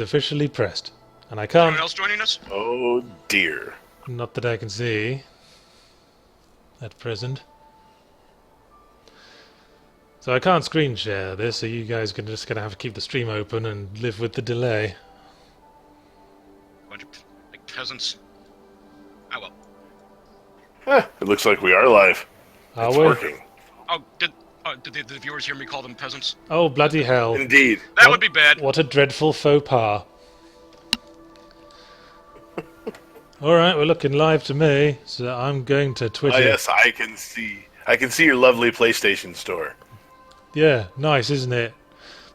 Officially pressed. And I can't... Anyone else joining us? Oh dear. Not that I can see at present. So I can't screen share this, so you guys are just gonna have to keep the stream open and live with the delay. Bunch of like peasants. Oh well. It looks like we are live. It's working. Oh, did the viewers hear me call them peasants? Oh, bloody hell. Indeed. That would be bad. What a dreadful faux pas. Alright, we're looking live to me, so I'm going to Twitter. Oh yes, I can see. I can see your lovely PlayStation store. Yeah, nice, isn't it?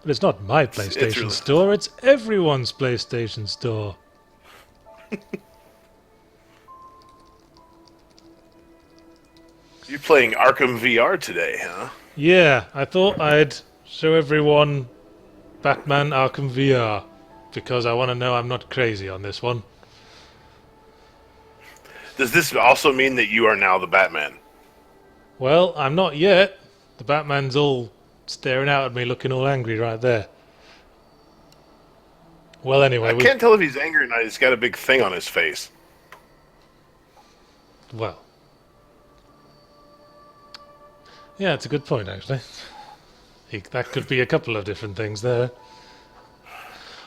But it's not my PlayStation really... store, it's everyone's PlayStation store. You're playing Arkham VR today, huh? Yeah, I thought I'd show everyone Batman Arkham VR, because I want to know I'm not crazy on this one. Does this also mean that you are now the Batman? Well, I'm not yet. The Batman's all staring out at me looking all angry right there. Well, anyway... I can't tell if he's angry or not. He's got a big thing on his face. Well... Yeah, it's a good point, actually. That could be a couple of different things there.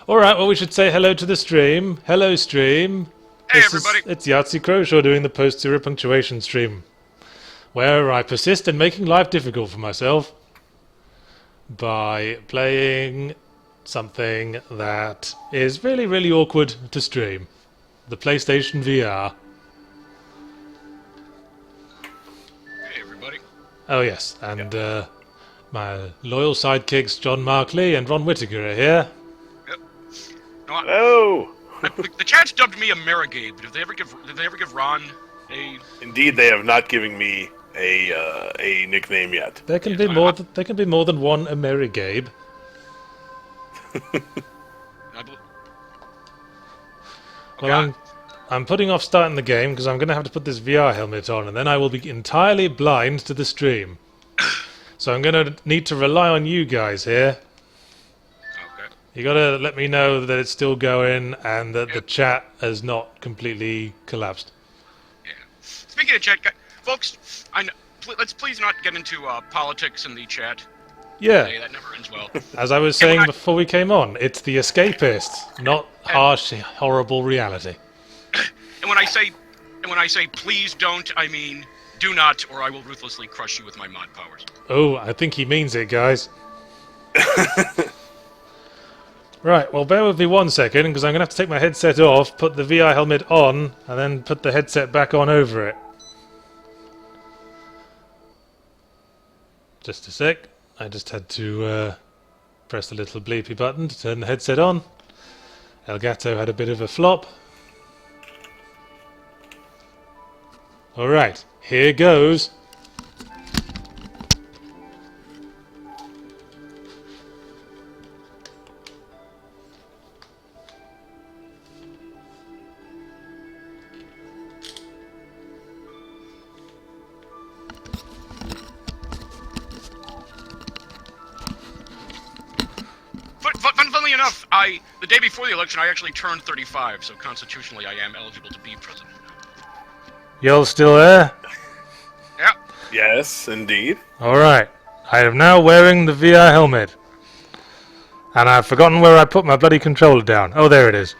Alright, well, we should say hello to the stream. Hello, stream. Hey, everybody. It's Yahtzee Crowshaw doing the post-zero punctuation stream, where I persist in making life difficult for myself by playing something that is really, really awkward to stream. The PlayStation VR. Hey, everybody. Oh, yes, and my loyal sidekicks John Markley and Ron Whittaker are here. Yep. Oh! The chat's dubbed me a Marigate, but did they ever give Ron a... Indeed, they have not given me a nickname yet. There can be more. There can be more than one Amerigabe. Well, I'm putting off starting the game because I'm going to have to put this VR helmet on, and then I will be entirely blind to the stream. So I'm going to need to rely on you guys here. Okay. You got to let me know that it's still going and that the chat has not completely collapsed. Yeah. Speaking of chat, folks, let's please not get into politics in the chat. Yeah. Hey, that never ends well. As I was saying before we came on, it's the escapists, not harsh, horrible reality. And when I say please don't, I mean do not, or I will ruthlessly crush you with my mod powers. Oh, I think he means it, guys. Right, well, bear with me 1 second, because I'm going to have to take my headset off, put the VR helmet on, and then put the headset back on over it. Just a sec. I just had to press the little bleepy button to turn the headset on. Elgato had a bit of a flop. Alright, here goes. Funnily enough, the day before the election, I actually turned 35, so constitutionally I am eligible to be president. Y'all still there? Yeah. Yes, indeed. Alright, I am now wearing the VR helmet. And I've forgotten where I put my bloody controller down. Oh, there it is.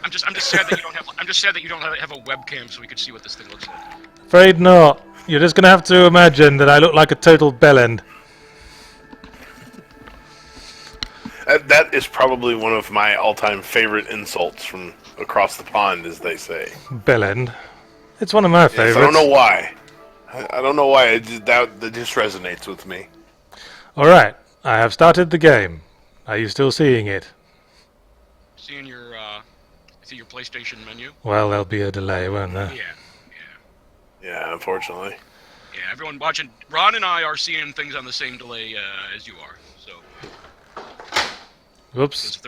I'm just sad that you don't have. I'm just sad that you don't have a webcam so we could see what this thing looks like. Afraid not. You're just gonna have to imagine that I look like a total bellend. That is probably one of my all-time favorite insults from across the pond, as they say. Bellend. It's one of my favorites. I don't know why. I don't know why. That just resonates with me. Alright, I have started the game. Are you still seeing it? Seeing your PlayStation menu. Well, there'll be a delay, won't there? Yeah, unfortunately. Yeah, everyone watching. Ron and I are seeing things on the same delay as you are. So. Whoops.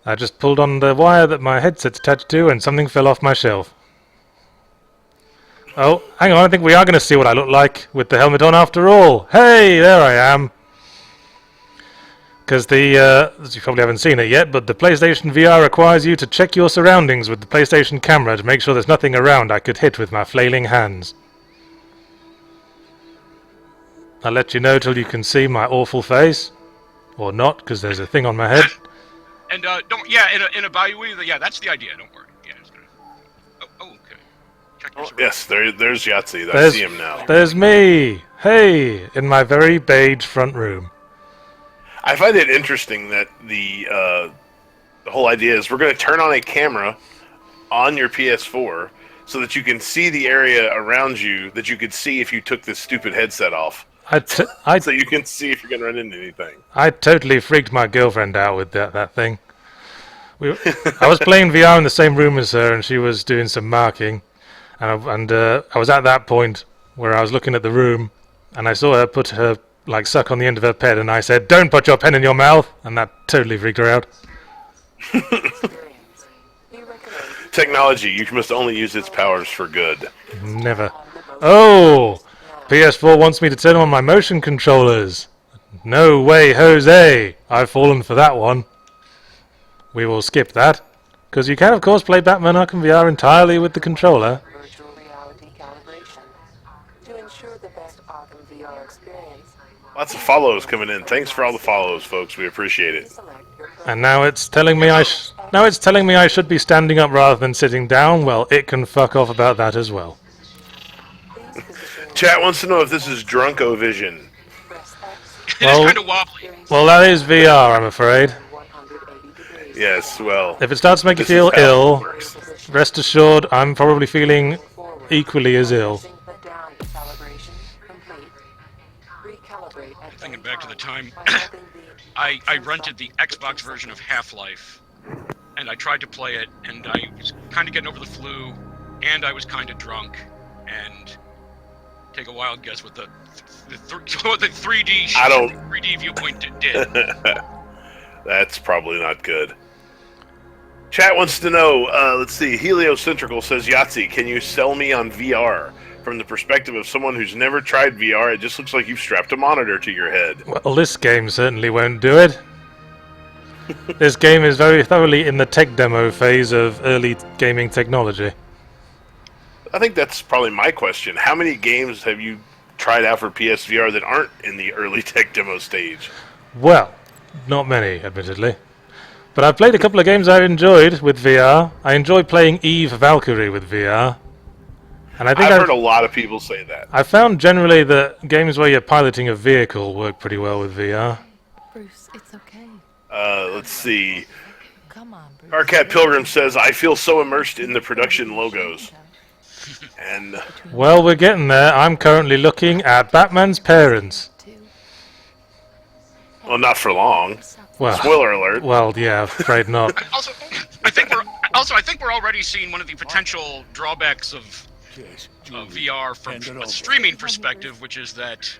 I just pulled on the wire that my headset's attached to and something fell off my shelf. Oh, hang on, I think we are going to see what I look like with the helmet on after all. Hey, there I am. Because you probably haven't seen it yet, but the PlayStation VR requires you to check your surroundings with the PlayStation camera to make sure there's nothing around I could hit with my flailing hands. I'll let you know till you can see my awful face. Or not, because there's a thing on my head. And don't, yeah, in a bayou, yeah, that's the idea. Don't worry. Yeah, it's gonna. Oh, okay. Check your Yes, there's Yahtzee. I There's- see him now. There's me! Hey! In my very beige front room. I find it interesting that the whole idea is we're going to turn on a camera on your PS4 so that you can see the area around you that you could see if you took this stupid headset off. So you can see if you're going to run into anything. I totally freaked my girlfriend out with that thing. I was playing VR in the same room as her, and she was doing some marking. And I was at that point where I was looking at the room, and I saw her put her suck on the end of her pen, and I said, "Don't put your pen in your mouth," and that totally freaked her out. Technology, you must only use its powers for good. Never. Oh! PS4 wants me to turn on my motion controllers. No way, Jose! I've fallen for that one. We will skip that, because you can, of course, play Batman Arkham VR entirely with the controller. Virtual reality calibration to ensure the best Arkham VR experience. Lots of follows coming in. Thanks for all the follows, folks. We appreciate it. Select your And now it's telling me I should be standing up rather than sitting down. Well, it can fuck off about that as well. please position Chat wants to know if this is Drunko-Vision. press X It Well- is kind of wobbly. Well, that is VR, I'm afraid. 180 degrees. Yes, well, If it starts to make you this is feel how it ill, works. rest assured I'm probably feeling Forward. equally as ill. Sync the down calibration complete. Recalibrate at Thinking any back to the time by holding the I rented the Xbox version of Half-Life, and I tried to play it, and I was kind of getting over the flu, and I was kind of drunk, and take a wild guess what what the 3D I don't- 3D viewpoint did. That's probably not good. Chat wants to know, let's see, Heliocentrical says, Yahtzee, can you sell me on VR? From the perspective of someone who's never tried VR, it just looks like you've strapped a monitor to your head. Well, this game certainly won't do it. This game is very thoroughly in the tech demo phase of early gaming technology. I think that's probably my question. How many games have you tried out for PSVR that aren't in the early tech demo stage? Well, not many, admittedly. But I've played a couple of games I've enjoyed with VR. I enjoy playing Eve Valkyrie with VR. And I think I've heard a lot of people say that. I found generally that games where you're piloting a vehicle work pretty well with VR. Bruce, it's okay. Let's see. Come on, Bruce. Arcat Pilgrim says, I feel so immersed in the production logos. And Well, we're getting there. I'm currently looking at Batman's parents. well, not for long. Well, Spoiler alert. well, yeah, afraid not. Also, I think we're already seeing one of the potential drawbacks of VR from a streaming perspective, which is that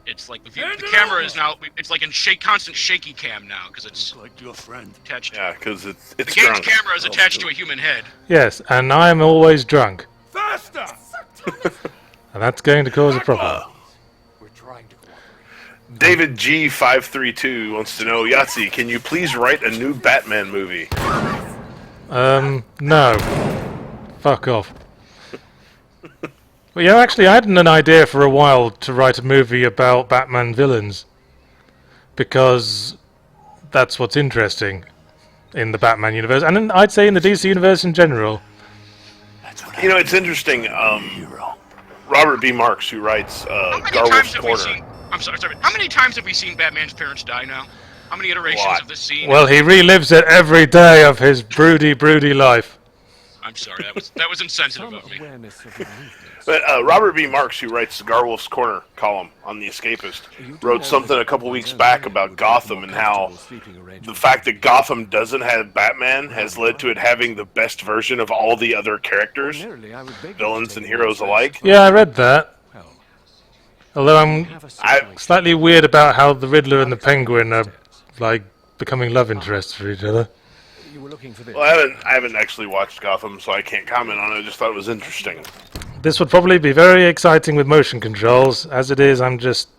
it's like the camera is now it's like in constant shaky cam now because it's attached. Yeah, because it's The game's drunk. camera is attached to a human head. Yes, and I'm always drunk. And that's going to cause a problem. David G532 wants to know, Yahtzee, can you please write a new Batman movie? No. Fuck off. Well, yeah, actually, I had an idea for a while to write a movie about Batman villains. Because that's what's interesting in the Batman universe. And I'd say in the DC universe in general. You know, it's interesting. Robert B. Marks, who writes How many Garwolf's times have we Corner. seen? I'm sorry. How many times have we seen Batman's parents die now? How many iterations Lot. of this scene? Well, he relives it every day of his broody life. I'm sorry. That was insensitive of me. But Robert B. Marks, who writes the Garwolf's Corner column on The Escapist, wrote something a couple weeks back about Gotham and how the fact that Gotham doesn't have Batman has led to it having the best version of all the other characters, villains and heroes alike. Yeah, I read that. Although I'm I, slightly weird about how the Riddler and the Penguin are, like, becoming love interests for each other. well, I haven't actually watched Gotham, so I can't comment on it. I just thought it was interesting. This would probably be very exciting with motion controls. As it is, I'm just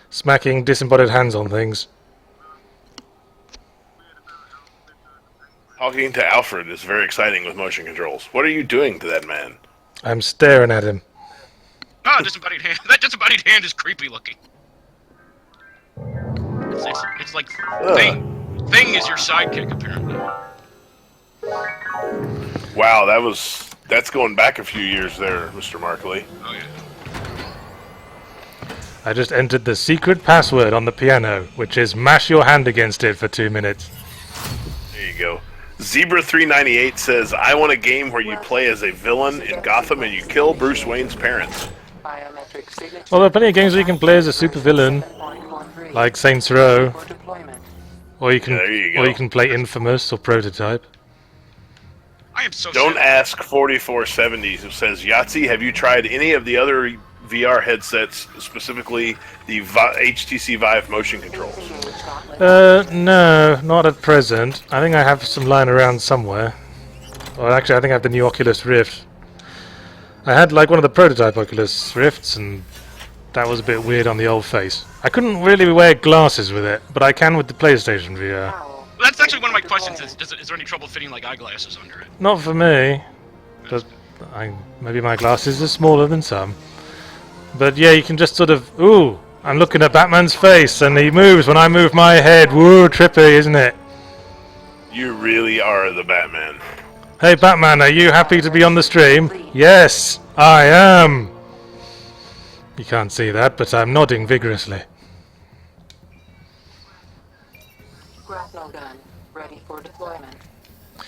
smacking disembodied hands on things. Talking to Alfred is very exciting with motion controls. What are you doing to that man? I'm staring at him. Ah, disembodied hand. That disembodied hand is creepy looking. It's like Thing. Thing is your sidekick, apparently. Wow, that's going back a few years there, Mr. Markley. Oh yeah. I just entered the secret password on the piano, which is mash your hand against it for 2 minutes. There you go. Zebra398 says, I want a game where you play as a villain in Gotham and you kill Bruce Wayne's parents. Biometric signature. Well, there are plenty of games where you can play as a supervillain, 7.13. like Saints Row, For deployment. or you can Yeah, there you go. or you can play Infamous or Prototype. I am so Don't sick. ask 4470 who says, Yahtzee, have you tried any of the other VR headsets, specifically the HTC Vive motion controls? Engage not limited. No, not at present. I think I have some lying around somewhere. Well, actually, I think I have the new Oculus Rift. I had like one of the prototype Oculus Rifts, and that was a bit weird on the old face. I couldn't really wear glasses with it, but I can with the PlayStation VR. Owl. That's actually one of my questions. Is there any trouble fitting like eyeglasses under it? Not for me. But maybe my glasses are smaller than some. But yeah, you can just sort of... Ooh, I'm looking at Batman's face, and he moves when I move my head. Woo, trippy, isn't it? You really are the Batman. Hey Batman, are you happy to be on the stream? Yes, I am. You can't see that, but I'm nodding vigorously. Grapnel gun. Ready for deployment.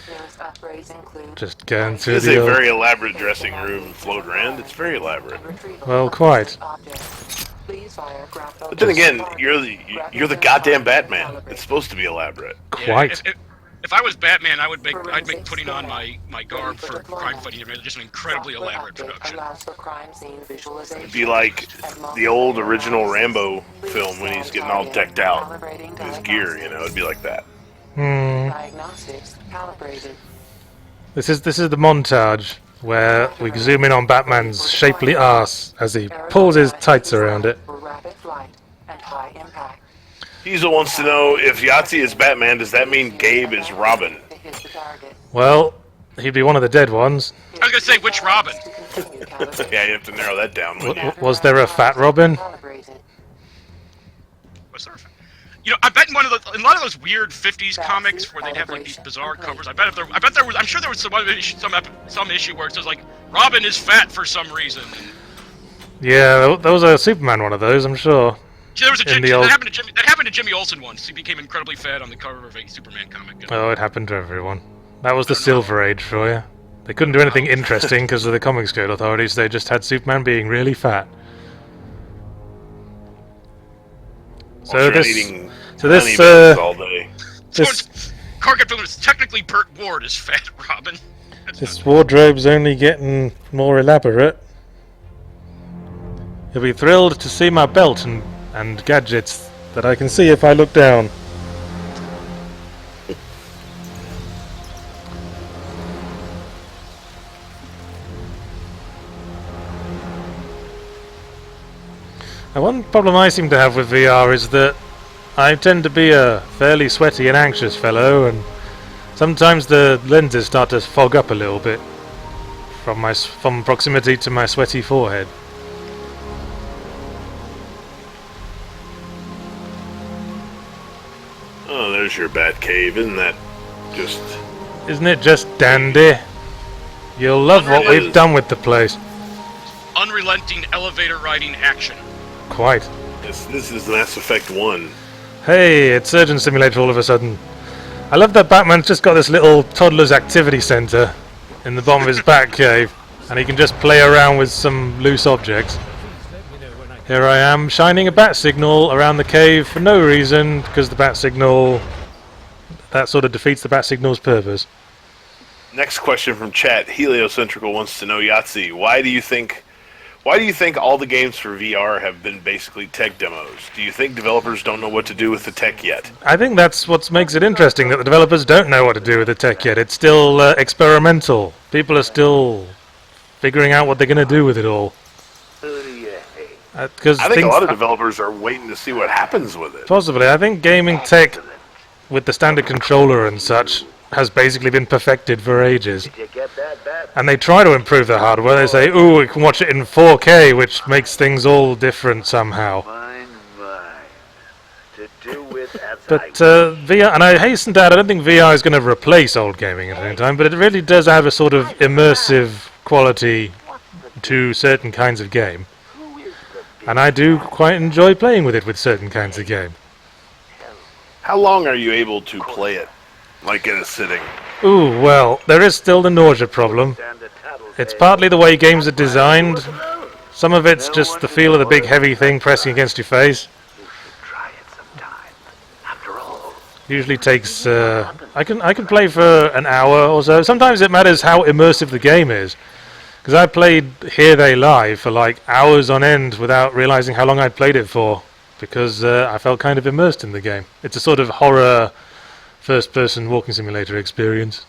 Newest upgrades include... Just going It through is the a old... very elaborate dressing room, Float Rand. It's very elaborate. retrieval Well, of quite. objects. Please fire grapnel But then again, gun. you're the goddamn Batman. It's supposed to be elaborate. Quite. Yeah, if I was Batman, I'd make putting on my garb for crime fighting just an incredibly Software elaborate update production. allows for crime scene visualization. It'd be like the old original Rambo film when he's getting all decked out. His gear, you know, it'd be like that. Diagnostics calibrated. This is the montage where we zoom in on Batman's shapely ass as he pulls his tights around it. For rapid flight and high impact. Diesel wants to know, if Yahtzee is Batman, does that mean Gabe is Robin? To hit the target. Well, he'd be one of the dead ones. I was gonna say, which Robin? To continue calibration. Yeah, you have to narrow that down, wouldn't you? Was there a fat Robin? Calibrated. What's there? You know, I bet in a lot of those weird '50s comics where they'd have like these bizarre covers. I bet there was. I'm sure there was some issue where it says like Robin is fat for some reason. And, Yeah, there was a Superman one of those, I'm sure. see, there was In the old- that happened to Jimmy Olsen once. He became incredibly fat on the cover of a Superman comic. Oh, it happened to everyone. That was the Silver Age for you. They couldn't do anything interesting because of the Comics Code authorities. They just had Superman being really fat. So this all day. Carget film is technically Burt Ward is fat Robin. this wardrobe's only getting more elaborate. You'll be thrilled to see my belt and gadgets that I can see if I look down. Now, one problem I seem to have with VR is that I tend to be a fairly sweaty and anxious fellow, and sometimes the lenses start to fog up a little bit from proximity to my sweaty forehead. Oh, there's your bat cave. Isn't that just... Isn't it just dandy? You'll love what we've done with the place. Unrelenting elevator riding action. Quite. This is Mass Effect 1. Hey, it's Surgeon Simulator all of a sudden. I love that Batman's just got this little toddler's activity center in the bottom of his bat cave, and he can just play around with some loose objects. Here I am, shining a bat signal around the cave for no reason, because the bat signal... that sort of defeats the bat signal's purpose. Next question from chat. Heliocentrical wants to know, Yahtzee, why do you think all the games for VR have been basically tech demos? Do you think developers don't know what to do with the tech yet? I think that's what makes it interesting, that the developers don't know what to do with the tech yet. It's still experimental. People are still figuring out what they're going to do with it all. Because I think a lot of developers are waiting to see what happens with it. Possibly. I think gaming tech, with the standard controller and such, has basically been perfected for ages. And they try to improve the hardware. They say, ooh, we can watch it in 4K, which makes things all different somehow. But VR, and I hasten to add, I don't think VR is going to replace old gaming at any time, but it really does have a sort of immersive quality to certain kinds of game. And I do quite enjoy playing with it with certain kinds of game. How long are you able to play it? Like in a sitting? Ooh, well, there is still the nausea problem. It's partly the way games are designed. Some of it's just the feel of the big heavy thing pressing against your face. Usually takes, I can play for an hour or so. Sometimes it matters how immersive the game is. Because I played Here They Lie for like hours on end without realizing how long I'd played it for. Because I felt kind of immersed in the game. It's a sort of horror first-person walking simulator experience.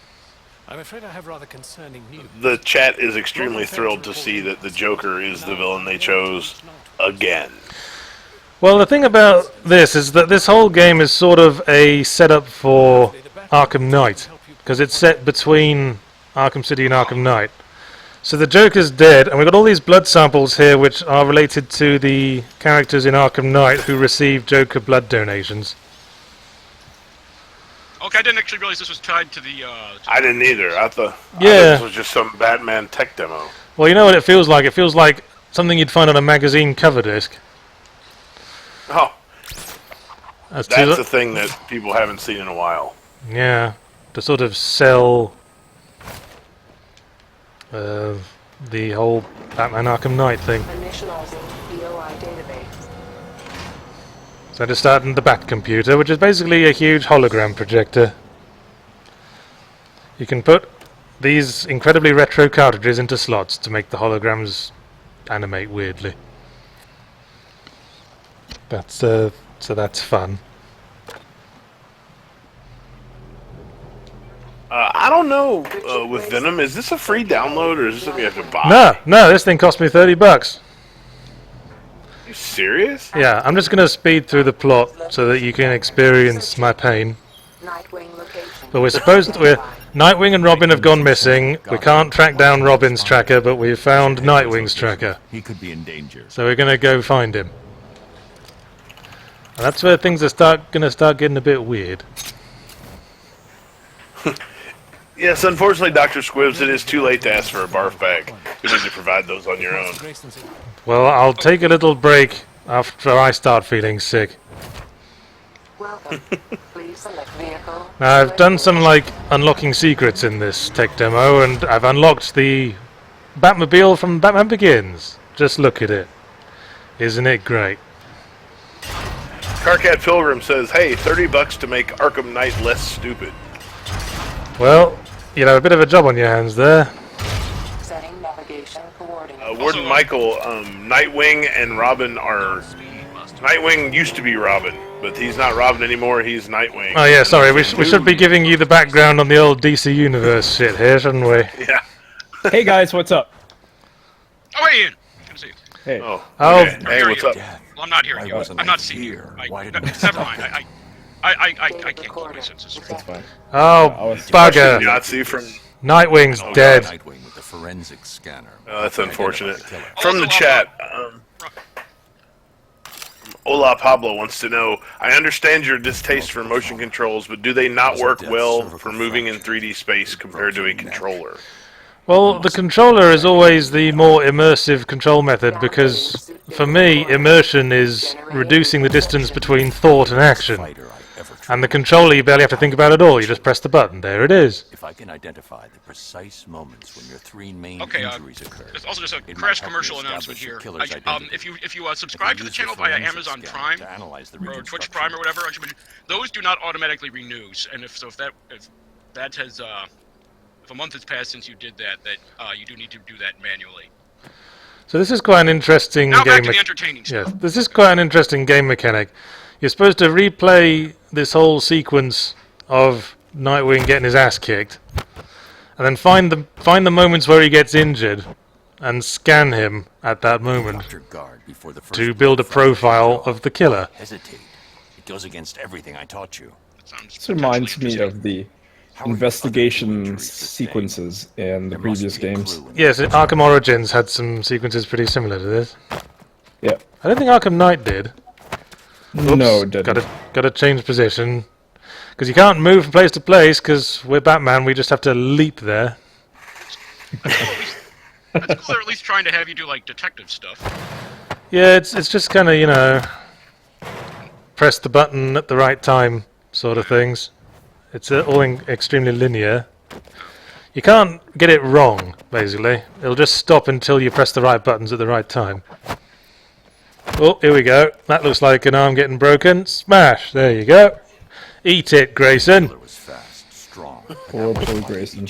I'm afraid I have rather concerning news. The chat is extremely thrilled to see that the Joker is the villain they chose again. Well, the thing about this is that this whole game is sort of a setup for Arkham Knight. Because it's set between Arkham City and Arkham Knight. So the Joker's dead, and we've got all these blood samples here which are related to the characters in Arkham Knight who received Joker blood donations. Okay, I didn't actually realize this was tied to the. I didn't either. I thought this was just some Batman tech demo. Well, you know what it feels like? It feels like something you'd find on a magazine cover disc. Oh, That's the thing that people haven't seen in a while. Yeah, to sort of sell the whole Batman Arkham Knight thing. Initializing BOI database. So to start in the Bat computer, which is basically a huge hologram projector. You can put these incredibly retro cartridges into slots to make the holograms animate weirdly. That's so that's fun. I don't know with Venom, is this a free download or is this something you have to buy? No, this thing cost me $30. Are you serious? Yeah, I'm just going to speed through the plot so that you can experience my pain. Nightwing location. But Nightwing and Robin have gone missing. We can't track down Robin's tracker, but we've found Nightwing's tracker. He could be in danger. So we're going to go find him. And that's where things are going to start getting a bit weird. Yes, unfortunately, Dr. Squibbs, it is too late to ask for a barf bag. You need to provide those on your own. Well, I'll take a little break after I start feeling sick. Welcome. Please select vehicle. Now, I've done some, like, unlocking secrets in this tech demo, and I've unlocked the Batmobile from Batman Begins. Just look at it. Isn't it great? Carcat Pilgrim says, hey, $30 to make Arkham Knight less stupid. Well, you have a bit of a job on your hands there. Setting navigation coordinates. Warden Michael, Nightwing and Robin are... Nightwing used to be Robin, but he's not Robin anymore, he's Nightwing. Oh yeah, sorry, we should be giving you the background on the old DC Universe shit here, shouldn't we? Yeah. Hey guys, what's up? Oh, hey, Ian. Good to see you. Hey. Oh, Oh, okay. Hey, what's up? Well, I'm not hearing you. I'm not seeing you. Never mind. I can't call my senses. That's fine. Oh, bugger. Yahtzee from... Nightwing's dead. Nightwing with the forensic scanner. Oh, that's unfortunate. Killer. From the chat, Ola Pablo wants to know, I understand your distaste for motion controls, but do they not work well for moving in 3D space compared to a controller? Well, the controller is always the more immersive control method because, for me, immersion is reducing the distance between thought and action. And the controller you barely have to think about at all, you just press the button, there it is. If I can identify the precise moments when your three main Okay, injuries occur. there's also just a it might crash help commercial you announcement establish your here. killer's identity. If you subscribe to the channel via Amazon Prime or Twitch Prime or whatever, those do not automatically renew. And if that has if a month has passed since you did that, you do need to do that manually. So this is quite an interesting Now back game. to the entertaining stuff. Yes, this is quite an interesting game mechanic. You're supposed to replay this whole sequence of Nightwing getting his ass kicked, and then find the moments where he gets injured, and scan him at that moment to build a profile of the killer. Hesitate. It goes against everything I taught you. That sounds This reminds potentially me of the investigation sequences in the previous games. Yes, Arkham Origins had some sequences pretty similar to this. Yeah. I don't think Arkham Knight did. No, it didn't. Gotta change position. Because you can't move from place to place, because we're Batman, we just have to leap there. That's cool. They're at least trying to have you do like detective stuff. Yeah, it's just kind of, you know, press the button at the right time sort of things. It's all extremely linear. You can't get it wrong, basically. It'll just stop until you press the right buttons at the right time. Oh, here we go. That looks like an arm getting broken. Smash! There you go. Eat it, Grayson. Was fast, strong. Poor Grayson.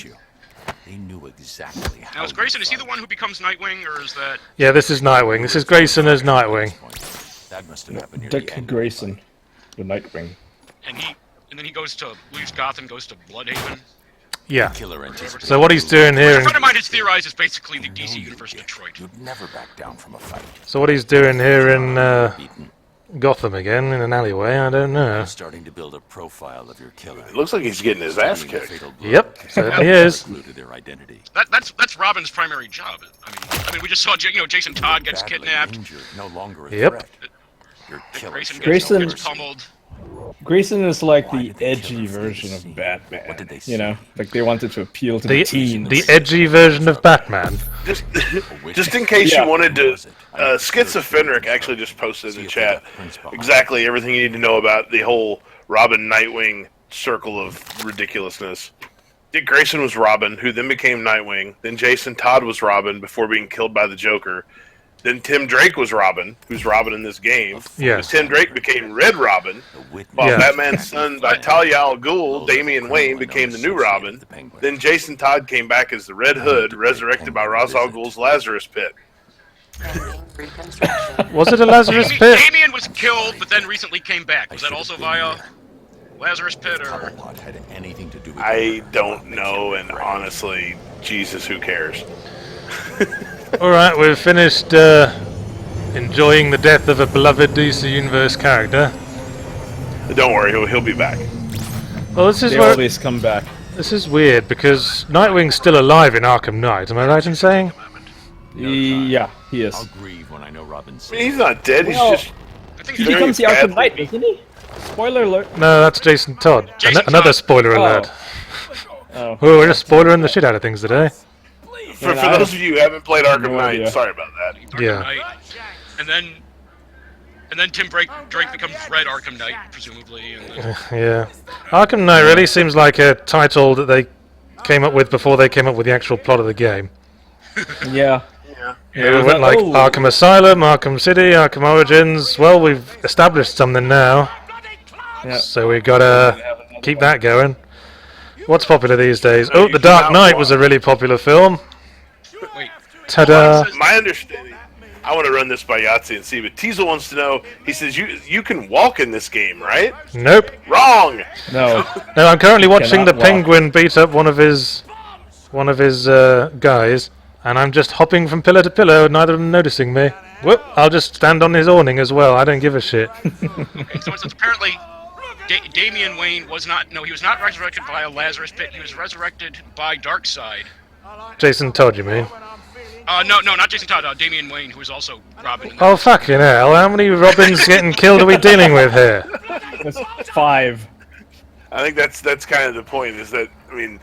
They knew exactly how. Now, is Grayson, is he the one who becomes Nightwing, or is that... Yeah, this is Nightwing. This is Grayson as Nightwing. That must have happened near the Dick end. Grayson, the Nightwing. And then he goes to, leaves Gotham, goes to Bloodhaven. Yeah. Killer anticipated. So what he's doing here... A friend of mine has theorized it's basically the DC Universe Detroit. You'd never back down from a fight. So what he's doing here in Gotham again, in an alleyway, I don't know. Starting to build a profile of your killer. It looks like he's getting his ass kicked. Yep, certainly is. Their identity. That's Robin's primary job. I mean, we just saw Jason Todd gets kidnapped. Injured, no longer a Yep. threat. Your killer. Grayson gets pummeled. Grayson is like the edgy version of Batman. What did they You know, like they wanted to appeal to the teens. The edgy version of Batman. Just in case Yeah. you wanted to, Schizophrenic actually just posted in the chat exactly everything you need to know about the whole Robin Nightwing circle of ridiculousness. Dick Grayson was Robin, who then became Nightwing. Then Jason Todd was Robin before being killed by the Joker. Then Tim Drake was Robin, who's Robin in this game. Yes. Tim Drake became Red Robin, while Yeah. Batman's son Talia al Ghul, Damian Wayne, became the new Robin. Then Jason Todd came back as the Red Hood, resurrected by Ra's al Ghul's Lazarus Pit. Pending reconstruction. Was it a Lazarus Pit? Damien was killed, but then recently came back. Was that also via Lazarus Pit, or...? Had anything to do with I don't know, and honestly, Jesus, who cares? Alright, we've finished enjoying the death of a beloved DC Universe character. Don't worry, he'll be back. Well, this is They where... always come back. This is weird, because Nightwing's still alive in Arkham Knight, am I right in saying? Yeah, he is. I'll grieve when I know Robin's I mean, he's not dead, he's Well, just... I think He he's becomes the bad. Arkham Knight, doesn't he? Spoiler alert. No, that's Jason Todd. Jason Another Todd. spoiler alert. Oh. Oh, we're just spoiling the shit out of things today. For I those of you who haven't played Arkham no Knight, idea. sorry about that. Arkham Yeah. Knight. And then Tim Drake becomes Red Arkham Knight, presumably. And then, Yeah. Arkham Knight really seems like a title that they came up with before they came up with the actual plot of the game. Yeah. It went like Arkham Asylum, Arkham City, Arkham Origins. Well, we've established something now, Yeah. so we've got to keep that going. What's popular these days? Oh, The Dark Knight was a really popular film. wait, Ta-da! My understanding, I want to run this by Yahtzee and see, but Teasel wants to know, he says, you can walk in this game, right? Nope. Wrong! No. No, I'm currently watching the Cannot walk. Penguin beat up one of his guys, and I'm just hopping from pillar to pillar, neither of them noticing me. Whoop! I'll just stand on his awning as well. I don't give a shit. okay, so it's apparently Damian Wayne was not... No, he was not resurrected by a Lazarus Pit. He was resurrected by Darkseid. Jason Todd, you mean? No, not Jason Todd. Damian Wayne, who was also Robin. Oh fucking hell! How many Robins getting killed are we dealing with here? That's 5. I think that's kind of the point, is that, I mean,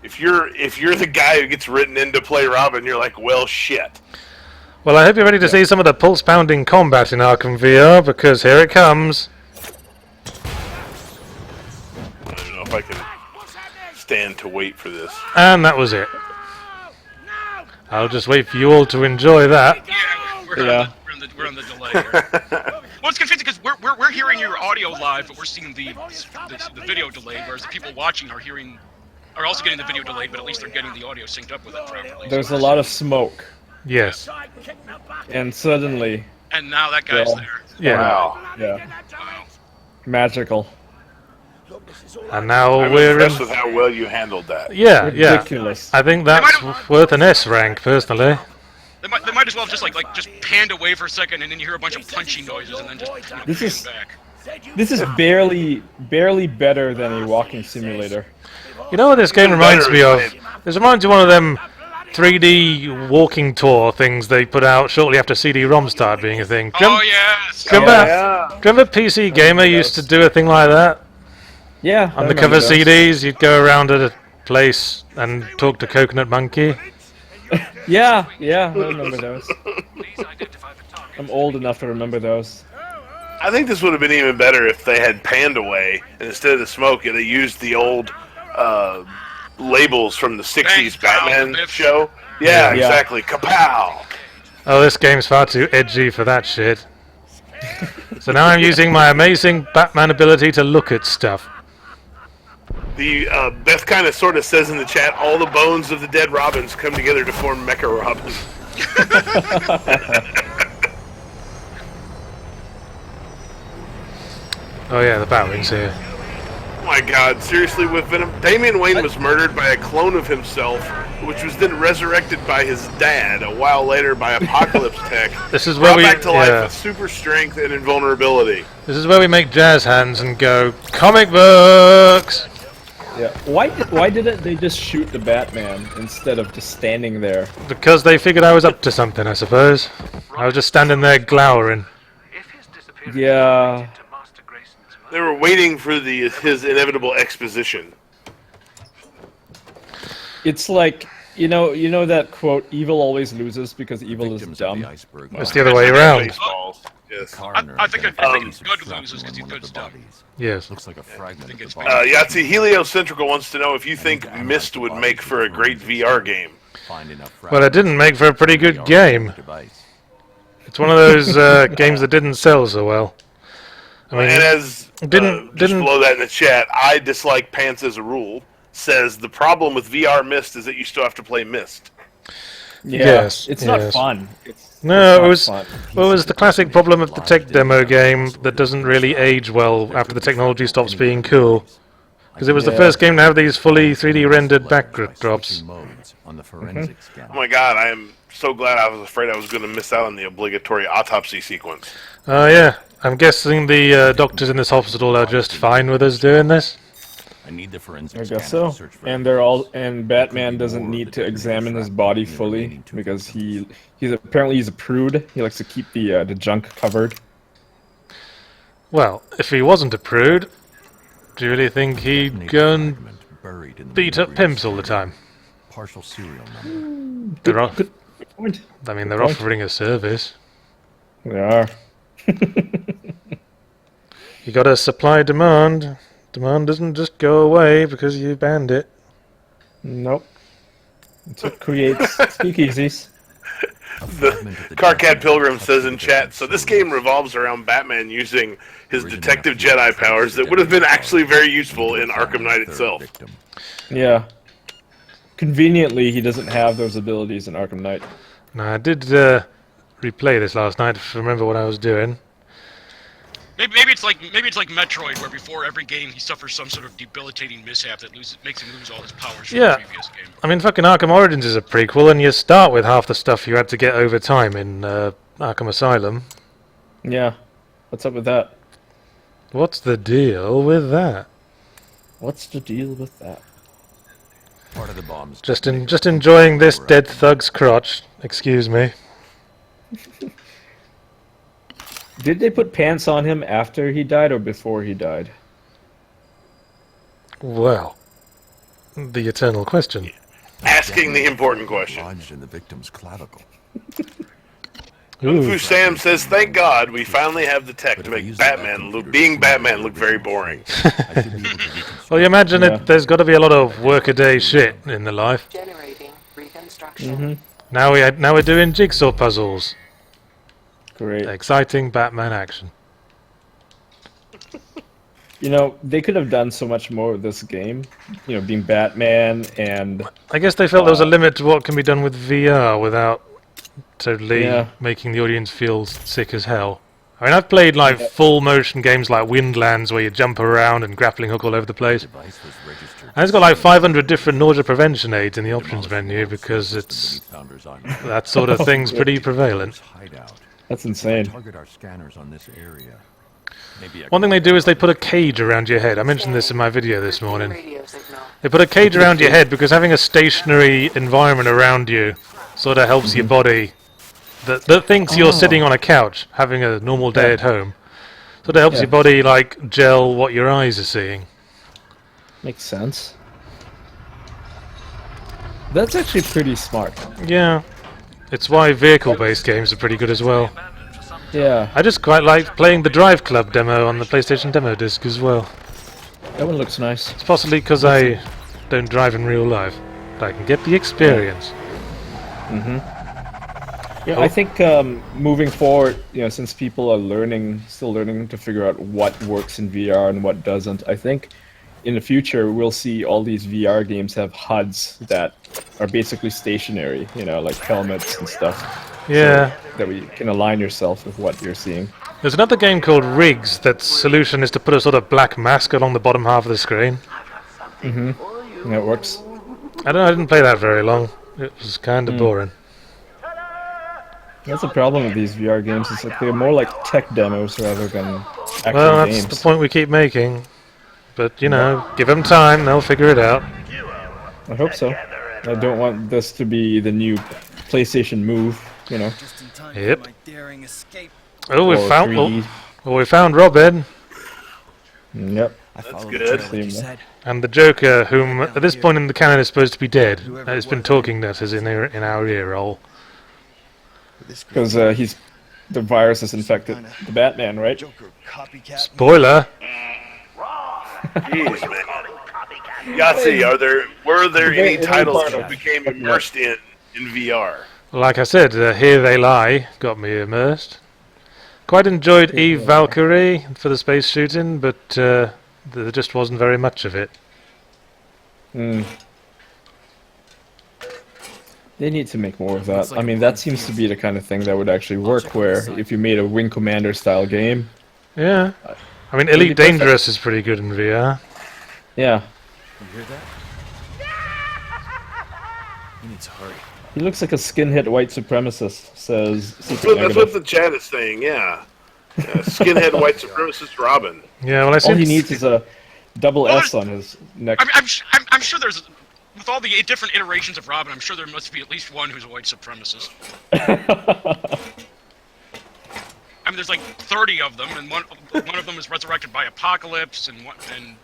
if you're the guy who gets written in to play Robin, you're like, well, shit. Well, I hope you're ready to see some of the pulse-pounding combat in Arkham VR, because here it comes. I don't know if I can stand to wait for this. And that was it. I'll just wait for you all to enjoy that. Yeah, we're on the delay here. Well, it's confusing because we're hearing your audio live, but we're seeing the video delayed, whereas the people watching are also getting the video delayed, but at least they're getting the audio synced up with it properly. There's a lot of smoke, Yes. and suddenly, And now that guy's Yeah. there. Yeah. Wow. yeah, Wow. magical, And now I'm we're impressed in... with how well you handled that. Yeah, yeah. ridiculous. I think that's worth an S rank, personally. They might as well have just panned away for a second, and then you hear a bunch of punchy noises, and then just This pan is- back. This is barely better than a walking simulator. You know what this game Even reminds better me of? is This reminds me of one of them 3D walking tour things they put out shortly after CD-ROM started being a thing. Oh yes. Do you remember, yeah. do you remember PC Gamer used to do a thing like that? Yeah. I On the remember cover those. CDs, you'd go around a place and talk to Coconut Monkey. Yeah, I remember those. I'm old enough to remember those. I think this would have been even better if they had panned away, and instead of the smoke, they used the old labels from the 60s Bang, pow, Batman biff. show. Yeah, Yeah. exactly. Kapow! Oh, this game's far too edgy for that shit. So now I'm using my amazing Batman ability to look at stuff. The Beth kind of sort of says in the chat, all the bones of the dead Robins come together to form Mecha Robin. Oh yeah, the Batwing's here. Oh my god, seriously, with Venom? Damian Wayne was murdered by a clone of himself, which was then resurrected by his dad a while later by Apocalypse Tech. This is where Brought we back to life with super strength and invulnerability. This is where we make jazz hands and go comic books. Yeah. Why didn't they just shoot the Batman instead of just standing there? Because they figured I was up to something, I suppose. I was just standing there glowering. Yeah. They were waiting for his inevitable exposition. It's like you know that quote, "Evil always loses because evil is dumb." It's the other way around. Baseballs. Yes. I think good loses because he's good's dumb. Yes. Looks like a fragment of the it's body. Yahtzee Heliocentrical wants to know if you think Myst would make for a great VR game. Well, it didn't make for a pretty good game. It's one of those games that didn't sell so well. I mean, And as didn't- just below that in the chat, I dislike Pants as a rule. Says the problem with VR Myst is that you still have to play Myst. Yeah. Yes, It's not yes. fun. No, It's it was not fun. well, it was the classic problem of the tech demo game that doesn't really age well after the technology stops being cool. Because it was the Yeah. first game to have these fully 3D rendered backdrops. Oh my god, I am so glad. I was afraid I was going to miss out on the obligatory autopsy sequence. Oh yeah, I'm guessing the doctors in this hospital are just fine with us doing this. I need the forensic I scanner guess so. to search for And evidence. Batman doesn't need to examine his body fully because he's apparently a prude. He likes to keep the junk covered. Well, if he wasn't a prude, do you really think he'd Naked go and fragment buried in the beat up memory pimps of all the time? Partial serial number. They're off, Good point. I mean, they're point. offering a service. They are. You got a supply demand. Demand doesn't just go away because you banned it. Nope. It's what creates speakeasies. The Carcat Pilgrim says in chat, so this game revolves around Batman using his detective Jedi powers that would have been actually very useful in Arkham Knight itself. Yeah. Conveniently, he doesn't have those abilities in Arkham Knight. Now, I did replay this last night to remember what I was doing. Maybe it's like Metroid, where before every game he suffers some sort of debilitating mishap that makes him lose all his powers from Yeah. the previous game. I mean, fucking Arkham Origins is a prequel, and you start with half the stuff you had to get over time in Arkham Asylum. Yeah. What's up with that? What's the deal with that? What's the deal with that? Part of the bombs. Just enjoying this dead thug's crotch. Excuse me. Did they put pants on him after he died or before he died? Well, the eternal question. Asking the important question. Lodged in the victim's clavicle. Fu Sam says, thank God we finally have the tech to make being Batman look very boring. Well, you imagine Yeah. it. There's got to be a lot of workaday shit in the life. Generating reconstruction. Now we're doing jigsaw puzzles. Great. Exciting Batman action. You know, they could have done so much more with this game. You know, being Batman and... I guess they felt there was a limit to what can be done with VR without totally Yeah. making the audience feel sick as hell. I mean, I've played like full motion games like Windlands where you jump around and grappling hook all over the place. Device was registered. And it's got like 500 different nausea prevention aids in the options menu because it's Founders on that sort of thing's pretty prevalent. hideout. That's insane. Target our scanners on this area. Maybe One thing they do is they put a cage around your head. I mentioned this in my video this Repeat morning. radio signal. They put a cage around your head because having a stationary environment around you sort of helps your body that thinks you're sitting on a couch having a normal day at home. Sort of helps your body like gel what your eyes are seeing. Makes sense. That's actually pretty smart. Yeah. It's why vehicle-based games are pretty good as well. Yeah, I just quite like playing the Drive Club demo on the PlayStation demo disc as well. that one looks nice. It's possibly because I don't drive in real life, but I can get the experience. Yeah, I think moving forward, since people are still learning to figure out what works in VR and what doesn't, I think in the future we'll see all these VR games have HUDs that are basically stationary, like helmets and stuff. Yeah. That we can align yourself with what you're seeing. There's another game called Rigs that's solution is to put a sort of black mask along the bottom half of the screen. Yeah, it works. I didn't play that very long. It was kind of boring. That's the problem with these VR games. It's like they're more like tech demos rather than actual Well, that's games. the point we keep making. But, give them time, they'll figure it out. I hope so. I don't want this to be the new PlayStation Move, Yep. or We found Robin Yep. That's good. and the Joker, whom at this point in the canon is supposed to be dead. Has been talking to us in our ear hole. Because the virus has infected the Batman, right? Spoiler. Jeez, man. Yahtzee, were there any titles you became immersed in VR? Like I said, Here They Lie got me immersed. Quite enjoyed Eve Valkyrie for the space shooting, but there just wasn't very much of it. They need to make more of that. I mean, that seems to be the kind of thing that would actually work, where if you made a Wing Commander style game. Yeah. I mean, Elite Dangerous is pretty good in VR. Yeah. You hear that? We need to hurry. He looks like a skinhead white supremacist, says That's what the chat is saying, yeah. Skinhead white supremacist Robin. Yeah, well, I All he see. needs is a double S on his neck. I'm sure there's, with all the different iterations of Robin, I'm sure there must be at least one who's a white supremacist. I mean, there's like 30 of them, and one of them is resurrected by Apocalypse, and one of them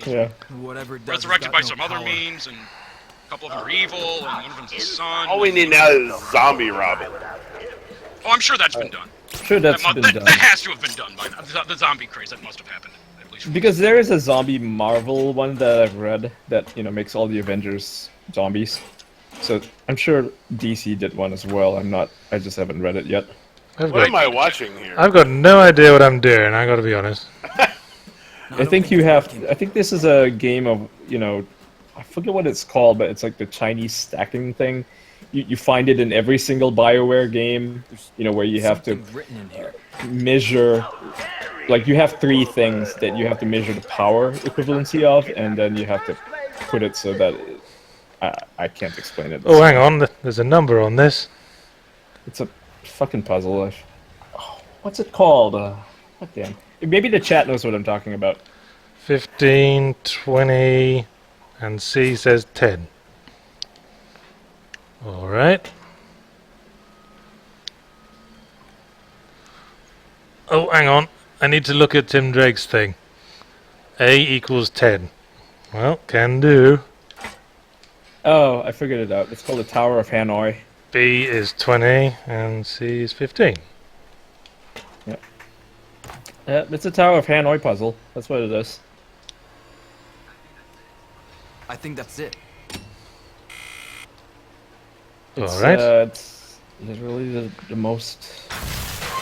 is resurrected by some other means, and a couple of them are evil, and one of them's a son. All we need now is zombie Robin. Oh, I'm sure that's been done. Sure, that's been done. That has to have been done by now. The zombie craze, that must have happened, at least. Because there is a zombie Marvel one that I've read that makes all the Avengers zombies. So I'm sure DC did one as well. I just haven't read it yet. What am I watching here? I've got no idea what I'm doing, I gotta be honest. I think this is a game of, I forget what it's called, but it's like the Chinese stacking thing. You find it in every single BioWare game, where you have to measure, like you have 3 things that you have to measure the power equivalency of, and then you have to put it so that I can't explain it. Oh, hang on, there's a number on this. It's a fucking puzzle. What's it called? What damn? Maybe the chat knows what I'm talking about. 15, 20, and C says 10. Alright. Oh, hang on. I need to look at Tim Drake's thing. A equals 10. Well, can do. Oh, I figured it out. It's called the Tower of Hanoi. B is 20, and C is 15. Yeah, it's a Tower of Hanoi puzzle. That's what it is. I think that's it. Alright. It's literally the most...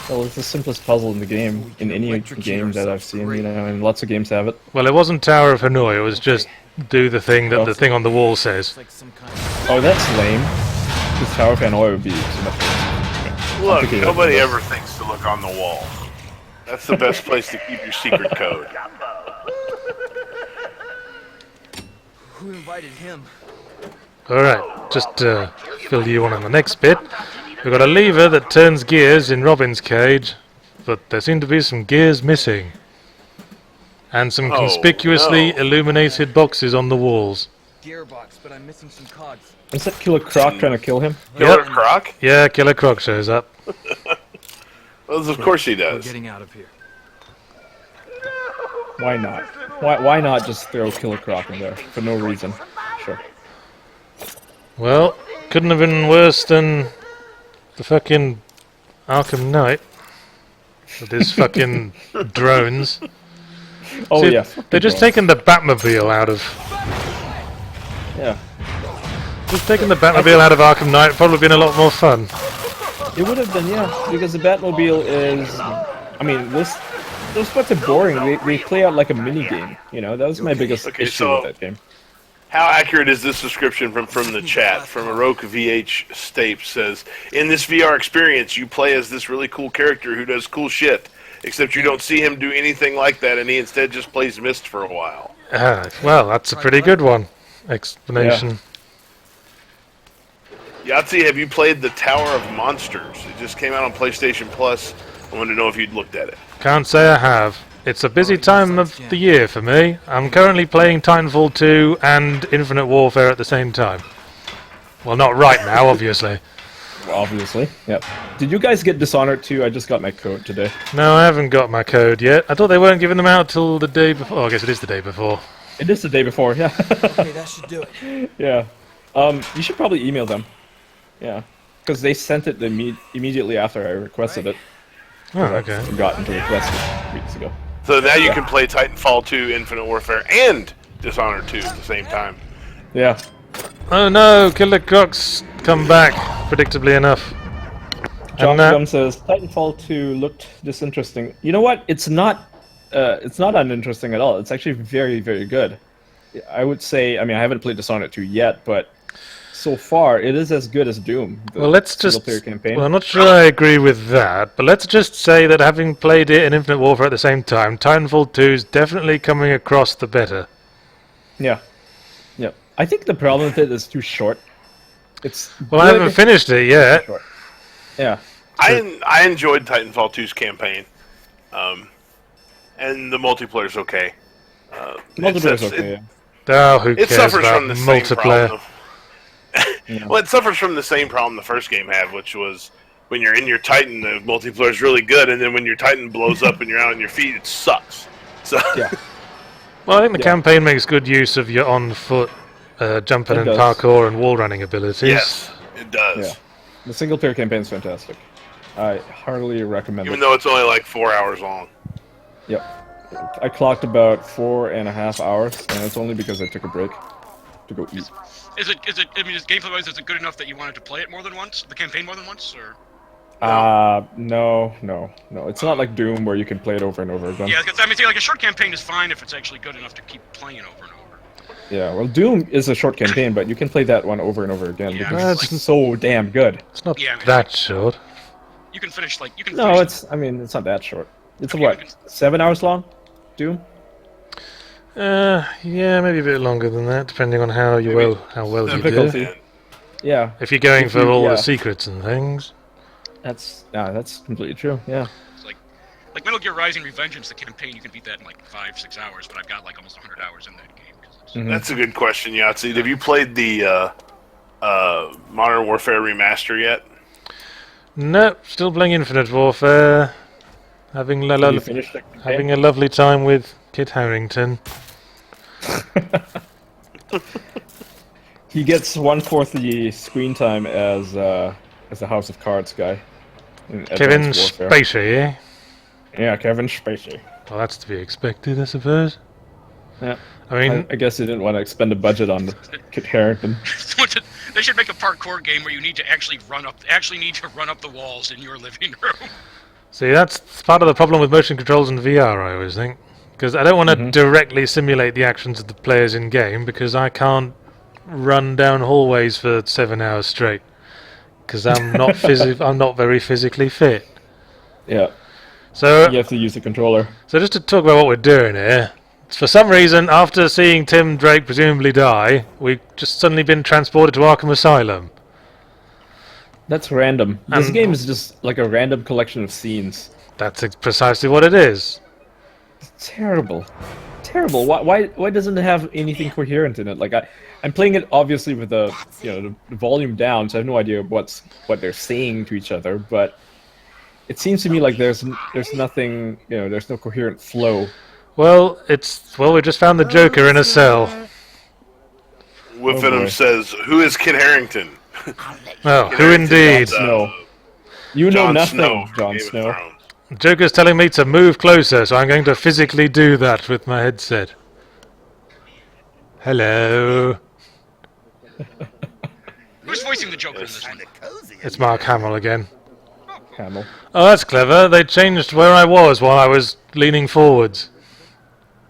Well, it's the simplest puzzle in the game, in any game that I've seen, and lots of games have it. Well, it wasn't Tower of Hanoi, it was just do the thing that the thing on the wall says. Oh, that's lame. Because Tower of Hanoi would be so much worse. Look, nobody ever thinks to look on the wall. That's the best place to keep your secret code. Who invited him? Alright, just to fill you in on the next bit. We've got a lever that turns gears in Robin's cage, but there seem to be some gears missing. And some Oh, conspicuously no. illuminated boxes on the walls. Gearbox, but I'm missing some cogs. Is that Killer Croc trying to kill him? Killer Croc? Yeah, Killer Croc shows up. Well, of course he We're does. getting out of here. Why not? Why not just throw Killer Croc in there for no reason? Sure. Well, couldn't have been worse than the fucking Arkham Knight. With his fucking drones. Oh See, yeah. they're just taking the Batmobile out of... Yeah. Just taking the Batmobile out of Arkham Knight would probably been a lot more fun. It would have been, yeah, because the Batmobile is, I mean, those parts are boring. They play out like a mini game. You know, that was my biggest Okay, issue so- with that game. How accurate is this description from the chat? From Aroka VH Stape says, in this VR experience, you play as this really cool character who does cool shit, except you don't see him do anything like that, and he instead just plays Myst for a while. Well, that's a pretty good one. Explanation. Yahtzee, have you played the Tower of Monsters? It just came out on PlayStation Plus. I wanted to know if you'd looked at it. Can't say I have. It's a busy time of the year for me. I'm currently playing Titanfall 2 and Infinite Warfare at the same time. Well, not right now, obviously. Obviously, yep. Did you guys get Dishonored 2? I just got my code today. No, I haven't got my code yet. I thought they weren't giving them out till the day before. Oh, I guess it is the day before. It is the day before, yeah. Okay, that should do it. Yeah. You should probably email them. Yeah. Because they sent it immediately after I requested it. Oh, okay. I forgotten to request it weeks ago. So now you can play Titanfall 2, Infinite Warfare, and Dishonored 2 at the same time. Yeah. Oh no, Killer Croc's come back, predictably enough. John And, Gum says Titanfall 2 looked disinteresting. You know what? It's not uninteresting at all. It's actually very, very good. I would say, I mean, I haven't played Dishonored 2 yet, but so far it is as good as Doom. The well, let's just. single-player campaign. Well, I'm not sure I agree with that, but let's just say that having played it in Infinite Warfare at the same time, Titanfall 2 is definitely coming across the better. Yeah. Yeah. I think the problem with it is too short. It's Well, I good, haven't finished it yet. short. Yeah. I enjoyed Titanfall 2's campaign, and the multiplayer's okay. Multiplayer's it's- okay. Oh, who It cares suffers about from the same multiplayer? problem. Well, it suffers from the same problem the first game had, which was when you're in your Titan, the multiplayer is really good, and then when your Titan blows up and you're out on your feet, it sucks. So Yeah. Well, I think the Yeah. campaign makes good use of your on-foot jumping It and does. parkour and wall running abilities. yes, it does. Yeah. The single player campaign is fantastic. I heartily recommend Even it. though it's only like 4 hours long. Yep. I clocked about 4.5 hours, and it's only because I took a break to go eat. Is it? I mean, is gameplay-wise, is it good enough that you wanted to play it more than once? The campaign more than once, or? No. It's not like Doom where you can play it over and over again. Yeah, because I mean, see, like a short campaign is fine if it's actually good enough to keep playing it over and over. Yeah, well, Doom is a short campaign, but you can play that one over and over again Yeah, because it's it's so damn good. It's not Yeah, I mean, that short. You can finish you can. No, finish, it's not that short. It's Okay, what, we can- 7 hours long? Doom? Yeah, maybe a bit longer than that, depending on how Maybe well you do. difficulty. Yeah, If you're going If for you- all yeah. the secrets and things. that's completely true. Yeah. It's like Metal Gear Rising: Revengeance, the campaign you can beat that in like 5-6 hours, but I've got like almost 100 hours in that game. 'Cause it's, Mhm. That's a good question, Yahtzee. Have you played the Modern Warfare Remaster yet? Nope, still playing Infinite Warfare. Having Have you finished the campaign? having a lovely time with Kit Harington. He gets 1/4 the screen time as the House of Cards guy. in Kevin Advanced Warfare. Spacey, eh? Yeah, Kevin Spacey. Well, that's to be expected, I suppose. Yeah. I mean, I guess he didn't want to expend a budget on Kit Harington. they should make a parkour game where you need to actually run up the walls in your living room. see, that's part of the problem with motion controls in VR, I always think. Because I don't want to Mm-hmm. directly simulate the actions of the players in game, because I can't run down hallways for 7 hours straight. Because I'm not I'm not very physically fit. Yeah. So, You have to use the controller. so just to talk about what we're doing here. For some reason, after seeing Tim Drake presumably die, we've just suddenly been transported to Arkham Asylum. That's random. This And- game is just like a random collection of scenes. That's precisely what it is. Terrible. Terrible. Why doesn't it have anything coherent in it? Like I'm playing it obviously with the the volume down, so I have no idea what they're saying to each other, but it seems to me like there's nothing, there's no coherent flow. Well, we just found the Joker in a cell. Whiffenham says, "Who is Kit Harington?" Oh, who indeed? Snow. You know Jon nothing, Snow, Jon Game of Snow. Thrones. Joker's telling me to move closer, so I'm going to physically do that with my headset. Hello. Who's voicing the Joker in this one? It's Mark Hamill again. Hamill. Oh, that's clever. They changed where I was while I was leaning forwards.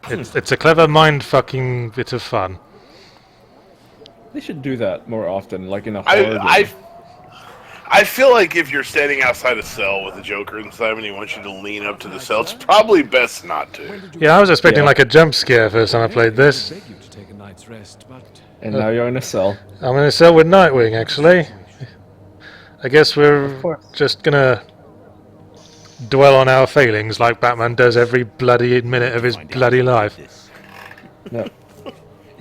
It's a clever mind-fucking bit of fun. They should do that more often, like in a horror game. I feel like if you're standing outside a cell with a Joker inside and he wants you to lean up to the cell, it's probably best not to. Yeah, I was expecting like a jump scare first time I played this. And now you're in a cell. I'm in a cell with Nightwing, actually. I guess we're just gonna dwell on our failings like Batman does every bloody minute of his bloody life. No.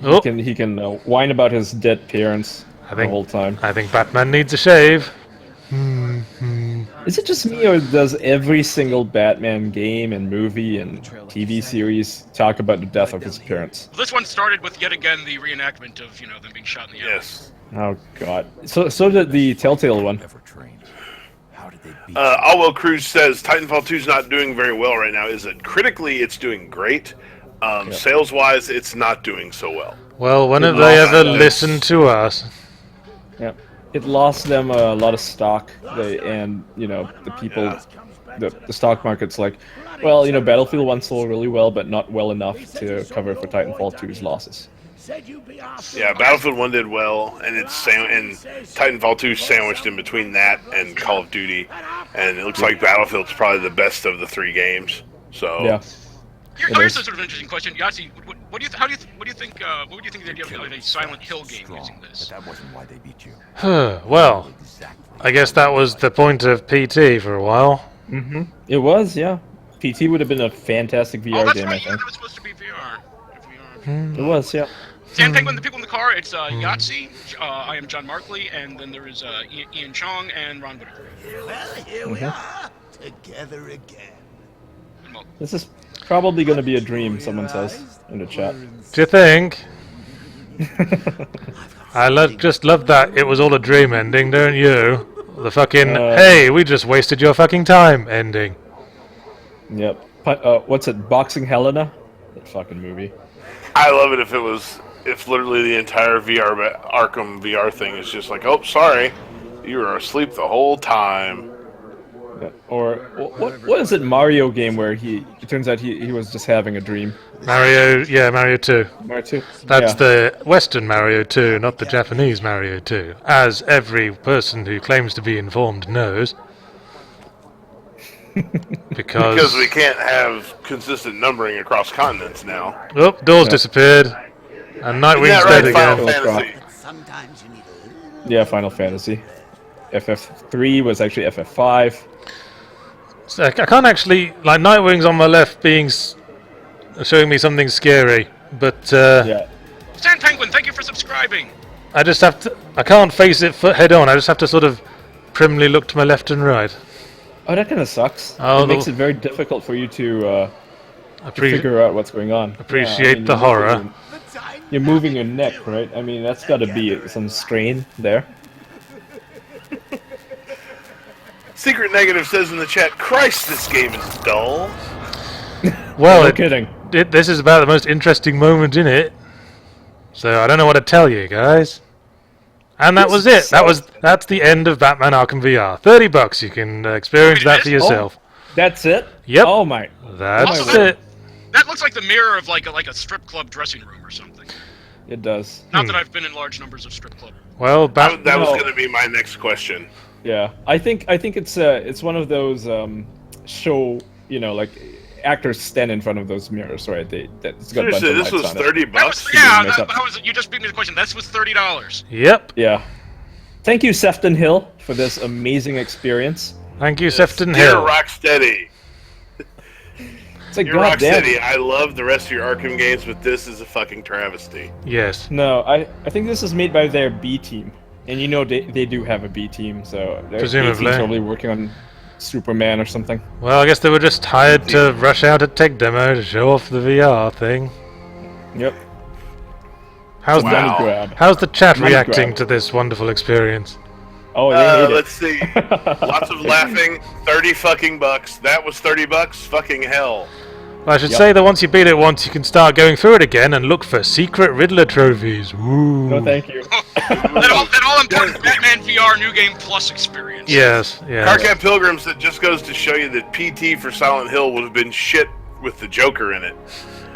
Oh. He can whine about his dead parents the whole time. I think Batman needs a shave. Is it just me, or does every single Batman game and movie and TV series talk about the death of his parents? Well, this one started with yet again the reenactment of them being shot in the eye. Yes. Oh God. So did the Telltale one. Alwell Cruz says Titanfall 2 is not doing very well right now. Is it critically? It's doing great. Sales-wise, it's not doing so well. Well, when have they ever listened to us? Yeah. It lost them a lot of stock, the people, the stock market's like, well, Battlefield 1 sold really well, but not well enough to cover for Titanfall 2's losses. Yeah, Battlefield 1 did well, and and Titanfall 2 sandwiched in between that and Call of Duty, and it looks like Battlefield's probably the best of the three games. So yeah. Here's a sort of interesting question, Yahtzee. What do you think of the idea of a Silent Hill game using this? That wasn't why they beat you. Well, I guess that was the point of PT for a while. Mm-hmm. It was, yeah. PT would have been a fantastic VR game, I think. It was supposed to be VR. It was, yeah. Sam Penguin, the people in the car, it's Yahtzee, I am John Markley, and then there is Ian Chong and Ron Whitaker. Well, here we are, together again. This is probably going to be a dream, someone says in the chat. Do you think? I just love that it was all a dream ending, don't you? The fucking, hey, we just wasted your fucking time ending. Yep. What's it, Boxing Helena? That fucking movie. I love it if literally the entire Arkham VR thing is just like, oh, sorry, you were asleep the whole time. Yeah. Or what is it, Mario game where it turns out he was just having a dream? Mario 2. Mario 2. That's the Western Mario 2, not the Japanese Mario 2, as every person who claims to be informed knows. Because we can't have consistent numbering across continents now. Oh, doors disappeared. And Nightwing's dead again. Sometimes you need Yeah, Final Fantasy. FF3 was actually FF5. So I can't actually, like, Nightwing's on my left showing me something scary, but yeah. Sand Penguin, thank you for subscribing. I just have to, I can't face it head on, I just have to sort of primly look to my left and right. Oh, that kind of sucks. Oh, it makes it very difficult for you to figure out what's going on. Appreciate the horror. You're moving your neck, right? I mean, that's got to be some strain there. Secret Negative says in the chat, Christ, this game is dull. Well, no kidding. This is about the most interesting moment in it. So I don't know what to tell you, guys. And that was it. That's the end of Batman Arkham VR. $30. You can experience that for yourself. Oh, that's it? Yep. Oh my. That's it. That looks like the mirror of like a strip club dressing room or something. It does. Not that I've been in large numbers of strip club. Well, that was going to be my next question. Yeah, I think it's one of those show, like actors stand in front of those mirrors, right? It's got a bunch of this was lights on $30. You just beat me the question. This was $30. Yep. Yeah. Thank you, Sefton Hill, for this amazing experience. Thank you, Sefton Hill. Rocksteady. It's like, You're goddamn. Rocksteady. I love the rest of your Arkham games, but this is a fucking travesty. Yes. No, I think this is made by their B team, and you know they do have a B team, so their A Presumably. team's probably working on Superman or something. Well, I guess they were just hired to rush out a tech demo to show off the VR thing. Yep. How's Money Wow. grab. how's the chat Money reacting grab. to this wonderful experience? Oh, they hate it. Let's see. Lots of laughing. 30 fucking bucks. That was 30 bucks. Fucking hell. Well, I should Yep. say that once you beat it once, you can start going through it again and look for secret Riddler trophies. Woo. No, thank you. That all important Batman VR New Game Plus experience. Yes, yes. Carcat Pilgrims, that just goes to show you that PT for Silent Hill would have been shit with the Joker in it.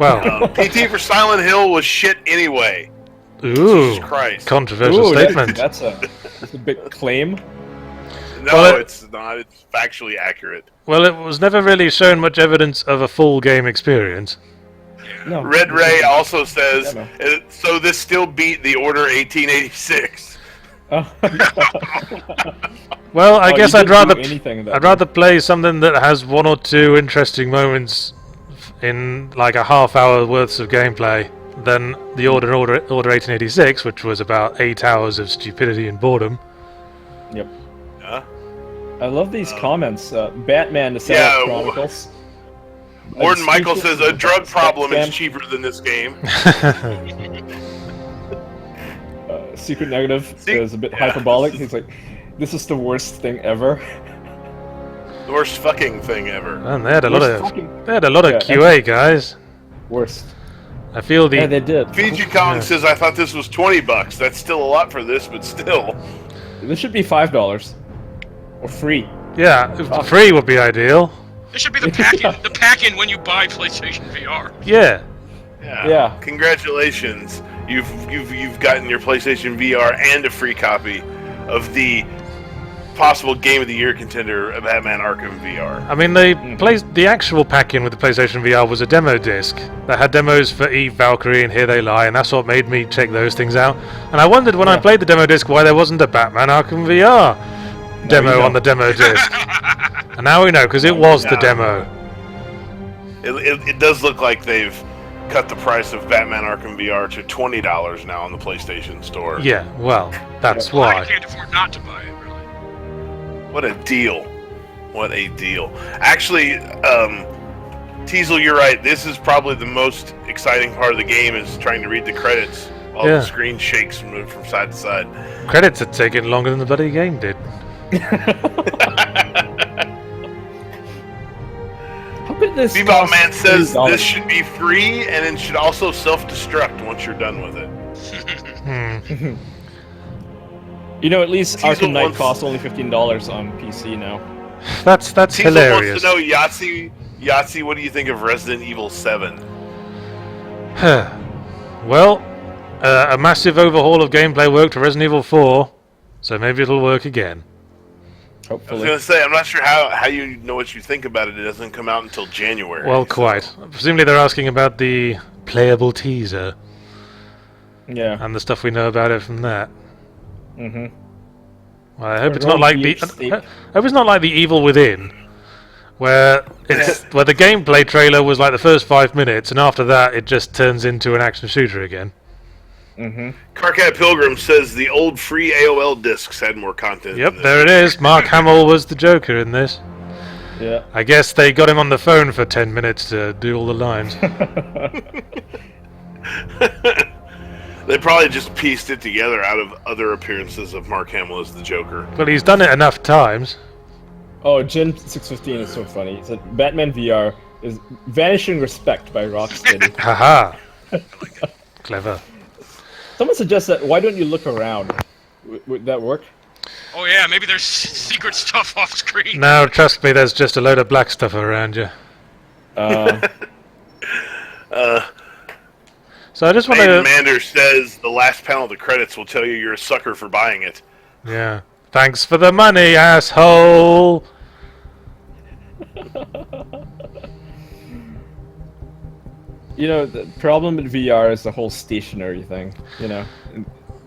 Well, PT for Silent Hill was shit anyway. ooh, Jesus Christ. controversial Ooh, statement. that's a big claim. No, Well, it's not. It's factually accurate. Well, it was never really shown much evidence of a full game experience. No. Red Ray also says, Demo. so this still beat the Order 1886. Oh. Well, I Oh, guess you I'd didn't rather do anything in that I'd rather play something that has one or two interesting moments in like a half hour worth of gameplay than the Order 1886, which was about 8 hours of stupidity and boredom. Yep. Huh? I love these comments. Batman, the Yeah, Setup Chronicles. Warden Michael says a drug problem is Scam. cheaper than this game. Secret Negative See- is a bit yeah, hyperbolic. this is- He's like, this is the worst thing ever. The worst fucking thing ever. And they had a lot Worst of fucking- QA, guys. Worst. I feel the Yeah, they did. Fiji Kong says, I thought this was 20 bucks. That's still a lot for this, but still. This should be $5 or free. free would be ideal. This should be the pack-in. The pack-in when you buy PlayStation VR. Yeah. Yeah. Congratulations. You've gotten your PlayStation VR and a free copy of the possible Game of the Year contender of Batman Arkham VR. I mean, the actual pack-in with the PlayStation VR was a demo disc that had demos for Eve, Valkyrie, and Here They Lie, and that's what made me check those things out. And I wondered when I played the demo disc why there wasn't a Batman Arkham VR demo on the demo disc. And now we know, because it was the demo. It does look like they've cut the price of Batman Arkham VR to $20 now on the PlayStation Store. Yeah, well, that's I why. can't afford not to buy it, really. What a deal. What a deal. Actually, Teasel, you're right. This is probably the most exciting part of the game is trying to read the credits while Yeah. the screen shakes and moves from side to side. Credits had taken longer than the bloody game did. How could this Bebop cost Man says $3? this should be free and it should also self-destruct once you're done with it. You know, at least Teasel Arkham Knight wants- costs only $15 on PC now. That's Teasel hilarious. wants to know, Yahtzee, what do you think of Resident Evil 7? Well, a massive overhaul of gameplay worked for Resident Evil 4, so maybe it'll work again. I was Hopefully. going to say, I'm not sure how you know what you think about it. It doesn't come out until January. Well, quite. Presumably they're asking about the playable teaser Yeah. and the stuff we know about it from that. Mm-hmm. Well, I hope A it's not raw like beef the. steak. I hope it's not like the Evil Within, where where the gameplay trailer was like the first 5 minutes, and after that it just turns into an action shooter again. Mm-hmm. Carcat Pilgrim says the old free AOL discs had more content. Yep, than there it is. Mark Hamill was the Joker in this. Yeah. I guess they got him on the phone for 10 minutes to do all the lines. They probably just pieced it together out of other appearances of Mark Hamill as the Joker. But he's done it enough times. Oh, Gen615 is so funny. It said Batman VR is Vanishing Respect by Rocksteady. Haha. Clever. Someone suggests that why don't you look around? Would that work? Oh yeah, maybe there's secret stuff off screen. No, trust me, there's just a load of black stuff around you. So I just want Aiden to... Mander says the last panel of the credits will tell you you're a sucker for buying it. Yeah. Thanks for the money, asshole! You know, the problem with VR is the whole stationary thing. You know,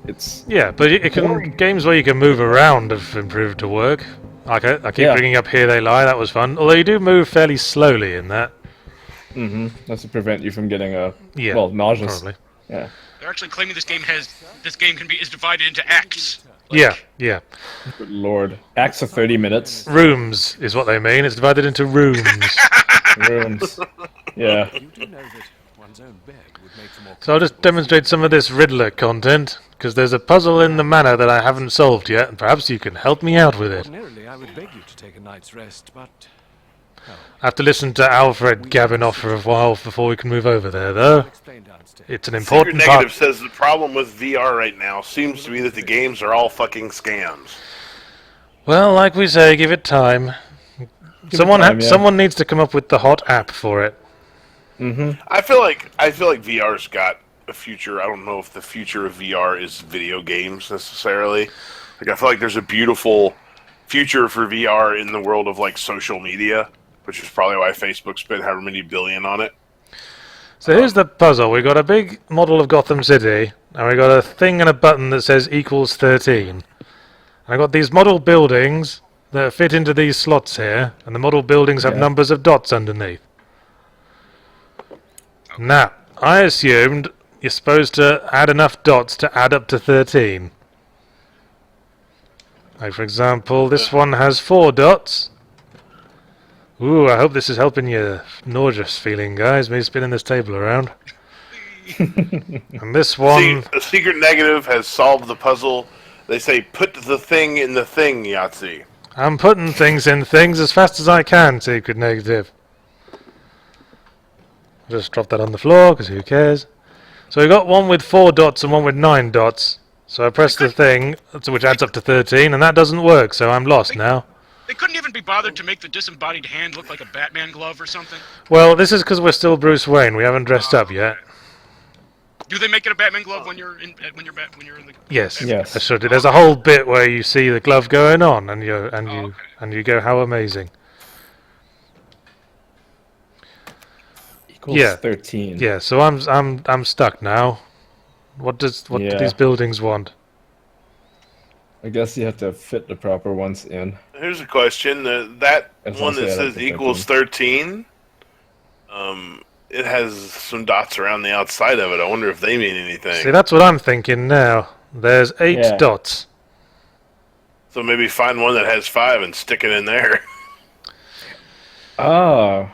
it's Yeah, but it can games where you can move around have improved to work. Like I keep Yeah. bringing up Here They Lie, that was fun. Although you do move fairly slowly in that. That's to prevent you from getting Yeah, nauseous. probably. Yeah. They're actually claiming this game is divided into acts. Yeah. Good lord. Acts of 30 minutes. Rooms is what they mean. It's divided into rooms. Rooms. Yeah. You do know that one's own bed would make for more So I'll just comfortable demonstrate sleep. some of this Riddler content, because there's a puzzle in the manor that I haven't solved yet, and perhaps you can help me out with it. Ordinarily, I would beg you to take a night's rest, but I have to listen to Alfred gabbing off for a while before we can move over there, though. I'll explain downstairs. It's an Secret important Negative part. says the problem with VR right now seems to be that the games are all fucking scams. Well, like we say, give it time. Someone needs to come up with the hot app for it. I feel like VR's got a future. I don't know if the future of VR is video games necessarily. Like I feel like there's a beautiful future for VR in the world of like social media, which is probably why Facebook spent however many billion on it. So here's the puzzle. We've got a big model of Gotham City, and we've got a thing and a button that says equals 13. And I've got these model buildings that fit into these slots here, and the model buildings have numbers of dots underneath. Now, I assumed you're supposed to add enough dots to add up to 13. Like, for example, this one has 4 dots. Ooh, I hope this is helping your nauseous feeling, guys, me spinning this table around. And this one... See, the Secret Negative has solved the puzzle. They say, put the thing in the thing, Yahtzee. I'm putting things in things as fast as I can, Secret Negative. Just drop that on the floor, because who cares? So we got one with 4 dots and one with 9 dots. So I press the thing, which adds up to 13, and that doesn't work, so I'm lost now. They couldn't even be bothered to make the disembodied hand look like a Batman glove or something. Well, this is because we're still Bruce Wayne. We haven't dressed up yet. Do they make it a Batman glove when you're in the? Yes, Yes. I should. There's a whole bit where you see the glove going on, and you go, how amazing. Equals Yeah. 13. Yeah, so I'm stuck now. What do these buildings want? I guess you have to fit the proper ones in. Here's a question: that As one long that as they add up says to equals 13, it has some dots around the outside of it. I wonder if they mean anything. See, that's what I'm thinking now. There's 8 Yeah. dots. So maybe find one that has 5 and stick it in there. Oh.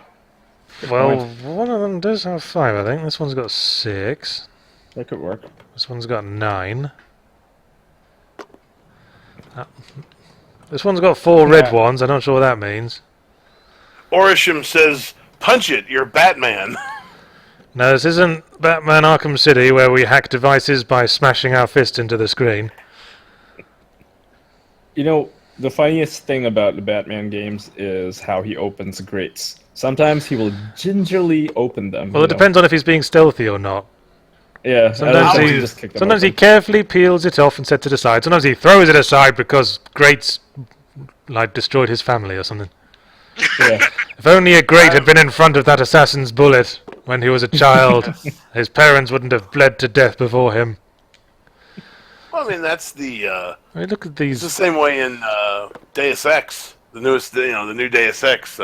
Well, one of them does have 5, I think. This one's got 6. That could work. This one's got 9. This one's got 4 red ones. I'm not sure what that means. Orisham says, "Punch it, you're Batman." No, this isn't Batman Arkham City where we hack devices by smashing our fist into the screen. You know, the funniest thing about the Batman games is how he opens grates. Sometimes he will gingerly open them. Well, it depends on if he's being stealthy or not. Yeah, Sometimes he carefully peels it off and sets it aside. Sometimes he throws it aside because grates like destroyed his family or something. Yeah. If only a grate had been in front of that assassin's bullet when he was a child, his parents wouldn't have bled to death before him. Well, I mean, that's the. I mean, look at It's these. the same way in Deus Ex, the new Deus Ex,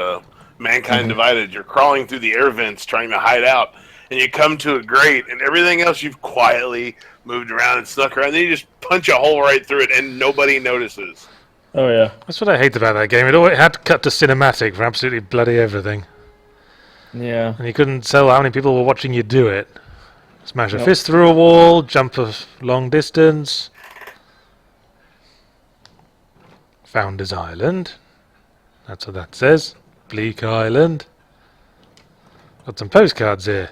Mankind Divided. You're crawling through the air vents trying to hide out, and you come to a grate, and everything else you've quietly moved around and snuck around. Then you just punch a hole right through it, and nobody notices. Oh, yeah. That's what I hate about that game. It always had to cut to cinematic for absolutely bloody everything. Yeah. And you couldn't tell how many people were watching you do it. Smash a Nope. fist through a wall, jump a long distance. Founder's Island. That's what that says. Bleak Island. Got some postcards here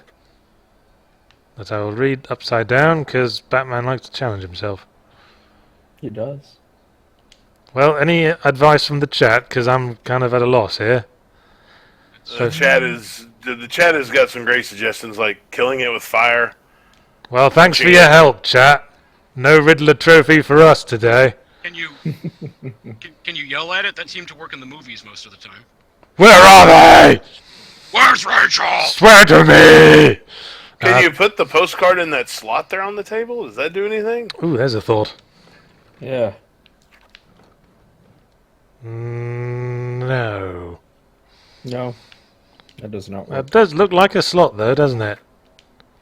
that I will read upside down because Batman likes to challenge himself. He does. Well, any advice from the chat? Because I'm kind of at a loss here. The chat has got some great suggestions, like killing it with fire. Well, thanks for your help, chat. No Riddler trophy for us today. Can you can you yell at it? That seemed to work in the movies most of the time. Where are they? Where's Rachel? Swear to me! Can you put the postcard in that slot there on the table? Does that do anything? Ooh, there's a thought. Yeah. No. No. That does not work. That does look like a slot, though, doesn't it?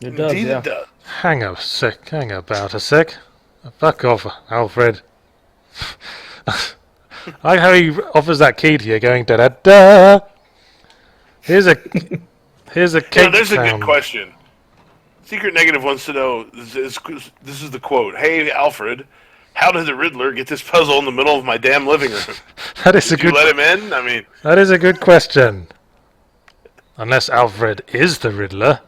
It does, Indeed yeah. it does. Hang about a sec. Fuck off, Alfred. I like how he offers that key to you, going da da da. Here's a cake There's a good sound. question. Secret Negative wants to know, this is the quote, "Hey, Alfred, how did the Riddler get this puzzle in the middle of my damn living room? That is a Did you good. let him in? I mean, That is a good question. Unless Alfred is the Riddler.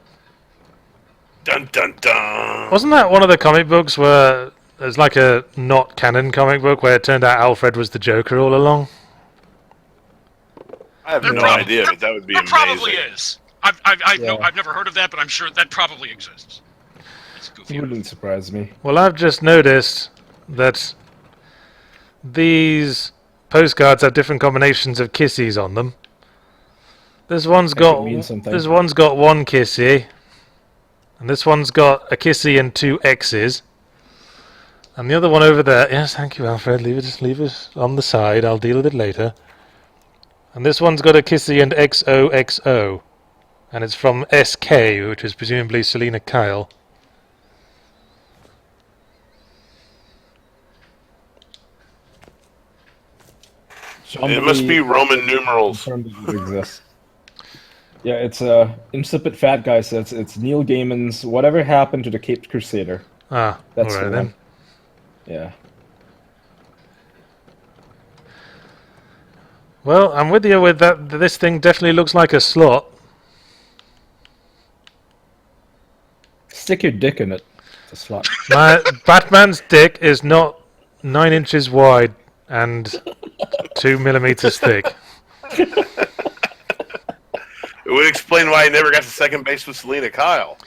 dun dun dun." Wasn't that one of the comic books where there's like a not canon comic book where it turned out Alfred was the Joker all along? I have There no probably- idea, but that would be There amazing. probably is. Yeah. I've never heard of that, but I'm sure that probably exists. It's goofy. It wouldn't surprise me. Well, I've just noticed that these postcards have different combinations of kissies on them. This one's That got could mean something. this one's got one kissy, and this one's got a kissy and two X's. And the other one over there, yes, thank you, Alfred. Leave it on the side. I'll deal with it later. And this one's got a kissy and XOXO, and it's from SK, which is presumably Selena Kyle. It must be Roman numerals. Confirmed that it exists. Yeah, it's Insipid Fat Guy says it's Neil Gaiman's Whatever Happened to the Caped Crusader. Ah, That's all right the then. one. Yeah. Well, I'm with you with that. This thing definitely looks like a slot. Stick your dick in it. It's a slot. My Batman's dick is not 9 inches wide and 2 millimeters thick. It would explain why he never got to second base with Selena Kyle.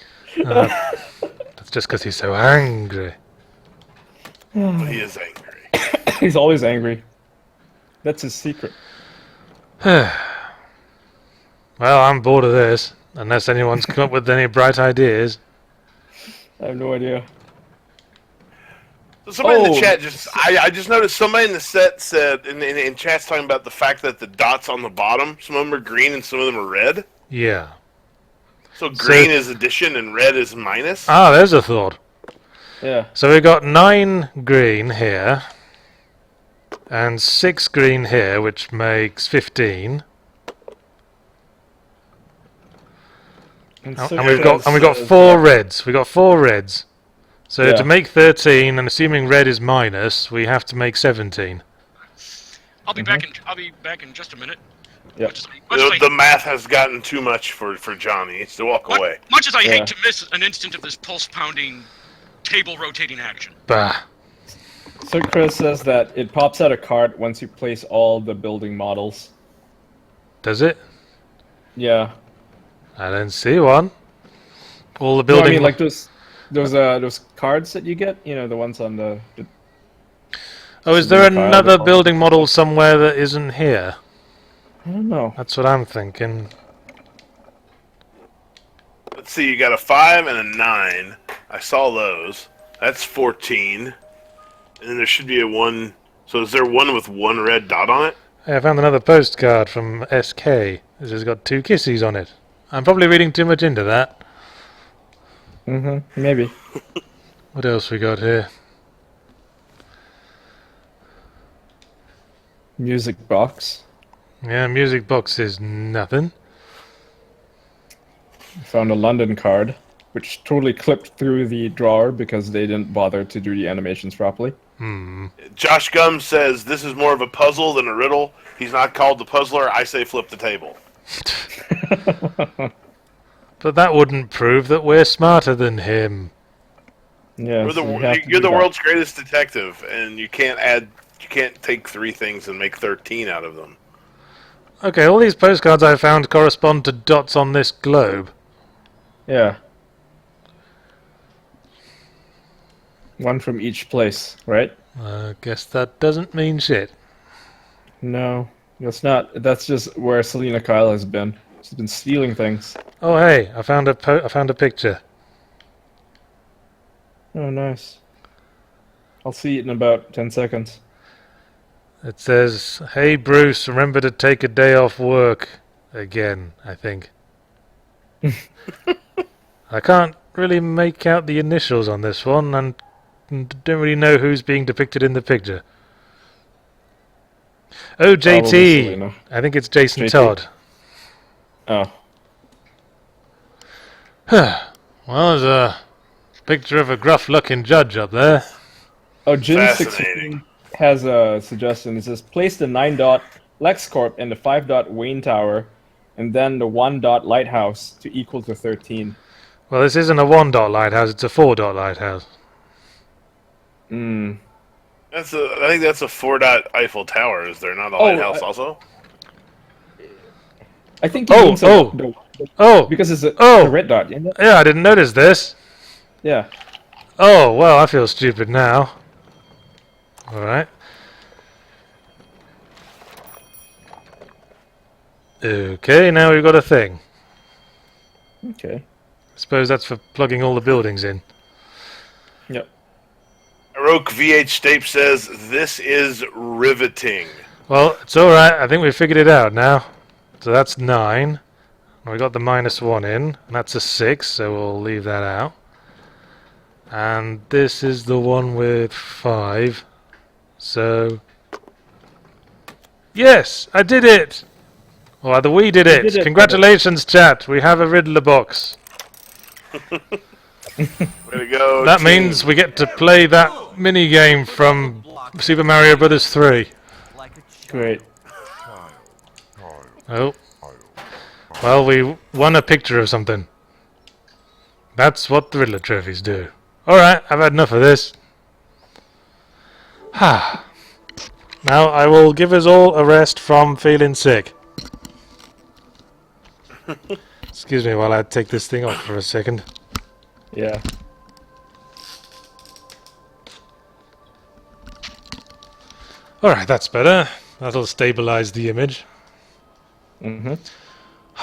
That's just because he's so angry. But he is angry. He's always angry. That's his secret. Well, I'm bored of this, unless anyone's come up with any bright ideas. I have no idea. So somebody in Oh. the chat I just noticed somebody in the set said, in chat's talking about the fact that the dots on the bottom, some of them are green and some of them are red. Yeah. So green is addition and red is minus. Ah, there's a thought. Yeah. So we've got 9 green here, and 6 green here, which makes 15. And And we've got 4 reds. We've got 4 reds. So Yeah. to make 13, and assuming red is minus, we have to make 17. I'll be back in just a minute. Yep. The math has gotten too much for Johnny. He needs to walk away. Much as I Yeah. hate to miss an instant of this pulse pounding, table rotating action. Bah. So Chris says that it pops out a card once you place all the building models. Does it? Yeah. I don't see one. All the No, I building. mean like those cards that you get, you know, the ones on the Oh, is there Selena Kyle, another the- building model somewhere that isn't here? I don't know. That's what I'm thinking. Let's see, you got a 5 and a 9. I saw those. That's 14. And then there should be a 1. So is there one with one red dot on it? Hey, I found another postcard from SK. This has got 2 kissies on it. I'm probably reading too much into that. Maybe. What else we got here? Music box. Yeah, music box is nothing. Found a London card, which totally clipped through the drawer because they didn't bother to do the animations properly. Josh Gum says this is more of a puzzle than a riddle. He's not called the puzzler. I say flip the table. But that wouldn't prove that we're smarter than him. Yeah, You're so you have to you're do the that. world's greatest detective, and you can't take 3 things and make 13 out of them. Okay, all these postcards I found correspond to dots on this globe. Yeah. One from each place, right? I guess that doesn't mean shit. No, that's not. That's just where Selena Kyle has been. She's been stealing things. Oh hey, I found a picture. Oh, nice. I'll see it in about 10 seconds. It says, "Hey Bruce, remember to take a day off work. again, I think. I can't really make out the initials on this one, and don't really know who's being depicted in the picture. Oh, Probably JT! Selena. I think it's Jason JT? Todd. Oh. Well, there's a picture of a gruff-looking judge up there. Oh, Fascinating. Jin16 has a suggestion. It says, place the 9-dot LexCorp and the 5-dot Wayne Tower, and then the 1-dot Lighthouse to equal to 13. Well, this isn't a 1-dot lighthouse, it's a 4-dot lighthouse. Hmm. I think that's a 4-dot Eiffel Tower. Is there not a lighthouse also? I think he means because it's a red dot, isn't it? Yeah, I didn't notice this. Yeah. Oh, well, I feel stupid now. Alright. Okay, now we've got a thing. Okay. Suppose that's for plugging all the buildings in. Yep. Roke VH Stape says, this is riveting. Well, it's alright, I think we've figured it out now. So that's 9. We got the -1 in, and that's a 6, so we'll leave that out. And this is the one with 5. So... Yes! I did it! Or rather, we did it! did it. Congratulations, chat! We have a Riddler box. Way to go, That team. means we get to play that mini-game from Super Mario Bros. 3. Great. Oh. Well, we won a picture of something. That's what the Riddler trophies do. Alright, I've had enough of this. Now I will give us all a rest from feeling sick. Excuse me while I take this thing off for a second. Yeah. Alright, that's better. That'll stabilize the image. Mm-hmm.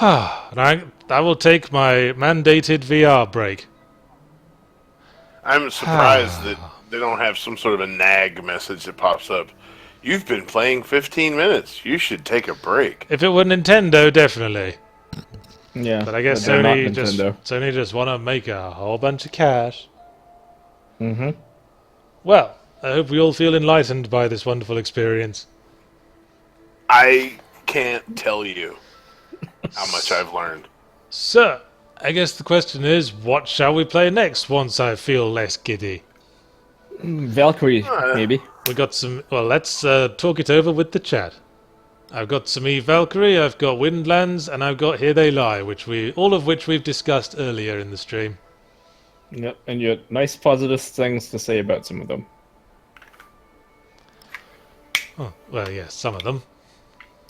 And I will take my mandated VR break. I'm surprised that they don't have some sort of a nag message that pops up. You've been playing 15 minutes. You should take a break. If it were Nintendo, definitely. Yeah. But I guess they're not Sony just want to make a whole bunch of cash. Mm-hmm. Well, I hope we all feel enlightened by this wonderful experience. I can't tell you how much I've learned. So, I guess the question is, what shall we play next once I feel less giddy? Valkyrie, maybe. We got some... Well, let's talk it over with the chat. I've got some Eve Valkyrie, I've got Windlands, and I've got Here They Lie, all of which we've discussed earlier in the stream. Yep, and you had nice positive things to say about some of them. Oh, well, yes, some of them.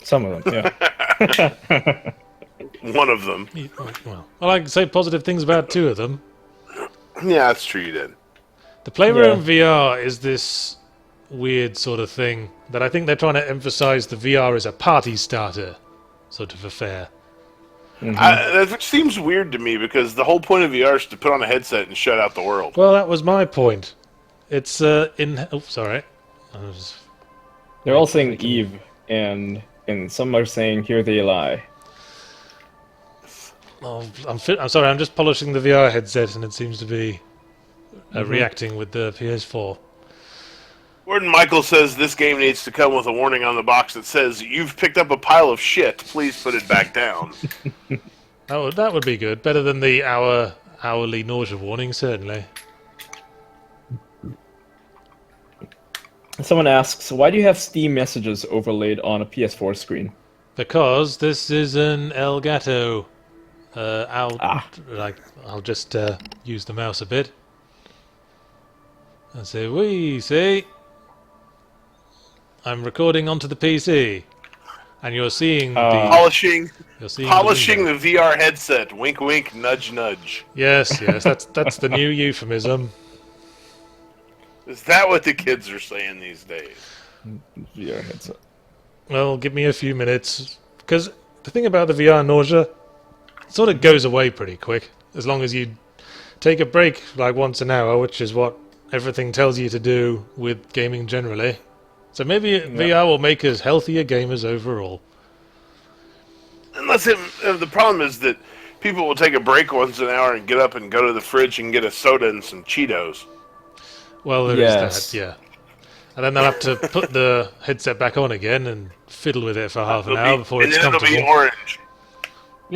Some of them, yeah. One of them. Well, I can say positive things about 2 of them. Yeah, that's true, you did. The Playroom VR is this weird sort of thing that I think they're trying to emphasize the VR as a party starter sort of affair. Mm-hmm. That seems weird to me because the whole point of VR is to put on a headset and shut out the world. Well, that was my point. It's oh, sorry. They're all saying Eve, and some are saying Here They Lie. Oh, I'm sorry, I'm just polishing the VR headset and it seems to be reacting with the PS4. Gordon Michael says this game needs to come with a warning on the box that says, "You've picked up a pile of shit. Please put it back down." That would be good. Better than the hourly nausea warning, certainly. Someone asks, why do you have Steam messages overlaid on a PS4 screen? Because this is an Elgato. I'll just use the mouse a bit. And say, we see. I'm recording onto the PC, and you're seeing the polishing the VR headset. Wink, wink, nudge, nudge. Yes, that's the new euphemism. Is that what the kids are saying these days? VR headset. Well, give me a few minutes, because the thing about the VR nausea, it sort of goes away pretty quick, as long as you take a break like once an hour, which is what everything tells you to do with gaming generally. So maybe VR will make us healthier gamers overall. And unless the problem is that people will take a break once an hour and get up and go to the fridge and get a soda and some Cheetos. Well, there Yes. is that, yeah. And then they'll have to put the headset back on again and fiddle with it for half an hour before it's and then comfortable. it'll be orange.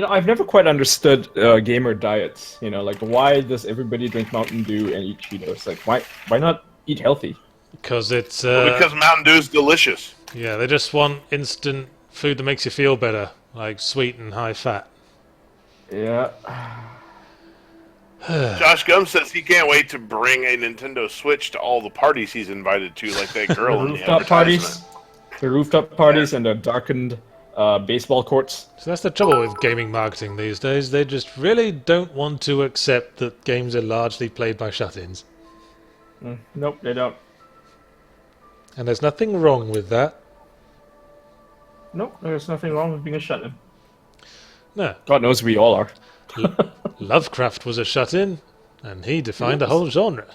I've never quite understood gamer diets. Like why does everybody drink Mountain Dew and eat Cheetos? Like why not eat healthy? Because it's... Because Mountain Dew is delicious. yeah, they just want instant food that makes you feel better, like sweet and high fat. Yeah. Josh Gum says he can't wait to bring a Nintendo Switch to all the parties he's invited to, like that girl in the Rooftop advertisement. parties. The rooftop parties and the darkened baseball courts. So that's the trouble with gaming marketing these days. They just really don't want to accept that games are largely played by shut-ins. Nope, they don't. And there's nothing wrong with that. Nope, there's nothing wrong with being a shut-in. No. God knows we all are. Lovecraft was a shut-in, and he defined a whole genre.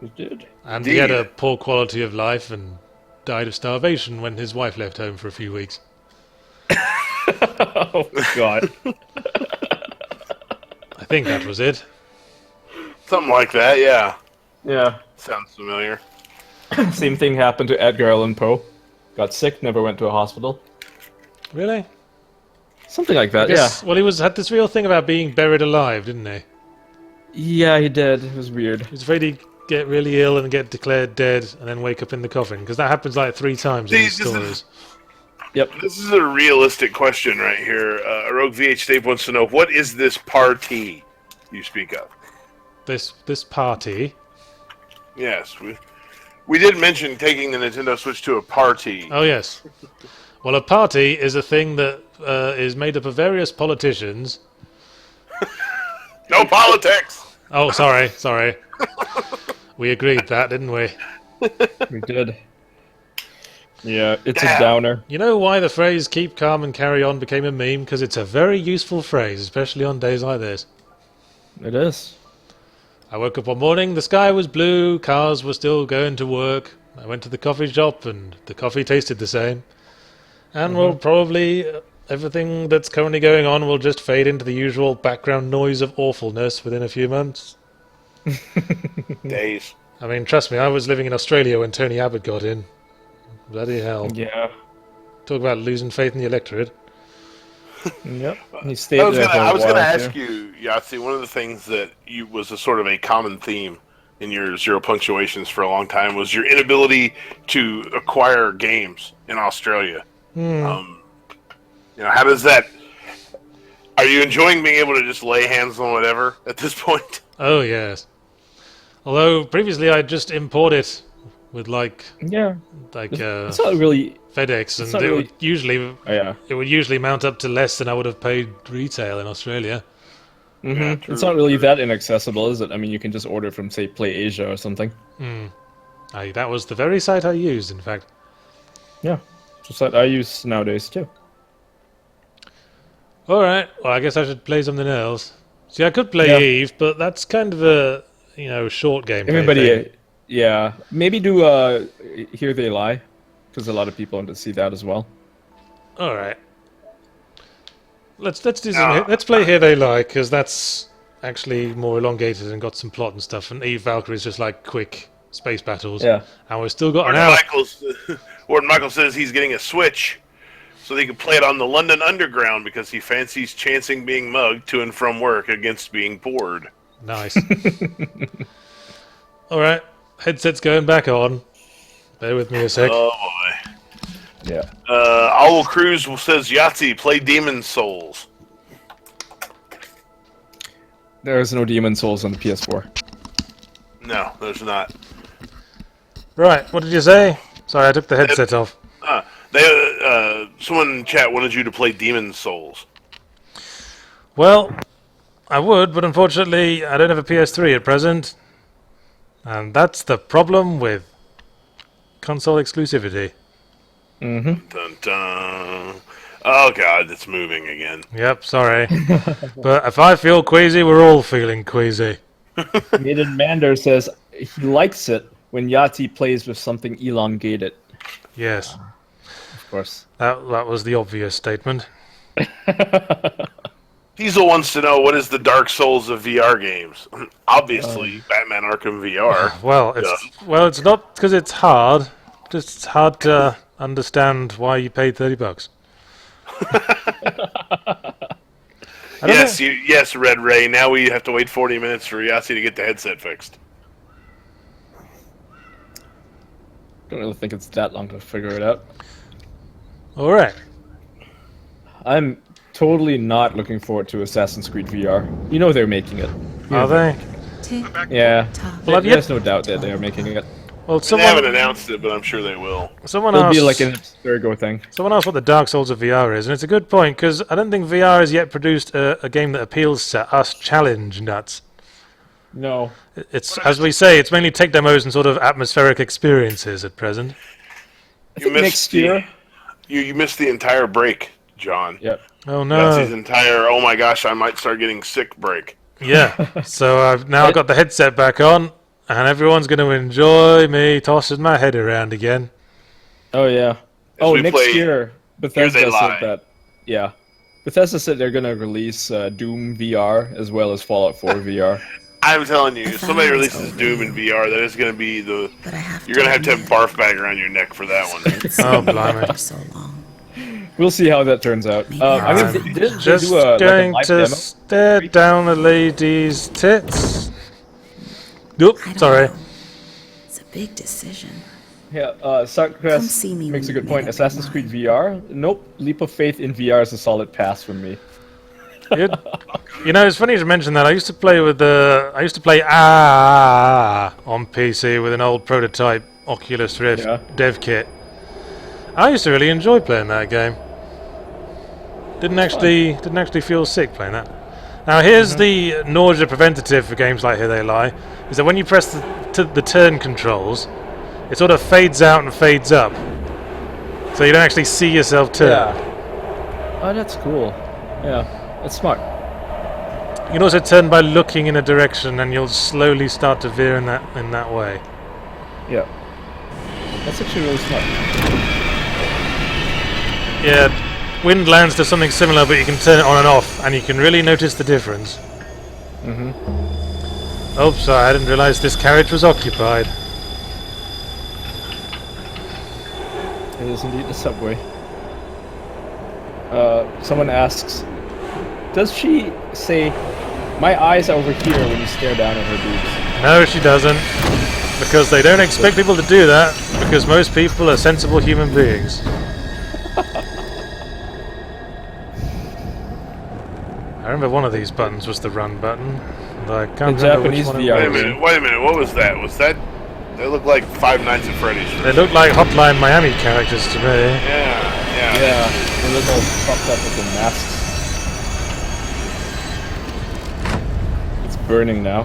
We did. And he had a poor quality of life and died of starvation when his wife left home for a few weeks. Oh, God. I think that was it. Something like that, yeah. Yeah. Sounds familiar. Same thing happened to Edgar Allan Poe. Got sick, never went to a hospital. Really? Something like that, Yes. Well, he had this real thing about being buried alive, didn't he? Yeah, he did. It was weird. He was afraid he'd get really ill and get declared dead and then wake up in the coffin, because that happens like 3 times in his stories. Yep. This is a realistic question right here. Rogue VH Dave wants to know, what is this party you speak of? This party... Yes, we did mention taking the Nintendo Switch to a party. Oh, yes. Well, a party is a thing that is made up of various politicians. No politics! Oh, sorry. We agreed that, didn't we? We did. Yeah, it's a downer. You know why the phrase keep calm and carry on became a meme? Because it's a very useful phrase, especially on days like this. It is. I woke up one morning, the sky was blue, cars were still going to work. I went to the coffee shop and the coffee tasted the same. And we'll probably, everything that's currently going on will just fade into the usual background noise of awfulness within a few months. Days. I mean, trust me, I was living in Australia when Tony Abbott got in. Bloody hell. Yeah. Talk about losing faith in the electorate. Yep. He stayed I was there for a going to while, ask too. you, Yahtzee, one of the things that was a sort of a common theme in your zero punctuations for a long time was your inability to acquire games in Australia. How does that... Are you enjoying being able to just lay hands on whatever at this point? Oh, yes. Although, previously I'd just import it with, Yeah. It's not really... FedEx, and not it really- would usually... Oh, yeah. It would usually mount up to less than I would have paid retail in Australia. Mm-hmm. It's not really that inaccessible, is it? I mean, you can just order from, say, Play Asia or something. That was the very site I used, in fact. Yeah. Just that I use nowadays, too. Alright, well, I guess I should play something else. See, I could play Eve, but that's kind of a, short game. Everybody... Yeah. Maybe do Here They Lie, because a lot of people want to see that as well. Alright. Let's do some. Let's play Here They Lie, because that's actually more elongated and got some plot and stuff. And Eve Valkyrie is just like quick space battles. Yeah. And we've still got an hour. Warden Michael says he's getting a Switch so they can play it on the London Underground because he fancies chancing being mugged to and from work against being bored. Nice. Alright, headset's going back on. Bear with me a sec. Oh boy. Yeah. Owl Cruz says Yahtzee, play Demon Souls. There's no Demon Souls on the PS4. No, there's not. Right, what did you say? Sorry, I took the headset off. Someone in chat wanted you to play Demon Souls. Well, I would, but unfortunately I don't have a PS3 at present. And that's the problem with console exclusivity. Dun dun. Oh god, it's moving again. Yep, sorry. But if I feel queasy, we're all feeling queasy. Maiden Mander says he likes it when Yahtzee plays with something elongated. Yes, Of course. that was the obvious statement. Diesel wants to know what is the Dark Souls of VR games. Obviously, Batman Arkham VR. It's not because it's hard. Just it's hard to understand why you paid $30. Yes, Red Ray. Now we have to wait 40 minutes for Yahtzee to get the headset fixed. Don't really think it's that long to figure it out. All right. I'm totally not looking forward to Assassin's Creed VR. You know they're making it. Are they? Yeah. Well, There's no doubt that they're making it. Well, They haven't announced it, but I'm sure they will. Someone It'll asked. be like an Abstergo thing. Someone asked what the Dark Souls of VR is, and it's a good point because I don't think VR has yet produced a game that appeals to us challenge nuts. No. It's, as we say, it's mainly tech demos and sort of atmospheric experiences at present. I think next year. You missed the entire break, John. Yep. Oh no. That's his entire, oh my gosh, I might start getting sick break. Yeah. So I've now got the headset back on, and everyone's going to enjoy me tossing my head around again. Oh yeah. Next year, Bethesda said that. Yeah. Bethesda said they're going to release Doom VR as well as Fallout 4 VR. I'm telling you, if somebody releases Doom in VR, that is going to be the... You're going to have barf bag around your neck for that one. Oh, blimey. We'll see how that turns out. Just going to stare down a lady's tits. Nope, sorry. It's a big decision. Yeah, Sarkcrest makes a good point. Assassin's Creed VR? Nope. Leap of Faith in VR is a solid pass from me. You know, it's funny you mention that. I used to play on PC with an old prototype Oculus Rift dev kit. I used to really enjoy playing that game. Didn't actually feel sick playing that. Now here's the nausea preventative for games like Here They Lie, is that when you press the turn controls, it sort of fades out and fades up. So you don't actually see yourself turn. Yeah. Oh, that's cool. Yeah, that's smart. You can also turn by looking in a direction, and you'll slowly start to veer in that way. Yeah. That's actually really smart. Yeah, Windlands does something similar, but you can turn it on and off, and you can really notice the difference. Mm-hmm. Oh, sorry, I didn't realise this carriage was occupied. It is indeed the subway. Someone asks, does she say, my eyes are over here when you stare down at her boobs? No, she doesn't. Because they don't expect people to do that, because most people are sensible human beings. I remember one of these buttons was the run button. I can't remember which one it was. Wait a minute, what was that? They looked like Five Nights at Freddy's. They looked like Hotline Miami characters to me. Yeah. They look all fucked up with the masks. It's burning now.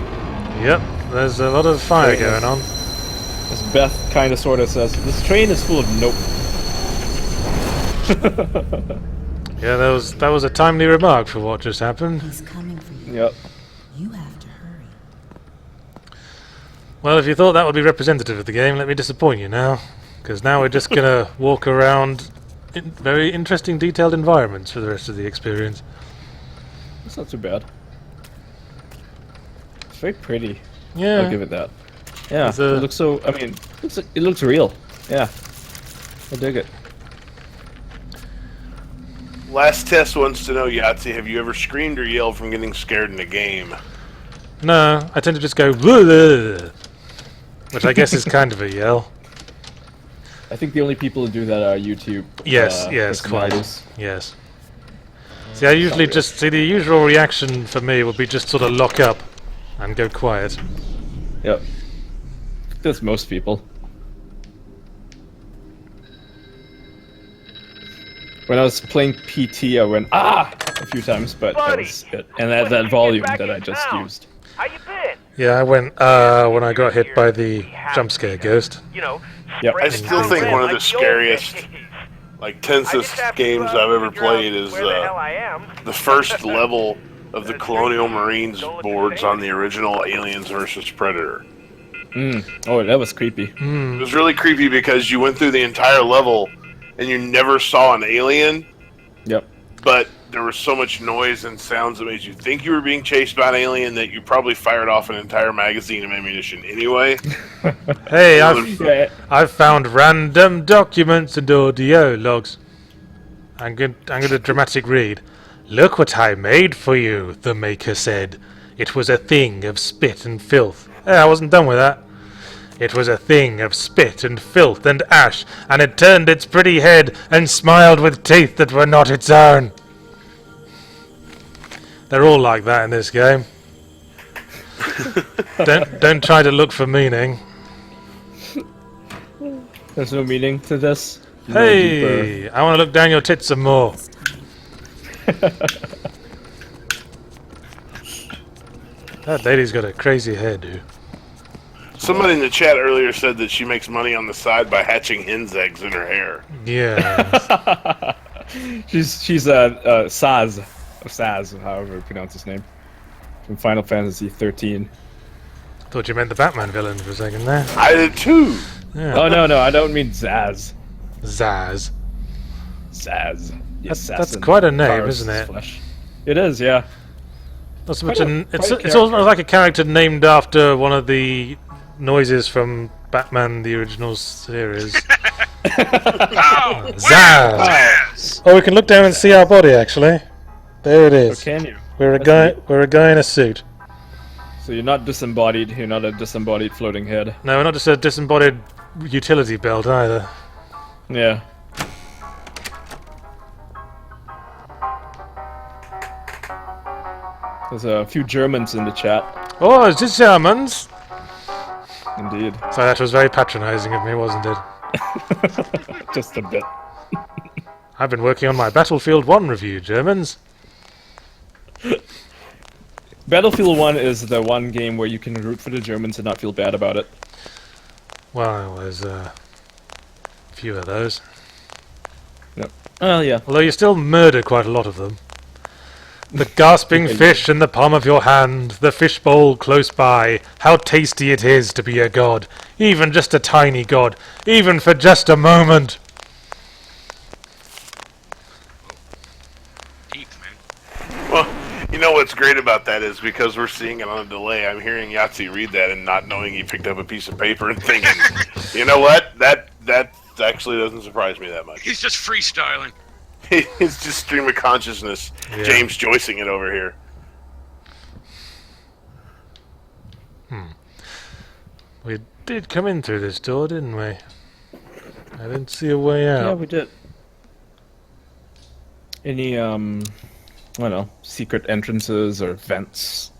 Yep, there's a lot of fire going on. As Beth kind of sort of says, this train is full of nope. Yeah, that was a timely remark for what just happened. He's coming for you. Yep. You have to hurry. Well, if you thought that would be representative of the game, let me disappoint you now. Because now we're just going to walk around in very interesting, detailed environments for the rest of the experience. That's not too bad. It's very pretty. Yeah. I'll give it that. Yeah, it looks so... I mean, it looks real. Yeah. I dig it. Last Test wants to know, Yahtzee, have you ever screamed or yelled from getting scared in a game? No, I tend to just go, "Bleh," which I guess is kind of a yell. I think the only people who do that are YouTube. Yes, quite. Yes. See, I usually just see the usual reaction for me would be just sort of lock up and go quiet. Yep. That's most people. When I was playing PT, I went a few times, but that was it. And that volume that I just used. How you been? Yeah, I went when I got hit by the jump scare ghost. Yep. I still think one of the scariest, tensest games I've ever played is the first level of the Colonial Marines boards on the original Aliens vs. Predator. Oh, that was creepy. It was really creepy because you went through the entire level and you never saw an alien. Yep. But there was so much noise and sounds that made you think you were being chased by an alien that you probably fired off an entire magazine of ammunition anyway. Hey, I've found random documents and audio logs. I'm going to dramatic read. Look what I made for you, the maker said. It was a thing of spit and filth. Hey, I wasn't done with that. It was a thing of spit and filth and ash, and it turned its pretty head and smiled with teeth that were not its own. They're all like that in this game. Don't try to look for meaning. There's no meaning to this. Hey, I want to look down your tits some more. That lady's got a crazy hairdo. Somebody in the chat earlier said that she makes money on the side by hatching hen's eggs in her hair. Yeah. she's Saz, or Saz, however you pronounce his name, from Final Fantasy 13. Thought you meant the Batman villain for a second there. I did too. Yeah. Oh no, I don't mean Zaz. Zaz. Zaz. That's quite a name, isn't it? Flesh. It is, yeah. Not so much it's almost like a character named after one of the noises from Batman the original series. Zaz. Oh, we can look down and see our body actually. There it is. Oh, can you? We're a guy in a suit. So you're not disembodied. You're not a disembodied floating head. No, we're not just a disembodied utility belt either. Yeah. There's a few Germans in the chat. Oh, is this Germans? Indeed. So that was very patronizing of me, wasn't it? Just a bit. I've been working on my Battlefield 1 review, Germans. Battlefield 1 is the one game where you can root for the Germans and not feel bad about it. Well, there's a few of those. Yep. Well, yeah. Although you still murder quite a lot of them. The gasping fish in the palm of your hand, the fishbowl close by, how tasty it is to be a god, even just a tiny god, even for just a moment. Deep, man. Well, you know what's great about that is because we're seeing it on a delay, I'm hearing Yahtzee read that and not knowing he picked up a piece of paper and thinking, you know what, that actually doesn't surprise me that much. He's just freestyling. It's just stream of consciousness, Yeah. James Joycing it over here. We did come in through this door, didn't we? I didn't see a way out. Yeah, we did. Any, I don't know, secret entrances or vents?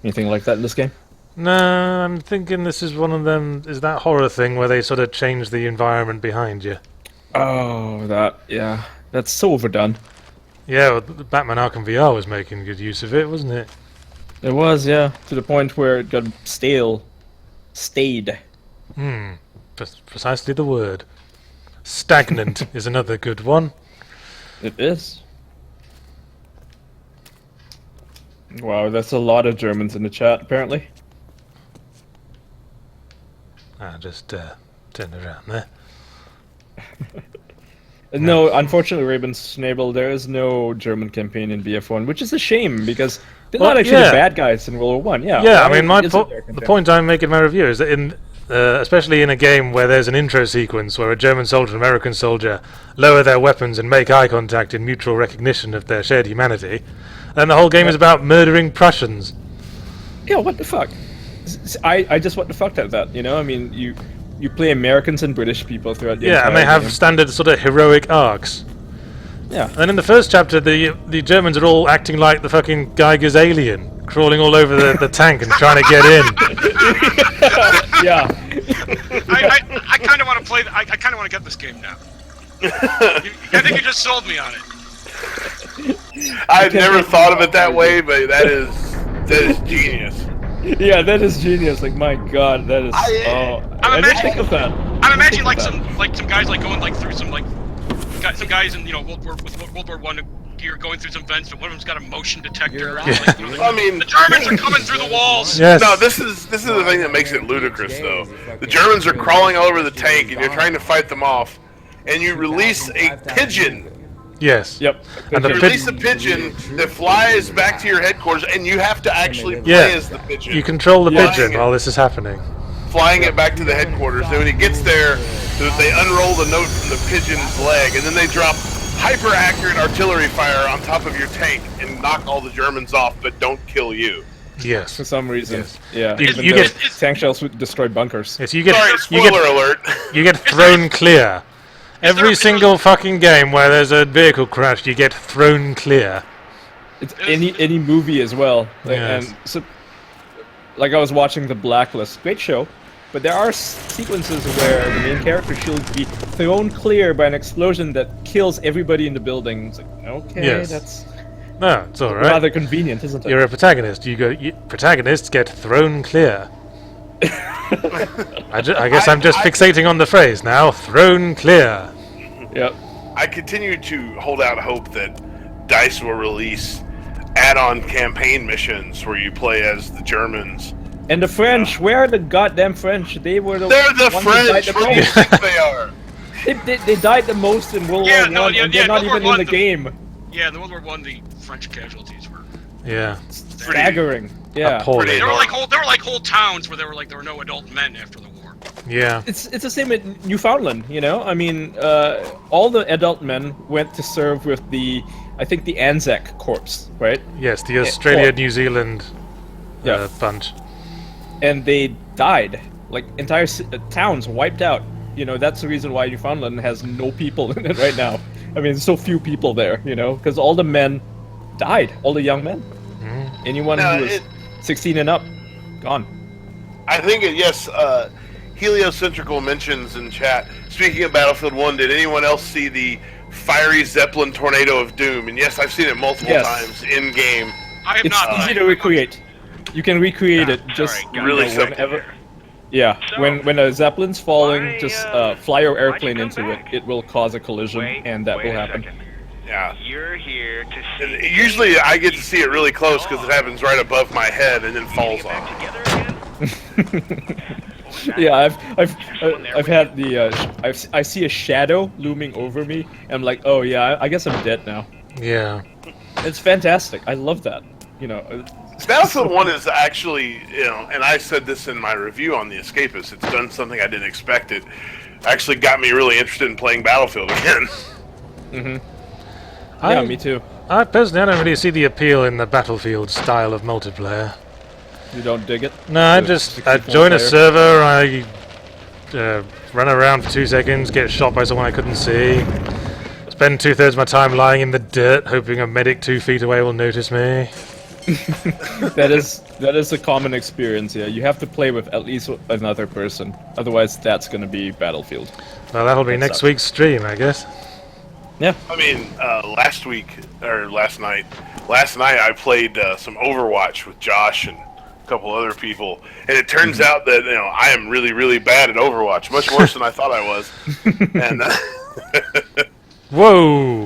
Anything like that in this game? No, I'm thinking this is one of them. Is that horror thing where they sort of change the environment behind you? Oh, yeah. That's so overdone. Yeah, well, the Batman Arkham VR was making good use of it, wasn't it? It was, yeah, to the point where it got stayed. Precisely the word. Stagnant is another good one. It is. Wow, that's a lot of Germans in the chat, apparently. Just turn around there. No, unfortunately, Raven Snabel, there is no German campaign in BF1, which is a shame because they're not actually the bad guys in World War One. Yeah. Yeah, I mean, the point I'm making in my review is that especially in a game where there's an intro sequence where a German soldier and American soldier lower their weapons and make eye contact in mutual recognition of their shared humanity, and the whole game is about murdering Prussians. Yeah, what the fuck? I just what the fuck at that, you know? I mean, you play Americans and British people throughout the entire and they have game. standard sort of heroic arcs. Yeah. And in the first chapter, the Germans are all acting like the fucking Geiger's alien, crawling all over the tank and trying to get in. Yeah. I kind of want to play. I kind of want to get this game now. I think you just sold me on it. I've never thought of it that way, but that is genius. Yeah, that is genius. Like, my God, that is. I didn't think of that. I'm imagining some guys like going like through some guys in World War I gear going through some vents, but one of them's got a motion detector. I mean, the Germans are coming through the walls. Yes. No, this is the thing that makes it ludicrous, though. The Germans are crawling all over the tank, and you're trying to fight them off, and you release a pigeon Yes. Yep. And the You pit- release a pigeon that flies back to your headquarters, and you have to actually play Yeah. as the pigeon. You control the Flying pigeon it- while this is happening. Flying it back to the headquarters. And when it gets there, they unroll the note from the pigeon's leg, and then they drop hyper-accurate artillery fire on top of your tank and knock all the Germans off, but don't kill you. Yes. For some reason. Yes. Yeah. You- Even you though get- tank shells would destroy bunkers. Yes, you get Sorry, spoiler alert. you get thrown clear. Every single fucking game where there's a vehicle crash, you get thrown clear. It's any movie as well. Like, Yes. And so, like I was watching The Blacklist, great show, but there are sequences where the main character she'll be thrown clear by an explosion that kills everybody in the building. It's like, okay, Yes. that's No, it's all right. rather convenient, isn't it? You're a protagonist. Protagonists get thrown clear. I guess I'm just fixating on the phrase now. Thrown clear. Yep. I continue to hold out hope that DICE will release add-on campaign missions where you play as the Germans. And the French, where are the goddamn French? They were the They're the ones that died French! the What do you most. think they are? They died the most in World Yeah, War no, One, yeah, and they're yeah, not World War even in One, the the- game. Yeah, in the World War One, the French casualties were. Yeah. Staggering. Yeah. Appalling. There were like whole towns where there were no adult men after the war. Yeah. It's the same at Newfoundland, you know? I mean, all the adult men went to serve with I think the Anzac Corps, right? Yes, the Australia, or- New Zealand Yeah. bunch. And they died. Like, entire towns wiped out. You know, that's the reason why Newfoundland has no people in it right now. I mean, there's so few people there, you know? Because all the men died. All the young men. Anyone who was 16 and up, gone. I think yes. Heliocentrical mentions in chat. Speaking of Battlefield 1, did anyone else see the fiery Zeppelin tornado of doom? And yes, I've seen it multiple Yes. times in game. I have It's not. easy to recreate. You can recreate it just Really simple. whenever. Yeah, when a Zeppelin's falling, just fly your airplane into it. It will cause a collision, and that will happen. Yeah. You're here to see. And usually I get to see it really close because it happens right above my head and then falls off. Together again? Yeah, I've had the I see a shadow looming over me, and I'm like, oh yeah, I guess I'm dead now. Yeah. It's fantastic. I love that. You know. Battlefield 1 is actually, and I said this in my review on The Escapist, it's done something I didn't expect. It actually got me really interested in playing Battlefield again. Yeah, me too. I personally, I don't really see the appeal in the Battlefield style of multiplayer. You don't dig it? No, I The just 64 join a player? server, I run around for 2 seconds, get shot by someone I couldn't see, spend 2/3 of my time lying in the dirt, hoping a medic 2 feet away will notice me. That is a common experience. Yeah, you have to play with at least another person. Otherwise, that's gonna be Battlefield. Well, that'll be That next sucks. week's stream, I guess. Yeah. I mean, last night I played some Overwatch with Josh and a couple other people, and it turns out that I am really, really bad at Overwatch, much worse than I thought I was. And Whoa!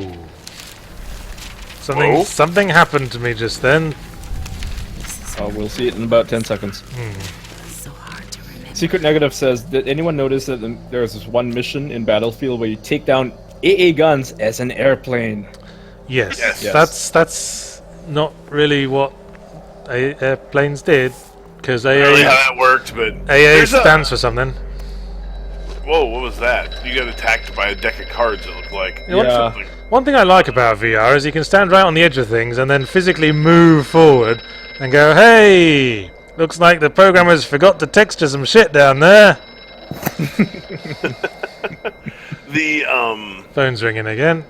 Whoa? Something happened to me just then. Oh, we'll see it in about 10 seconds. So hard to remember. Secret Negative says, did anyone notice that there's this one mission in Battlefield where you take down AA guns as an airplane? Yes, Yes. that's not really what airplanes did, because really how AA that worked, but AA stands for something. Whoa, what was that? You got attacked by a deck of cards, it looked like. Yeah. Something. One thing I like about VR is you can stand right on the edge of things and then physically move forward and go, hey, looks like the programmers forgot to texture some shit down there. The Phone's ringing again.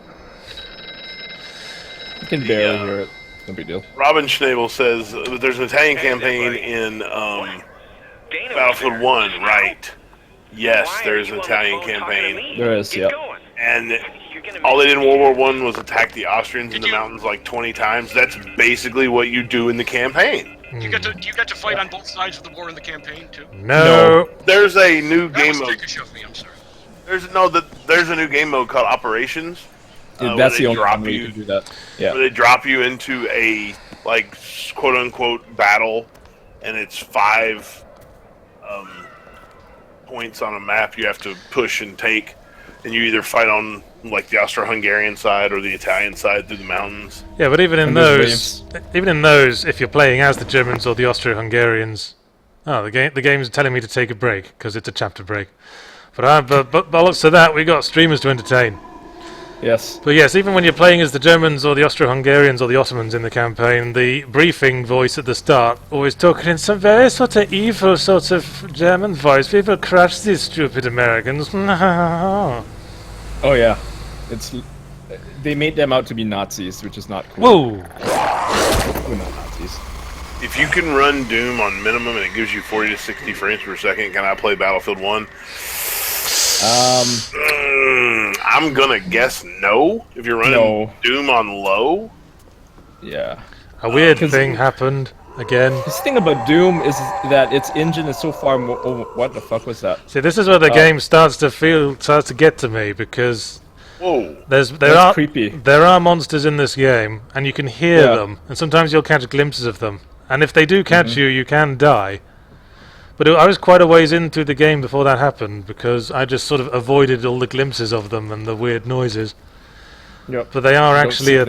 You can barely hear it. No big deal. Robin Schnabel says that there's an Italian campaign in Battlefield 1, right? Yes, there's an Italian campaign. There is, yeah. And all they did in World War One was attack the Austrians in the mountains like 20 times. That's basically what you do in the campaign. Do you get to fight on both sides of the war in the campaign too? No. There's a new That game was mode. Ricochet of me. I'm sorry. There's a new game mode called Operations. Dude, that's where the they only drop one where you you- can do that. Yeah. Where they drop you into a quote unquote battle, and it's 5 points on a map you have to push and take. and you either fight on like the Austro-Hungarian side or the Italian side through the mountains. Yeah, but even in And there's those, if you're playing as the Germans or the Austro-Hungarians, the game's telling me to take a break because it's a chapter break. But bollocks to that, we got streamers to entertain. Yes. But yes, even when you're playing as the Germans or the Austro-Hungarians or the Ottomans in the campaign, the briefing voice at the start always talking in some very sort of evil sort of German voice. We will crush these stupid Americans. Oh yeah, they made them out to be Nazis, which is not Whoa! cool. We're not Nazis. If you can run Doom on minimum and it gives you 40 to 60 frames per second, can I play Battlefield 1? I'm gonna guess no. If you're running Doom on low, yeah. A weird thing happened again. This thing about Doom is that its engine is so far more. Oh, what the fuck was that? See, this is where the game starts to get to me because That's creepy. There are monsters in this game, and you can hear them, and sometimes you'll catch glimpses of them. And if they do catch you, you can die. But I was quite a ways into the game before that happened because I just sort of avoided all the glimpses of them and the weird noises. Yep. But they are actually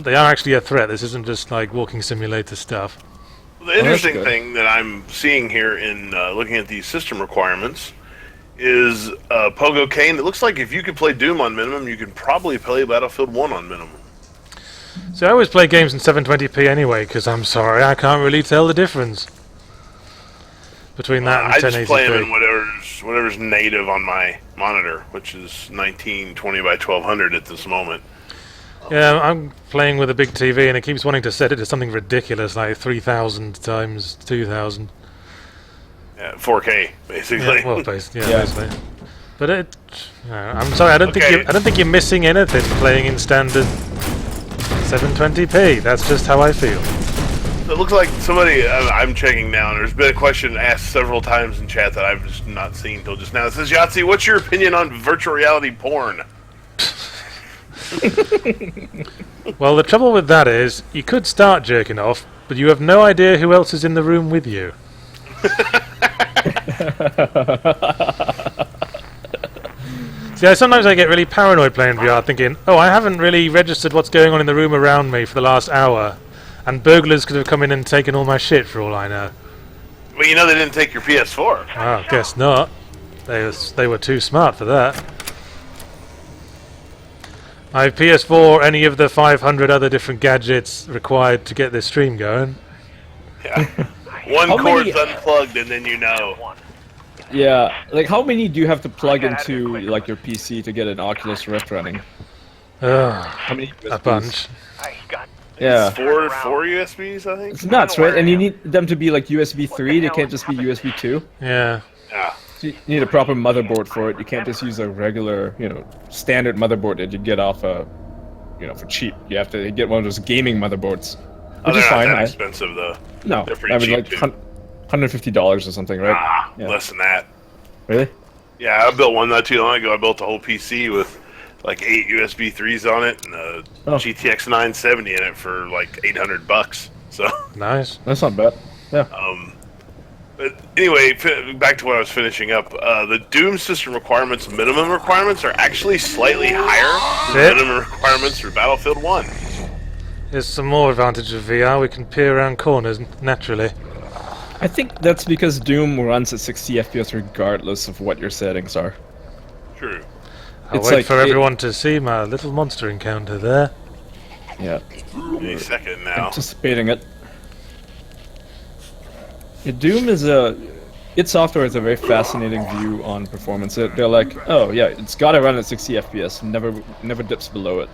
they are actually a threat. This isn't just like walking simulator stuff. the interesting thing that I'm seeing here in looking at these system requirements is Pogo Kane. It looks like if you could play Doom on minimum, you could probably play Battlefield 1 on minimum. So I always play games in 720p anyway, because I'm sorry, I can't really tell the difference between that and 1080p. I just play them in whatever's native on my monitor, which is 1920 by 1200 at this moment. Yeah, I'm playing with a big TV, and it keeps wanting to set it to something ridiculous, like 3000 times 2000. Yeah, 4K basically. Yeah, well, basically. But I'm sorry, I don't think you're missing anything playing in standard 720p. That's just how I feel. It looks like somebody, I'm checking now, and there's been a question asked several times in chat that I've just not seen till just now. It says, Yahtzee, what's your opinion on virtual reality porn? Well, the trouble with that is, you could start jerking off, but you have no idea who else is in the room with you. See, sometimes I get really paranoid playing VR, thinking, oh, I haven't really registered what's going on in the room around me for the last hour, and burglars could have come in and taken all my shit for all I know. Well, you know they didn't take your PS4. Oh, guess not. They were too smart for that. I have PS4, any of the 500 other different gadgets required to get this stream going. Yeah. One cord's unplugged and then you know. Yeah, like how many do you have to plug into like your PC to get an Oculus Rift running? How many USBs? A bunch. Yeah. Four USBs, I think? It's nuts, right? And you need them to be like USB 3, they can't just be USB 2. Yeah. Yeah. So you need a proper motherboard for it. You can't just use a regular, standard motherboard that you get off for cheap. You have to get one of those gaming motherboards. Which is fine. Not that expensive though. No, they're pretty cheap. Like $150 or something, right? Less than that. Really? Yeah, I built one not too long ago. I built a whole PC with like 8 USB 3s on it and a GTX 970 in it for like $800. So nice. That's not bad. Yeah. But anyway, back to what I was finishing up. The Doom system requirements, minimum requirements, are actually slightly higher than minimum requirements for Battlefield 1. There's some more advantage of VR. We can peer around corners naturally. I think that's because Doom runs at 60 FPS regardless of what your settings are. True. I'll wait for everyone to see my little monster encounter there. Yeah. Any second now. Anticipating it. Yeah, Doom is its software has a very fascinating view on performance. They're like, oh yeah, it's got to run at 60 FPS, never dips below it,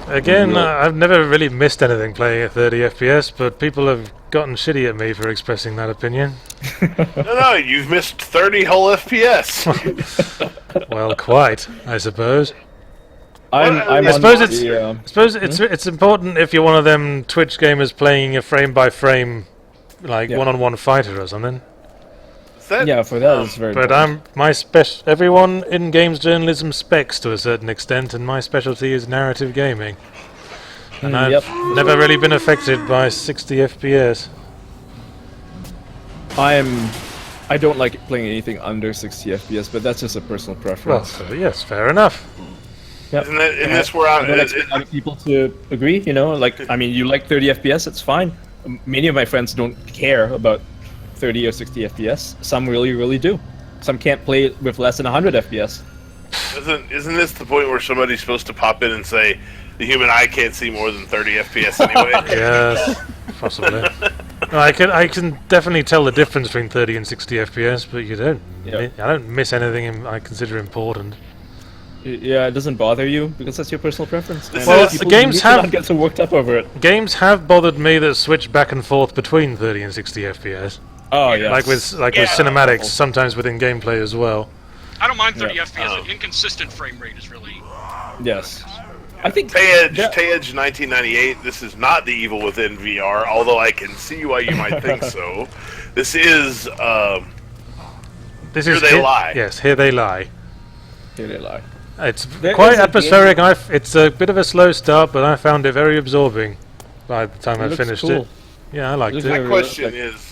Again, I've never really missed anything playing at 30 FPS, but people have gotten shitty at me for expressing that opinion. No, you've missed 30 whole FPS. Well, quite, I suppose. I suppose it's important if you're one of them Twitch gamers playing a frame-by-frame, like one-on-one fighter or something. Yeah, for that it's very. But everyone in games journalism specs to a certain extent, and my specialty is narrative gaming. And I've never really been affected by 60 FPS. I'm I don't like playing anything under 60 FPS, but that's just a personal Well, preference. yes, fair enough. Yep. Isn't this where I don't expect other people to agree, you know? Like, I mean, you like 30 FPS, it's fine. Many of my friends don't care about 30 or 60 FPS. Some really, really do. Some can't play it with less than 100 FPS. Isn't this the point where somebody's supposed to pop in and say, the human eye can't see more than 30 FPS anyway? Yes, possibly. No, I can definitely tell the difference between 30 and 60 FPS, but you don't. Yep. I don't miss anything I consider important. Yeah, it doesn't bother you because that's your personal preference. And Well, people games need to have- not get so worked up over it. Games have bothered me that switch back and forth between 30 and 60 FPS. Oh yeah. Like with cinematics, sometimes within gameplay as well. I don't mind 30 Yeah. FPS. An inconsistent frame rate is really. Yes. I think Tay-Edge 1998, this is not the evil within VR, although I can see why you might think so. This is, Here They Lie. Yes, Here They Lie. Here they lie. It's There quite is a atmospheric. It's a bit of a slow start, but I found it very absorbing by the time I looks finished cool. it. Yeah, I liked looks it. My Yeah, question is,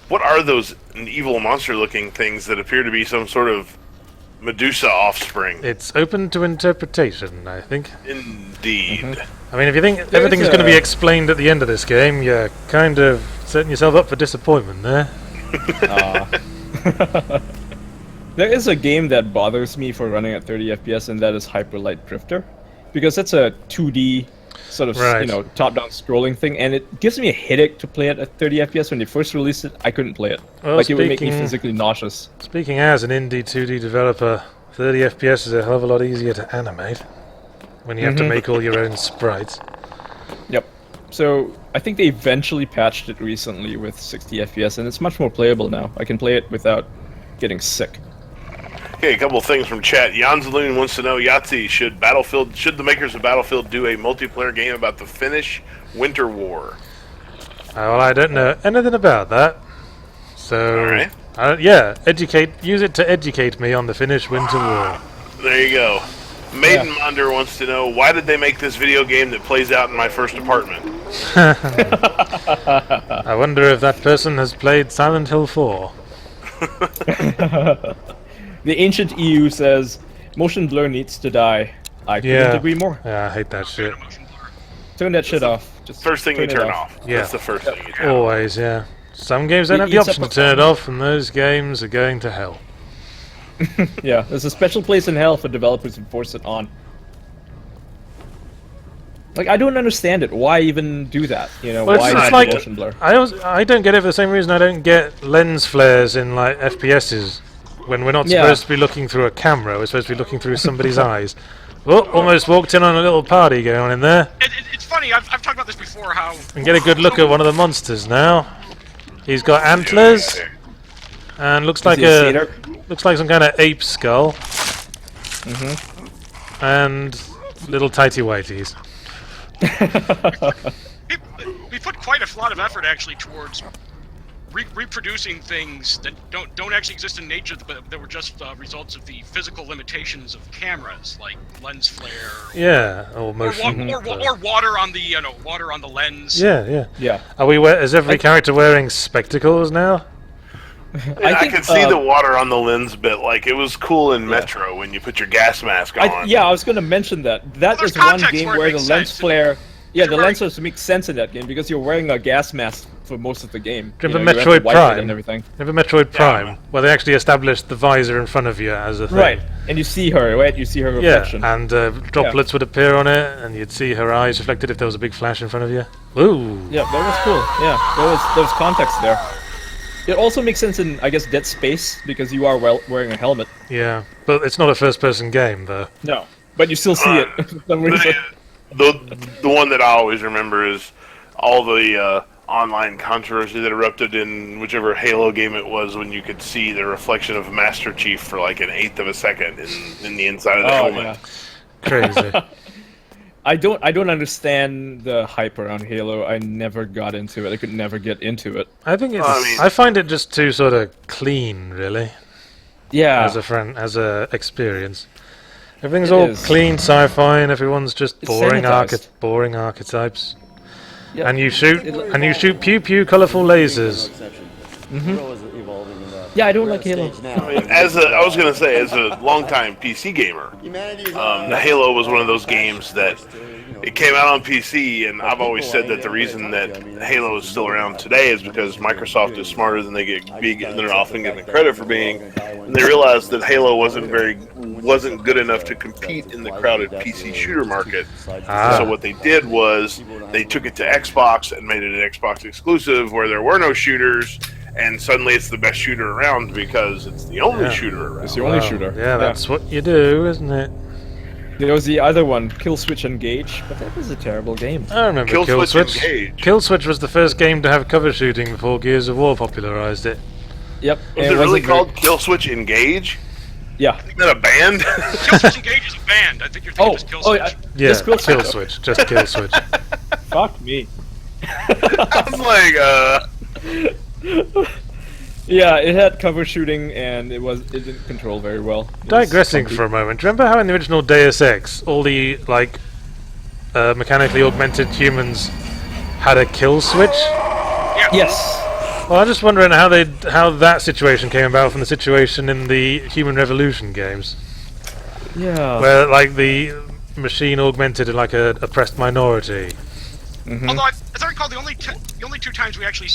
what are those evil monster-looking things that appear to be some sort of Medusa offspring? It's open to interpretation, I think. Indeed. I mean, if you think everything's going to be explained at the end of this game, you're kind of setting yourself up for disappointment there. There is a game that bothers me for running at 30 FPS, and that is Hyper Light Drifter, because that's a 2D sort of Right. top-down scrolling thing, and it gives me a headache to play it at 30 FPS. When they first released it, I couldn't play it. Well, Like it would make me speaking- physically nauseous. Speaking as an indie 2D developer, 30 FPS is a hell of a lot easier to animate when you have to make all your own sprites. Yep. So I think they eventually patched it recently with 60 FPS, and it's much more playable now. I can play it without getting sick. Okay, a couple things from chat. Janzaloon wants to know, Yahtzee, should the makers of Battlefield do a multiplayer game about the Finnish Winter War? Well, I don't know anything about that. So, Alright. use it to educate me on the Finnish Winter War. There you go. Maidenmonder wants to know, why did they make this video game that plays out in my first apartment? I wonder if that person has played Silent Hill 4. The ancient EU says motion blur needs to die. I couldn't agree more. Yeah, I hate that shit. Turn that shit off. Just First thing you it turn off. Yeah. That's the first thing you turn off. Always, yeah. Some games don't It have the eats option up to turn it off, and those games are going to hell. Yeah, there's a special place in hell for developers who force it on. Like, I don't understand it. Why even do that? You know, Well, why it's not like motion blur? I don't get it for the same reason I don't get lens flares in like FPSs when we're not Yeah. supposed to be looking through a camera. We're supposed to be looking through somebody's eyes. Oh, almost walked in on a little party going on in there. It's funny. I've talked about this before. How And get a good look at one of the monsters now. He's got antlers and looks like he a satyr? looks like some kind of ape skull. And little tighty whities. we put quite a lot of effort actually towards reproducing things that don't actually exist in nature, but that were just results of the physical limitations of cameras, like lens flare. Yeah, or motion. Or water on the water on the lens. Yeah. Yeah. Is every character wearing spectacles now? I could see the water on the lens bit. Like, it was cool in Metro when you put your gas mask on. I was going to mention that. That there's is one context game where it where the makes lens sense. flare... Yeah, You're the wearing- lens flares make sense in that game because you're wearing a gas mask for most of the game. Remember You have the Metroid white light Prime? and everything. Remember Metroid Prime, where they actually established the visor in front of you as a thing? Right, and you see her, right? You see her reflection. Yeah, and droplets would appear on it, and you'd see her eyes reflected if there was a big flash in front of you. Ooh. Yeah, that was cool. Yeah, there was context there. It also makes sense in, I guess, Dead Space because you are wearing a helmet. Yeah, but it's not a first-person game, though. No, but you still see it. For some reason. The one that I always remember is all the online controversy that erupted in whichever Halo game it was when you could see the reflection of Master Chief for like an eighth of a second in the inside of the helmet. Yeah. Crazy. I don't understand the hype around Halo. I never got into it. I could never get into it. I think it's. I mean- I find it just too sort of clean, really, Yeah. as a experience. Everything's It all is. clean sci-fi, and everyone's just It's boring sanitized. boring archetypes. Yeah. And you shoot pew pew colourful lasers. Yeah, I don't like Halo. I mean, I was gonna say, as a longtime PC gamer, Halo was one of those games that it came out on PC, and I've always said that the reason that Halo is still around today is because Microsoft is smarter than they're often given credit for being, and they realized that Halo wasn't good enough to compete in the crowded PC shooter market. So what they did was they took it to Xbox and made it an Xbox exclusive, where there were no shooters. And suddenly it's the best shooter around because it's the only shooter around. It's the only shooter. Yeah, that's what you do, isn't it? There was the other one, Kill Switch Engage, but that was a terrible game. I remember Kill Switch. Kill Switch was the first game to have cover shooting before Gears of War popularized it. Yep. Was it really called Kill Switch Engage? Yeah. Isn't that a band? Kill Switch Engage is a band. I think you're thinking just Kill Switch. Yeah, just Kill Switch. Just Kill Switch. Fuck me. I was like, Yeah, it had cover shooting and it didn't control very well. Digressing for a moment, do you remember how in the original Deus Ex all the mechanically augmented humans had a kill switch? Yeah. Yes. Well, I'm just wondering how that situation came about from the situation in the Human Revolution games. Yeah. Where like the machine augmented like a oppressed minority. Mm-hmm. Although, as I recall, the only two times we actually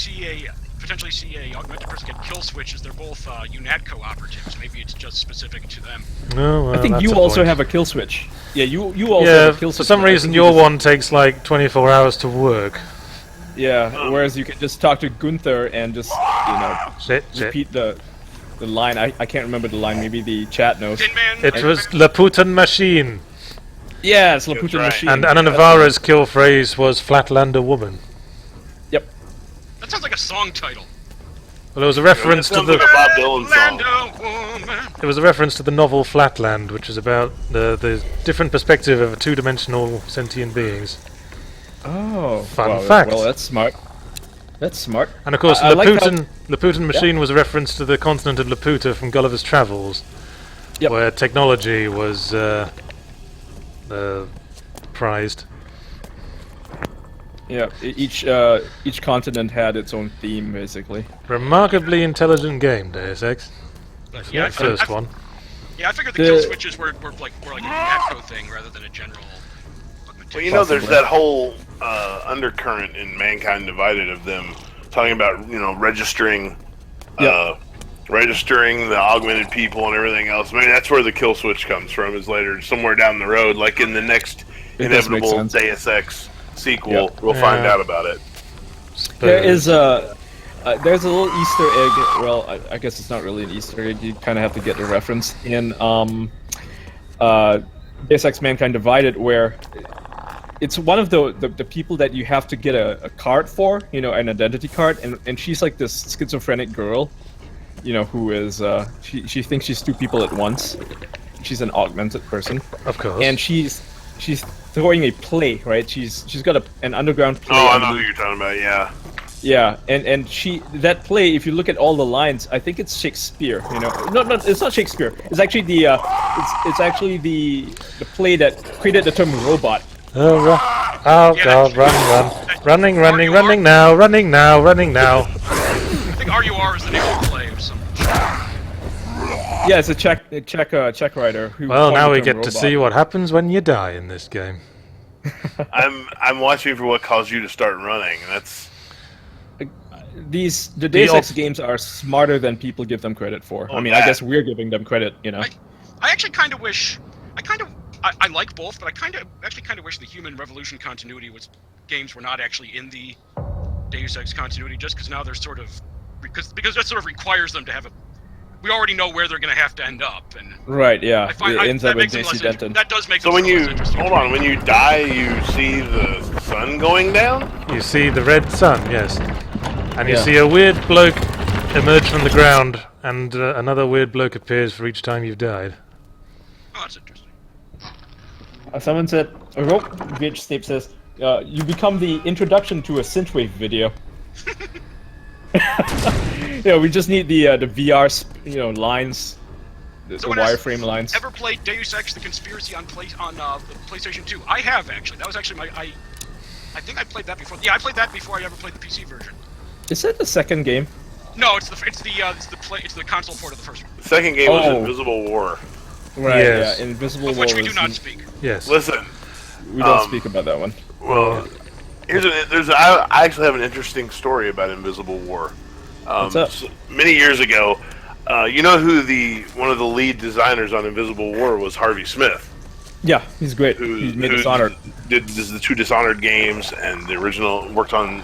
potentially see a augmented person get kill switch is they're both UNATCO operatives. Maybe it's just specific to them. Oh, well, I think you also have a kill switch. Yeah, you also have a kill switch. For some reason your one takes like 24 hours to work. Yeah, whereas you can just talk to Gunther and just, repeat the line. I can't remember the line, maybe the chat knows. It was La Putin Machine. Yeah, it's La Putin Machine. And Anna Navarra's kill phrase was Flatlander Woman. Yep. That sounds like a song title. Well, it was a reference to the Bob Dylan song. It was a reference to the novel Flatland, which is about the different perspective of two-dimensional sentient beings. Oh, fun fact. Well, that's smart. That's smart. And of course, Laputan Machine was a reference to the continent of Laputa from Gulliver's Travels, where technology was prized. Yeah, each continent had its own theme, basically. Remarkably intelligent game, Deus Ex. Yeah, first one. Yeah, I figured the kill switches were like a UNATCO thing rather than a general. Well, there's that whole undercurrent in Mankind Divided of them talking about registering the augmented people and everything else. Maybe that's where the kill switch comes from. Is later somewhere down the road, like in the next inevitable Deus Ex sequel, we'll find out about it. There is there's a little Easter egg. Well, I guess it's not really an Easter egg. You kind of have to get the reference in Deus Ex: Mankind Divided, where it's one of the people that you have to get a card for, an identity card, and she's like this schizophrenic girl, who is she thinks she's two people at once. She's an augmented person, of course, and she's throwing a play, right? She's got an underground play. Oh, I know who you're talking about. Yeah. Yeah, and that play, if you look at all the lines, I think it's Shakespeare. No, it's not Shakespeare. It's actually the play that created the term robot. Oh God, run! Running now! I think RUR is the name of the play or something. Yeah, it's a Czech writer. Well, now we get to see what happens when you die in this game. I'm watching for what caused you to start running. That's the Deus Ex games are smarter than people give them credit for. I mean, I guess we're giving them credit, I actually kind of wish. I like both, but I actually kind of wish the Human Revolution continuity games were not actually in the Deus Ex continuity, just because now they're sort of because that sort of requires them to have a. We already know where they're going to have to end up, and right, yeah, it ends up with Denton. That does make them when you hold on. When you die, you see the sun going down. You see the red sun, yes, and you see a weird bloke emerge from the ground, and another weird bloke appears for each time you've died. Oh, that's interesting. Someone said, VH Snape says, you become the introduction to a synthwave video. We just need the VR, lines, the wireframe lines. Ever played Deus Ex: The Conspiracy on the PlayStation 2? I have actually. That was actually I think I played that before. Yeah, I played that before I ever played the PC version. Is that the second game? No, it's the console port of the first one. The second game was Oh. Invisible War. Right. Yes. Yeah. Invisible Of which War we do was- not speak. Yes. Listen, We don't speak about that one. well, I actually have an interesting story about Invisible War. What's up? Many years ago, you know who one of the lead designers on Invisible War was? Harvey Smith. Yeah, he's great. He made Dishonored. Did the 2 Dishonored games and the original, worked on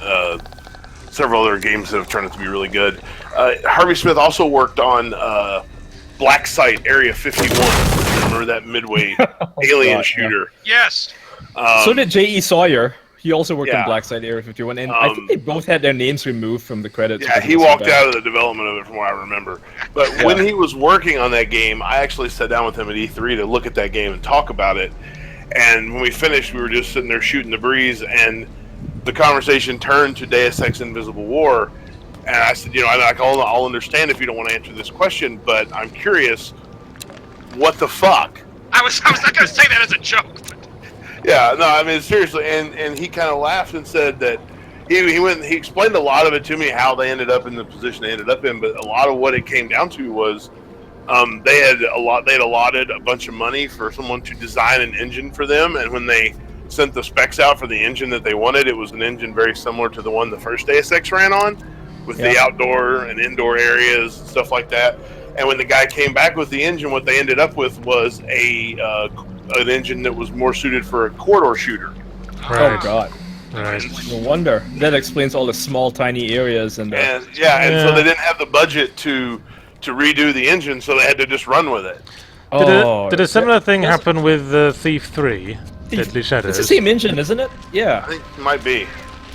several other games that have turned out to be really good. Harvey Smith also worked on Black Site Area 51. Remember that Midway alien God, shooter? Yes. So did J.E. Sawyer. He also worked Yeah. on Black Site Area 51, and I think they both had their names removed from the credits. Yeah, because he it was so walked bad. out of the development of it from what I remember. But when he was working on that game, I actually sat down with him at E3 to look at that game and talk about it. And when we finished, we were just sitting there shooting the breeze, and the conversation turned to Deus Ex Invisible War. And I said, I'll understand if you don't want to answer this question, but I'm curious, what the fuck? I was not going to say that as a joke. But Yeah, no, I mean seriously, and he kind of laughed and said that he explained a lot of it to me, how they ended up in the position they ended up in, but a lot of what it came down to was they had allotted a bunch of money for someone to design an engine for them, and when they sent the specs out for the engine that they wanted, it was an engine very similar to the one the first Deus Ex ran on, with the outdoor and indoor areas and stuff like that. And when the guy came back with the engine, what they ended up with was an engine that was more suited for a corridor shooter. Right. Oh God. Right. No wonder. That explains all the small, tiny areas and. And so they didn't have the budget to redo the engine, so they had to just run with it. Did a similar thing happen with Thief 3, Deadly Shadows? It's the same engine, isn't it? Yeah. I think it might be.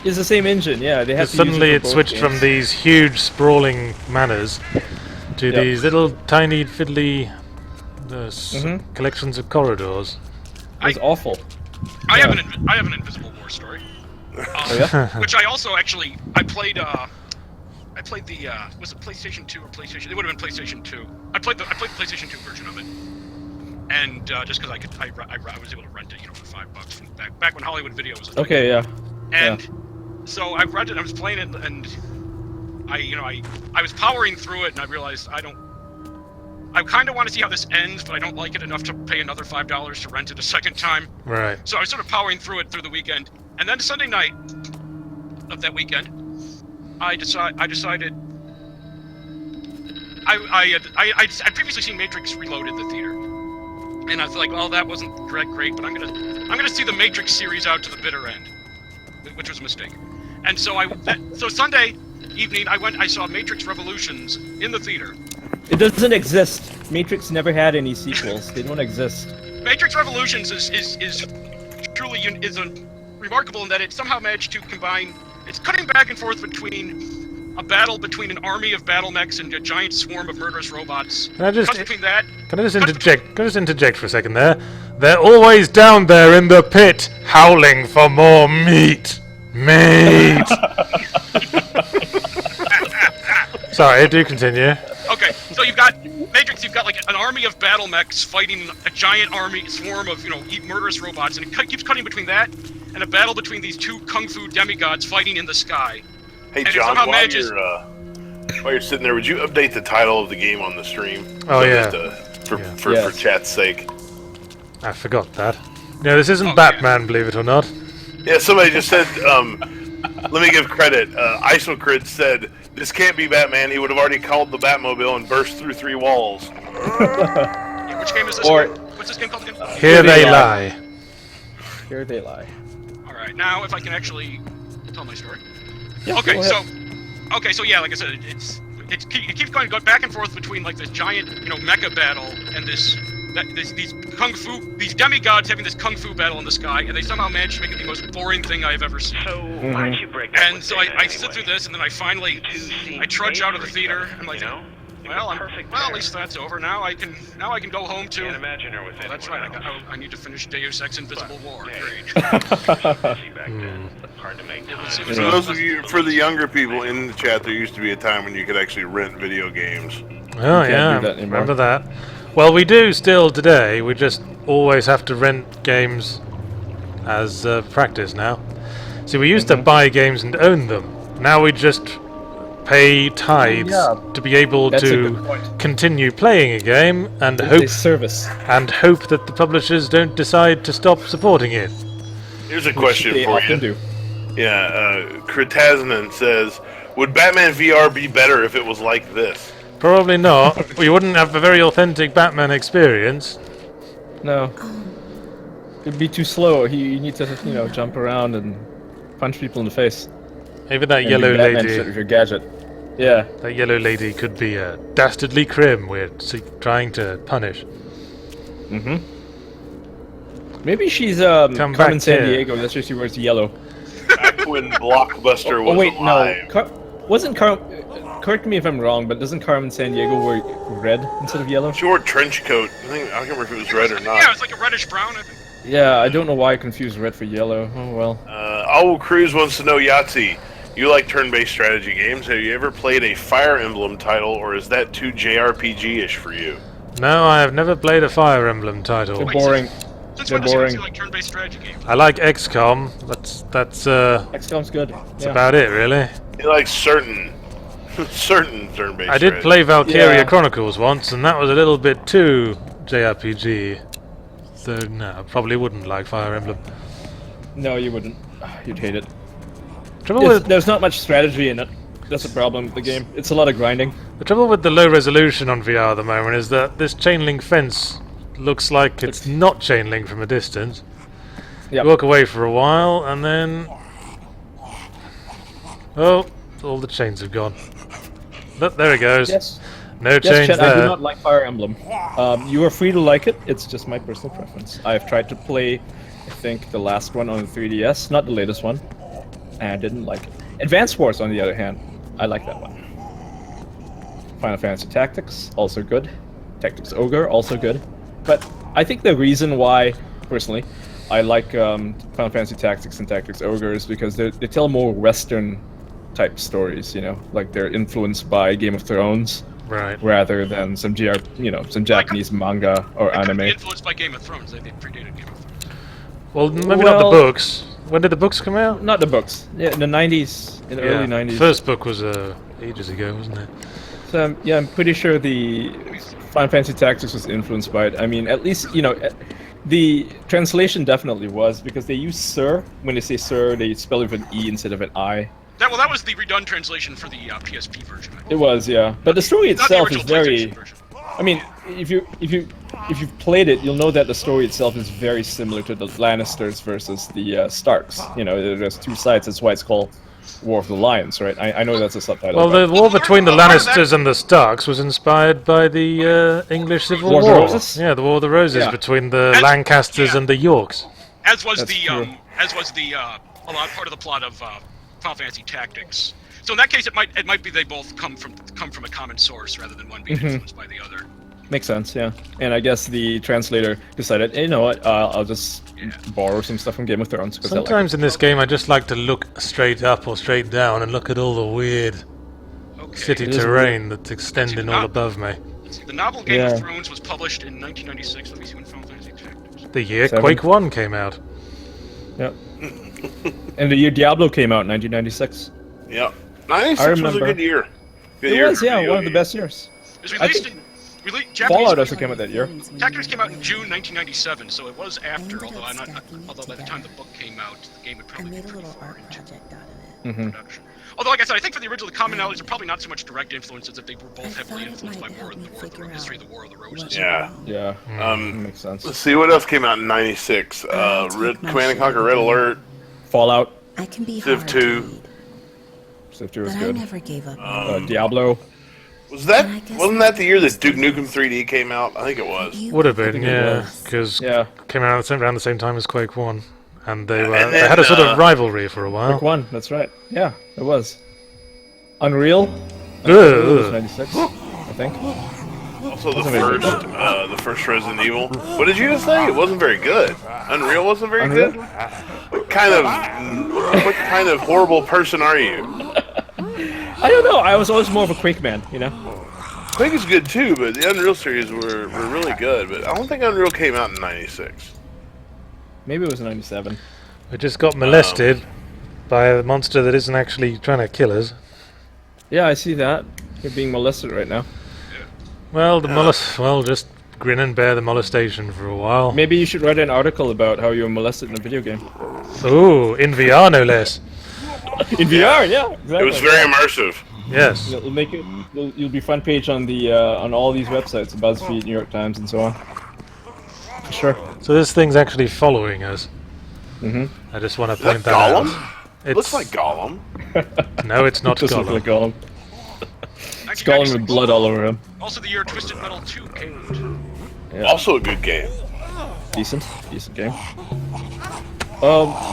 It's the same engine. Yeah, they have. Suddenly it switched from these huge sprawling manors to these little tiny fiddly collections of corridors. It was awful. I have an Invisible War story. Which I also actually I played the was it PlayStation 2 or PlayStation? It would have been PlayStation 2. I played the PlayStation 2 version of it, and just because I was able to rent it, for $5 from back when Hollywood Video was a thing. Okay, yeah. And so I rented it. I was playing it, and I was powering through it, and I realized I kind of want to see how this ends, but I don't like it enough to pay another $5 to rent it a second time. Right. So I was sort of powering through it through the weekend, and then Sunday night of that weekend, I decided. I'd previously seen Matrix Reloaded in the theater, and I was like, "Well, that wasn't great, but I'm gonna see the Matrix series out to the bitter end," which was a mistake. And so so Sunday evening, I saw Matrix Revolutions in the theater. It doesn't exist. Matrix never had any sequels. They don't exist. Matrix Revolutions is truly remarkable in that it somehow managed to combine. It's cutting back and forth between a battle between an army of battle mechs and a giant swarm of murderous robots. Can I just interject? Can I just interject for a second there? They're always down there in the pit, howling for more meat. Meat. Sorry, do continue. Okay, so you've got Matrix. You've got like an army of battle mechs fighting a giant swarm of murderous robots, and it keeps cutting between that and a battle between these two kung fu demigods fighting in the sky. Hey, and John, while while you're sitting there, would you update the title of the game on the stream? Oh, yeah. For chat's sake. I forgot that. No, this isn't Batman, believe it or not. Yeah, somebody just said, let me give credit. Isocrid said, this can't be Batman. He would have already called the Batmobile and burst through 3 walls. Which game is this? What's this game called again? Here They Lie. Here They Lie. Alright, now if I can actually tell my story. Yeah, okay, go ahead. so yeah, like I said, it keeps going back and forth between like this giant, mecha battle and these demigods having this kung fu battle in the sky, and they somehow manage to make it the most boring thing I've ever seen. So why don't you break that? And so I sit through this, and then I trudge out of the theater. I'm like, well, at least that's over. Now I can go home to. Can't imagine her with that's right. I need to finish Deus Ex Invisible War. Great. Hard to make time. For those of you, for the younger people in the chat, there used to be a time when you could actually rent video games. Oh yeah, remember that. Well, we do still today. We just always have to rent games as practice now. See, we used to buy games and own them. Now we just pay tithes Yeah, to be able that's a to good point. continue playing a game and It's hope a service. that the publishers don't decide to stop supporting it. Here's a Which question they for often you. do. Yeah, Kritazanen says, would Batman VR be better if it was like this? Probably not. We wouldn't have a very authentic Batman experience. No. It'd be too slow. You need to, jump around and punch people in the face. Maybe that And yellow do Batman lady. shit with your gadget. Yeah. That yellow lady could be a dastardly crim we're trying to punish. Mm-hmm. Maybe she's Come Carmen back San here. Diego. That's why she wears yellow. Back when Blockbuster was Oh wait, alive. no. Wasn't correct me if I'm wrong, but doesn't Carmen San Diego wear red instead of yellow? She wore a trench coat. I can't remember if it was red or not. Yeah, it's like a reddish brown, I think. Yeah, I don't know why I confused red for yellow. Oh well. Owl Cruz wants to know, Yahtzee, you like turn-based strategy games. Have you ever played a Fire Emblem title, or is that too JRPG-ish for you? No, I have never played a Fire Emblem title. They're boring. Since They're when does he boring. like turn-based strategy games? I like XCOM. That's XCOM's good. that's about it, really. You like certain turn-based I did strategy. play Valkyria Yeah. Chronicles once, and that was a little bit too JRPG. So no, I probably wouldn't like Fire Emblem. No, you wouldn't. You'd hate it. Trouble with There's not much strategy in it. That's the problem with the game. It's a lot of grinding. the trouble with the low resolution on VR at the moment is that this chain link fence looks like it's not chain link from a distance. Yep. You walk away for a while, and then oh, all the chains have gone. Look, there it goes. Yes. No Yes, chains Chet, I do there. not like Fire Emblem. You are free to like it. It's just my personal preference. I've tried to play, I think, the last one on the 3DS, not the latest one, and I didn't like it. Advance Wars, on the other hand, I like that one. Final Fantasy Tactics, also good. Tactics Ogre, also good. But I think the reason why, personally, I like Final Fantasy Tactics and Tactics Ogre is because they tell more Western type stories, like they're influenced by Game of Thrones. Right. Rather than some some Japanese manga or It could anime. be influenced by Game of Thrones. They predated Game of Thrones. Well, maybe not the Well- books. When did the books come out? Not the books. Yeah, in the 90s, in the early 90s. First book was ages ago, wasn't it? So, yeah, I'm pretty sure the Final Fantasy Tactics was influenced by it. I mean, at least, the translation definitely was, because they use Sir. When they say Sir, they spell it with an E instead of an I. That was the redone translation for the PSP version. It was, yeah. But the story Not the itself is original very... PlayStation version. I mean, if you've played it, you'll know that the story itself is very similar to the Lannisters versus the Starks. There's two sides. That's why it's called War of the Lions, right? I know that's a subtitle. Well, but- the war between the part of that- Lannisters and the Starks was inspired by the English Civil War War. of the Roses? Yeah, the War of the Roses Yeah. between the That's- Lancasters yeah. and the Yorks. As was That's the true. a lot part of the plot of Final Fantasy Tactics. So in that case, it might be they both come from a common source rather than one being influenced by the other. Makes sense, yeah. And I guess the translator decided, hey, you know what, I'll just borrow some stuff from Game of Thrones. 'cause I like Sometimes in this game, I just like to look straight up or straight down and look at all the weird Okay. city It is terrain that's extending all not- above me. The novel Game Yeah. of Thrones was published in 1996. Let me see when Final Fantasy Tactics. The year Seven. Quake 1 came out. it. Yeah. And the year Diablo came out in 1996. Yeah. 96 was a remember. good year. Good It year was, for yeah, video one of the games. best years. It was I released think Japanese. Fallout also came out that year. Tactics came out in June 1997, so it was after. Although by the time the book came out, the game had I probably made been a pretty little far art into project out of it. Hmm. production. Although, like I said, I think for the original, the commonalities are probably not so much direct influences, that they were both I heavily thought it influenced by might help me figure history of out the War of the Roses. what Yeah. Yeah, makes sense. Let's see what else came out in '96. Red Command and Conquer Red Alert, Fallout, I can be Civ hard 2. to read, Civ 2 was but I good. never gave up. Diablo. Was that And I guess wasn't that the year that Duke Nukem 3D came out? I think it was. You Would have think been, it yeah, was. because Yeah, came out around the same time as Quake 1. And they were and they then, had a sort of rivalry for a while. Quake 1, that's right. Yeah, it was. Unreal. It was Ugh. 96, I think. Also the Wasn't very the first Resident Evil. What did you just say? It wasn't very good. Unreal wasn't very Unreal? good. What kind of horrible person are you? I don't know, I was always more of a Quake man, Quake is good too, but the Unreal series were really good. But I don't think Unreal came out in '96. Maybe it was 97. We just got molested by a monster that isn't actually trying to kill us. Yeah, I see that. You're being molested right now. Well, just grin and bear the molestation for a while. Maybe you should write an article about how you were molested in a video game. Ooh, in VR no less. In VR, yeah, exactly. It was very immersive. Yes. It'll make it. You'll be front page on the on all these websites, BuzzFeed, New York Times, and so on. For sure. So this thing's actually following us. Mm-hmm. I just want to Is that point that Gollum? out. It looks like Gollum. No, it's not It does look Gollum. like Gollum. It's Gollum with blood all over him. Also, the year Twisted Metal 2 came out. Yeah. Also a good game. Decent game.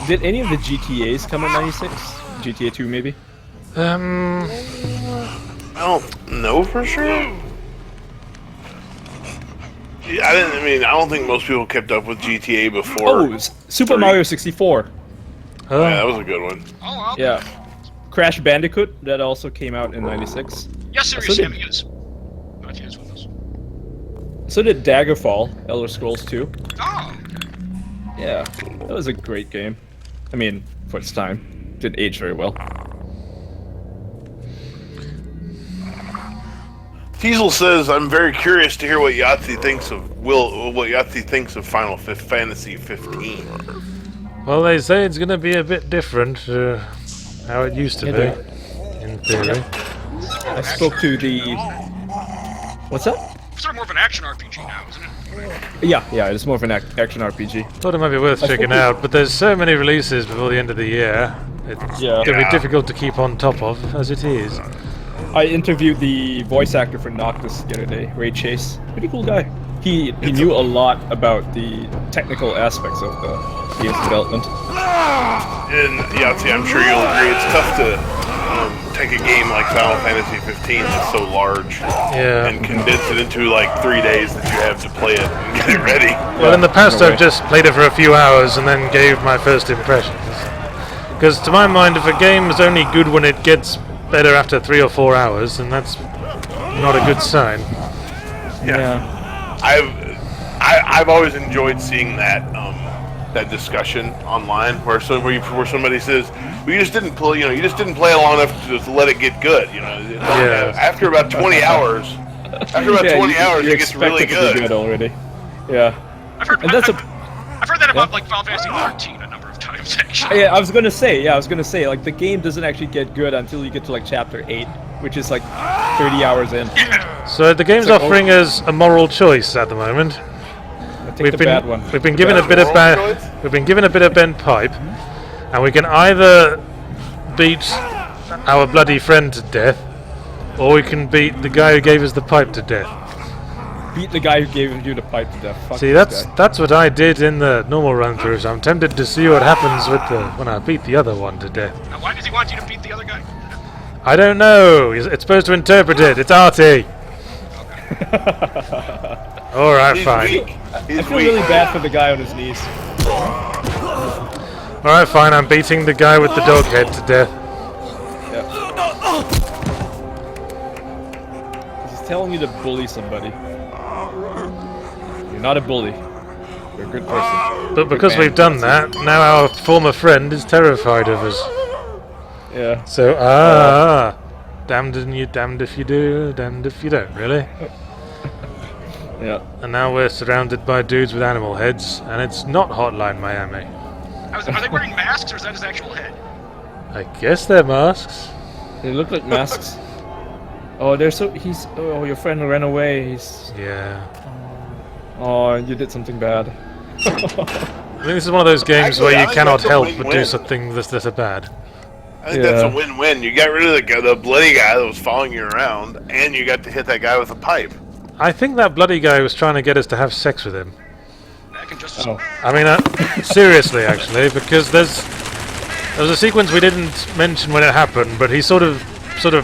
Did any of the GTAs come in '96? GTA 2 maybe? I don't know for sure. Yeah, I don't think most people kept up with GTA before. Oh, Super Mario 64. Oh, yeah, that was a good one. Oh, well. Yeah. Crash Bandicoot, that also came out in '96. Yes, serious So Sam, did- he is. Not he is with us. So did Daggerfall, Elder Scrolls 2. Oh, Yeah, that was a great game. I mean, for its time. Didn't age very well. Teasel says, "I'm very curious to hear what Yahtzee thinks of Final Fantasy 15." Well, they say it's going to be a bit different how it used to Yeah, be, in theory. I spoke to the... What's that? it's sort of more of an action RPG now, isn't it? Yeah, it's more of an action RPG. Thought it might be worth checking out, but there's so many releases before the end of the year. It's going to be difficult to keep on top of, as it is. I interviewed the voice actor for Noctis the other day, Ray Chase. Pretty cool guy. He knew a lot about the technical aspects of the game's development. And Yahtzee, I'm sure you'll agree, it's tough to take a game like Final Fantasy 15 that's so large and condense it into like 3 days that you have to play it and get it ready. Well, in the past I've just played it for a few hours and then gave my first impressions. Because to my mind, if a game is only good when it gets better after 3 or 4 hours, then that's not a good sign. Yeah. I've always enjoyed seeing that that discussion online where somebody says, "Well, you just didn't play long enough to let it get good." After about 20 hours, it gets really good. Be good already. Yeah. I've heard And that's I've heard that about like Final Fantasy 13 a number of times actually. Yeah, I was gonna say, like the game doesn't actually get good until you get to like chapter 8, which is like 30 hours in. So the game's like, offering us a moral choice at the moment. We've been given a bit of bent pipe, and we can either beat our bloody friend to death, or we can beat the guy who gave us the pipe to death. Beat the guy who gave you the pipe to death. Fuck See, this guy. that's what I did in the normal run through. So I'm tempted to see what happens with when I beat the other one to death. Now, why does he want you to beat the other guy? I don't know. It's supposed to interpret it. It's arty. All right, fine. I feel really bad for the guy on his knees. All right, fine. I'm beating the guy with the dog head to death. Yeah. He's telling you to bully somebody. You're not a bully. You're a good person. But because we've done that, now our former friend is terrified of us. Yeah. So, damned if you do, damned if you don't, really. Yeah. And now we're surrounded by dudes with animal heads, and it's not Hotline Miami. Are they wearing masks or is that his actual head? I guess they're masks. They look like masks. Oh, your friend ran away. Yeah. Oh, you did something bad. I think this is one of those games where you cannot help but do something that's bad. I think that's a win-win. You got rid of the bloody guy that was following you around, and you got to hit that guy with a pipe. I think that bloody guy was trying to get us to have sex with him. I mean, seriously, actually, because there's a sequence we didn't mention when it happened, but he sort of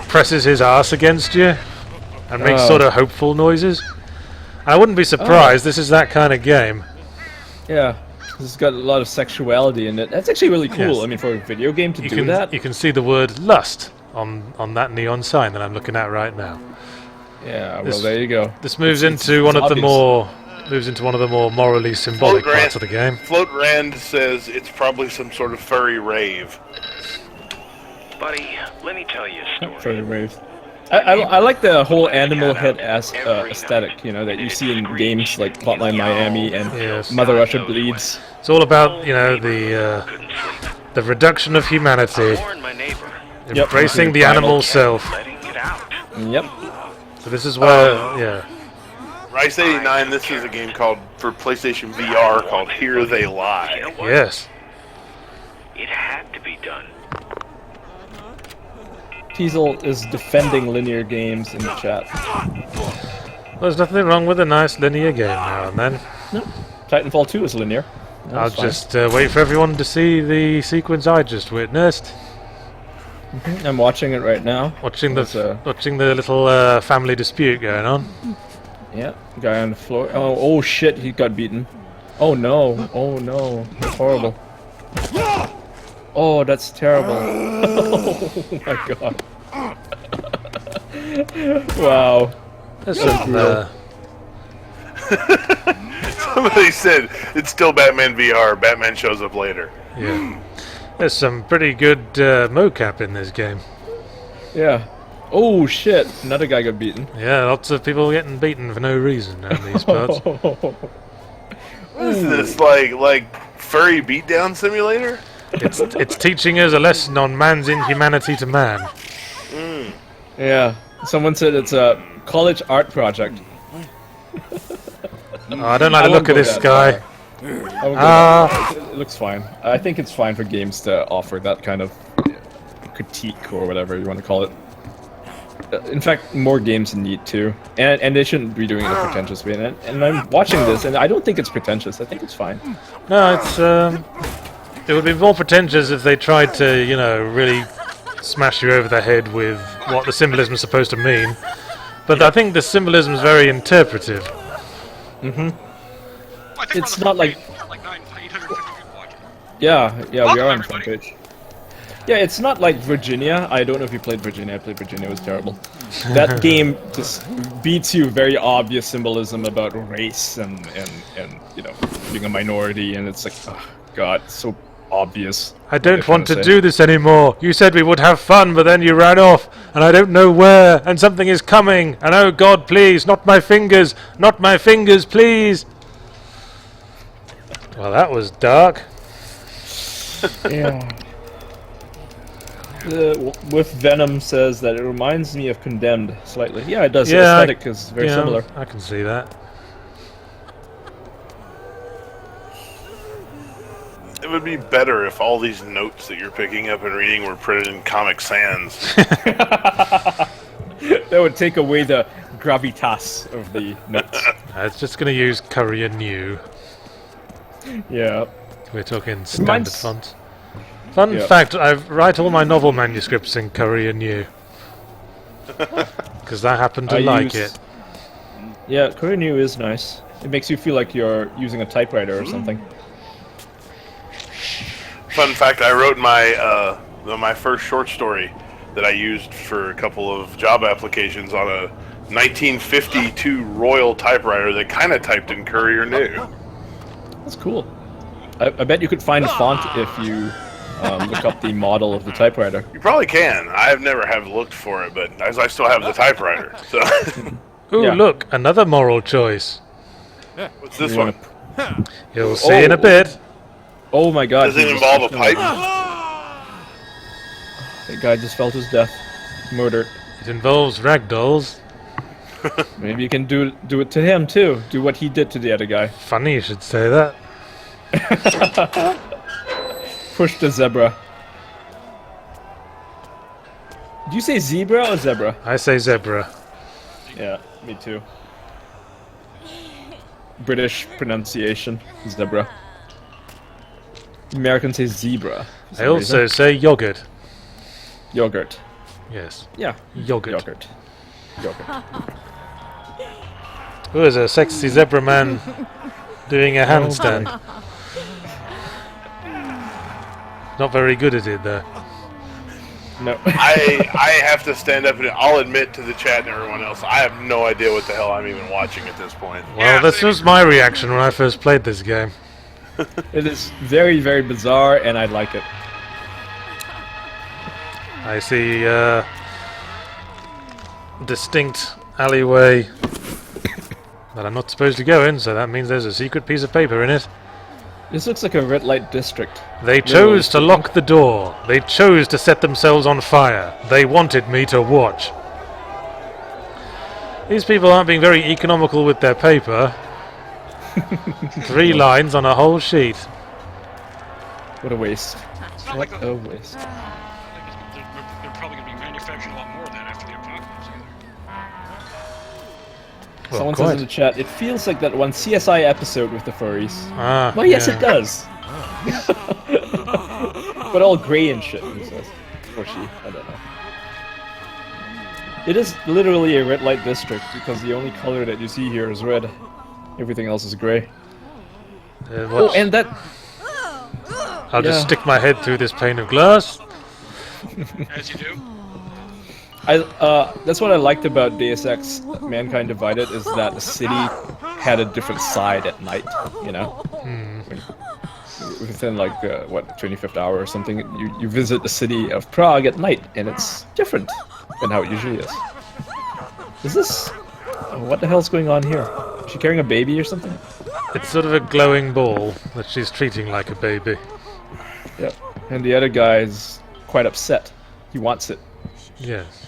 presses his ass against you and makes sort of hopeful noises. I wouldn't be surprised. This is that kind of game. Yeah, it's got a lot of sexuality in it. That's actually really cool. Yes. I mean, for a video game to do that. You can see the word lust on that neon sign that I'm looking at right now. Yeah, well, there you go. This moves into one of the more morally symbolic parts of the game. Float Rand says it's probably some sort of furry rave. Buddy, let me tell you a story. Furry rave. I like the whole animal head aesthetic, you know, that you see in games like Hotline Miami and Yes. Mother Russia Bleeds. It's all about, you know, the reduction of humanity, Warn my neighbor. embracing the animal self. Letting it out. Yep. So this is where, yeah. Rice 89, this is a game called, for PlayStation VR, called Here They You know Lie. what? Yes. It had to be done. Teasel is defending linear games in the chat. There's nothing wrong with a nice linear game now and then. Titanfall 2 is linear. I'll That's fine. just wait for everyone to see the sequence I just witnessed. I'm watching it right now. Watching It's, watching the little family dispute going on. Yeah, guy on the floor. Oh shit, he got beaten. Oh no, that's horrible. Oh, that's terrible. Oh my god. Wow. There's some, Somebody said it's still Batman VR. Batman shows up later. yeah. There's some pretty good mocap in this game. Yeah. Oh shit, another guy got beaten. Yeah, lots of people getting beaten for no reason around these parts. What is this, like furry beatdown simulator? It's teaching us a lesson on man's inhumanity to man. Yeah. Someone said it's a college art project. Oh, I don't like the I look won't of go this that guy. far. I won't go that far. It looks fine. I think it's fine for games to offer that kind of critique or whatever you want to call it. In fact, more games need to, and they shouldn't be doing it in a pretentious way. And I'm watching this, and I don't think it's pretentious. I think it's fine. No, it's it would be more pretentious if they tried to, you know, really smash you over the head with what the symbolism is supposed to mean. But I think the symbolism is very interpretive. Well, I think It's we're on not the like- front page. We've got like 850 people watching. Yeah, we Welcome, are on the front everybody. page. Yeah, it's not like Virginia. I don't know if you played Virginia. I played Virginia. It was terrible. That game just beats you very obvious symbolism about race and you know, being a minority, and it's like, oh god, it's so obvious. I don't What want they're to trying say. do this anymore. You said we would have fun, but then you ran off, and I don't know where, and something is coming, and oh God, please, not my fingers, please. Well, that was dark. Yeah. With Venom says that it reminds me of Condemned slightly. Yeah, it does. The Yeah, aesthetic is very similar. I can see that. It would be better if all these notes that you're picking up and reading were printed in Comic Sans. That would take away the gravitas of the notes. It's just going to use Courier New. Yeah. We're talking standard Reminds- font. Fun Yeah. fact, I write all my novel manuscripts in Courier New. Because I happen to I like use- it. Yeah, Courier New is nice. It makes you feel like you're using a typewriter or something. Fun fact: I wrote my first short story that I used for a couple of job applications on a 1952 Royal typewriter that kind of typed in Courier New. That's cool. I bet you could find a font if you look up the model of the typewriter. You probably can. I've never have looked for it, but as I still have the typewriter. So Ooh, Yeah. look, another moral choice. what's this You one? wanna- You'll see in a bit. Oh my god. Does it he involve a just- pipe? That guy just felt his death. Murdered. It involves ragdolls. Maybe you can do it to him too. Do what he did to the other guy. Funny you should say that. Push the zebra. Did you say zebra or zebra? I say zebra. Yeah, me too. British pronunciation, zebra. Americans say zebra. for I some also reason. say yogurt. Yogurt. Yes, Yeah, yogurt. yogurt. Yogurt. Ooh, there's a sexy zebra man doing a handstand. Not very good at it though. No. I have to stand up and I'll admit to the chat and everyone else, I have no idea what the hell I'm even watching at this point. Well, Yeah, this same. was my reaction when I first played this game. It is very, very bizarre, and I like it. I see distinct alleyway that I'm not supposed to go in, so that means there's a secret piece of paper in it. This looks like a red light district. They chose to lock the door. They chose to set themselves on fire. They wanted me to watch. These people aren't being very economical with their paper. 3 lines on a whole sheet. What a waste. It's not What like a waste. they're probably going to be manufacturing a lot more of that after the apocalypse either. Well, Someone quite. says in the chat, it feels like that one CSI episode with the furries. Ah, Well, yes, yeah. it does. But all grey and shit, he says. Or she, I don't know. It is literally a red light district, because the only color that you see here is red. Everything else is grey. Oh, and that... I'll just yeah. stick my head through this pane of glass. As you do. That's what I liked about Deus Ex Mankind Divided, is that the city had a different side at night, you know? Within like, what, the 25th hour or something, you visit the city of Prague at night, and it's different than how it usually is. Is this... what the hell's going on here? Is she carrying a baby or something? It's sort of a glowing ball that she's treating like a baby. Yep. And the other guy's quite upset. He wants it. Yes.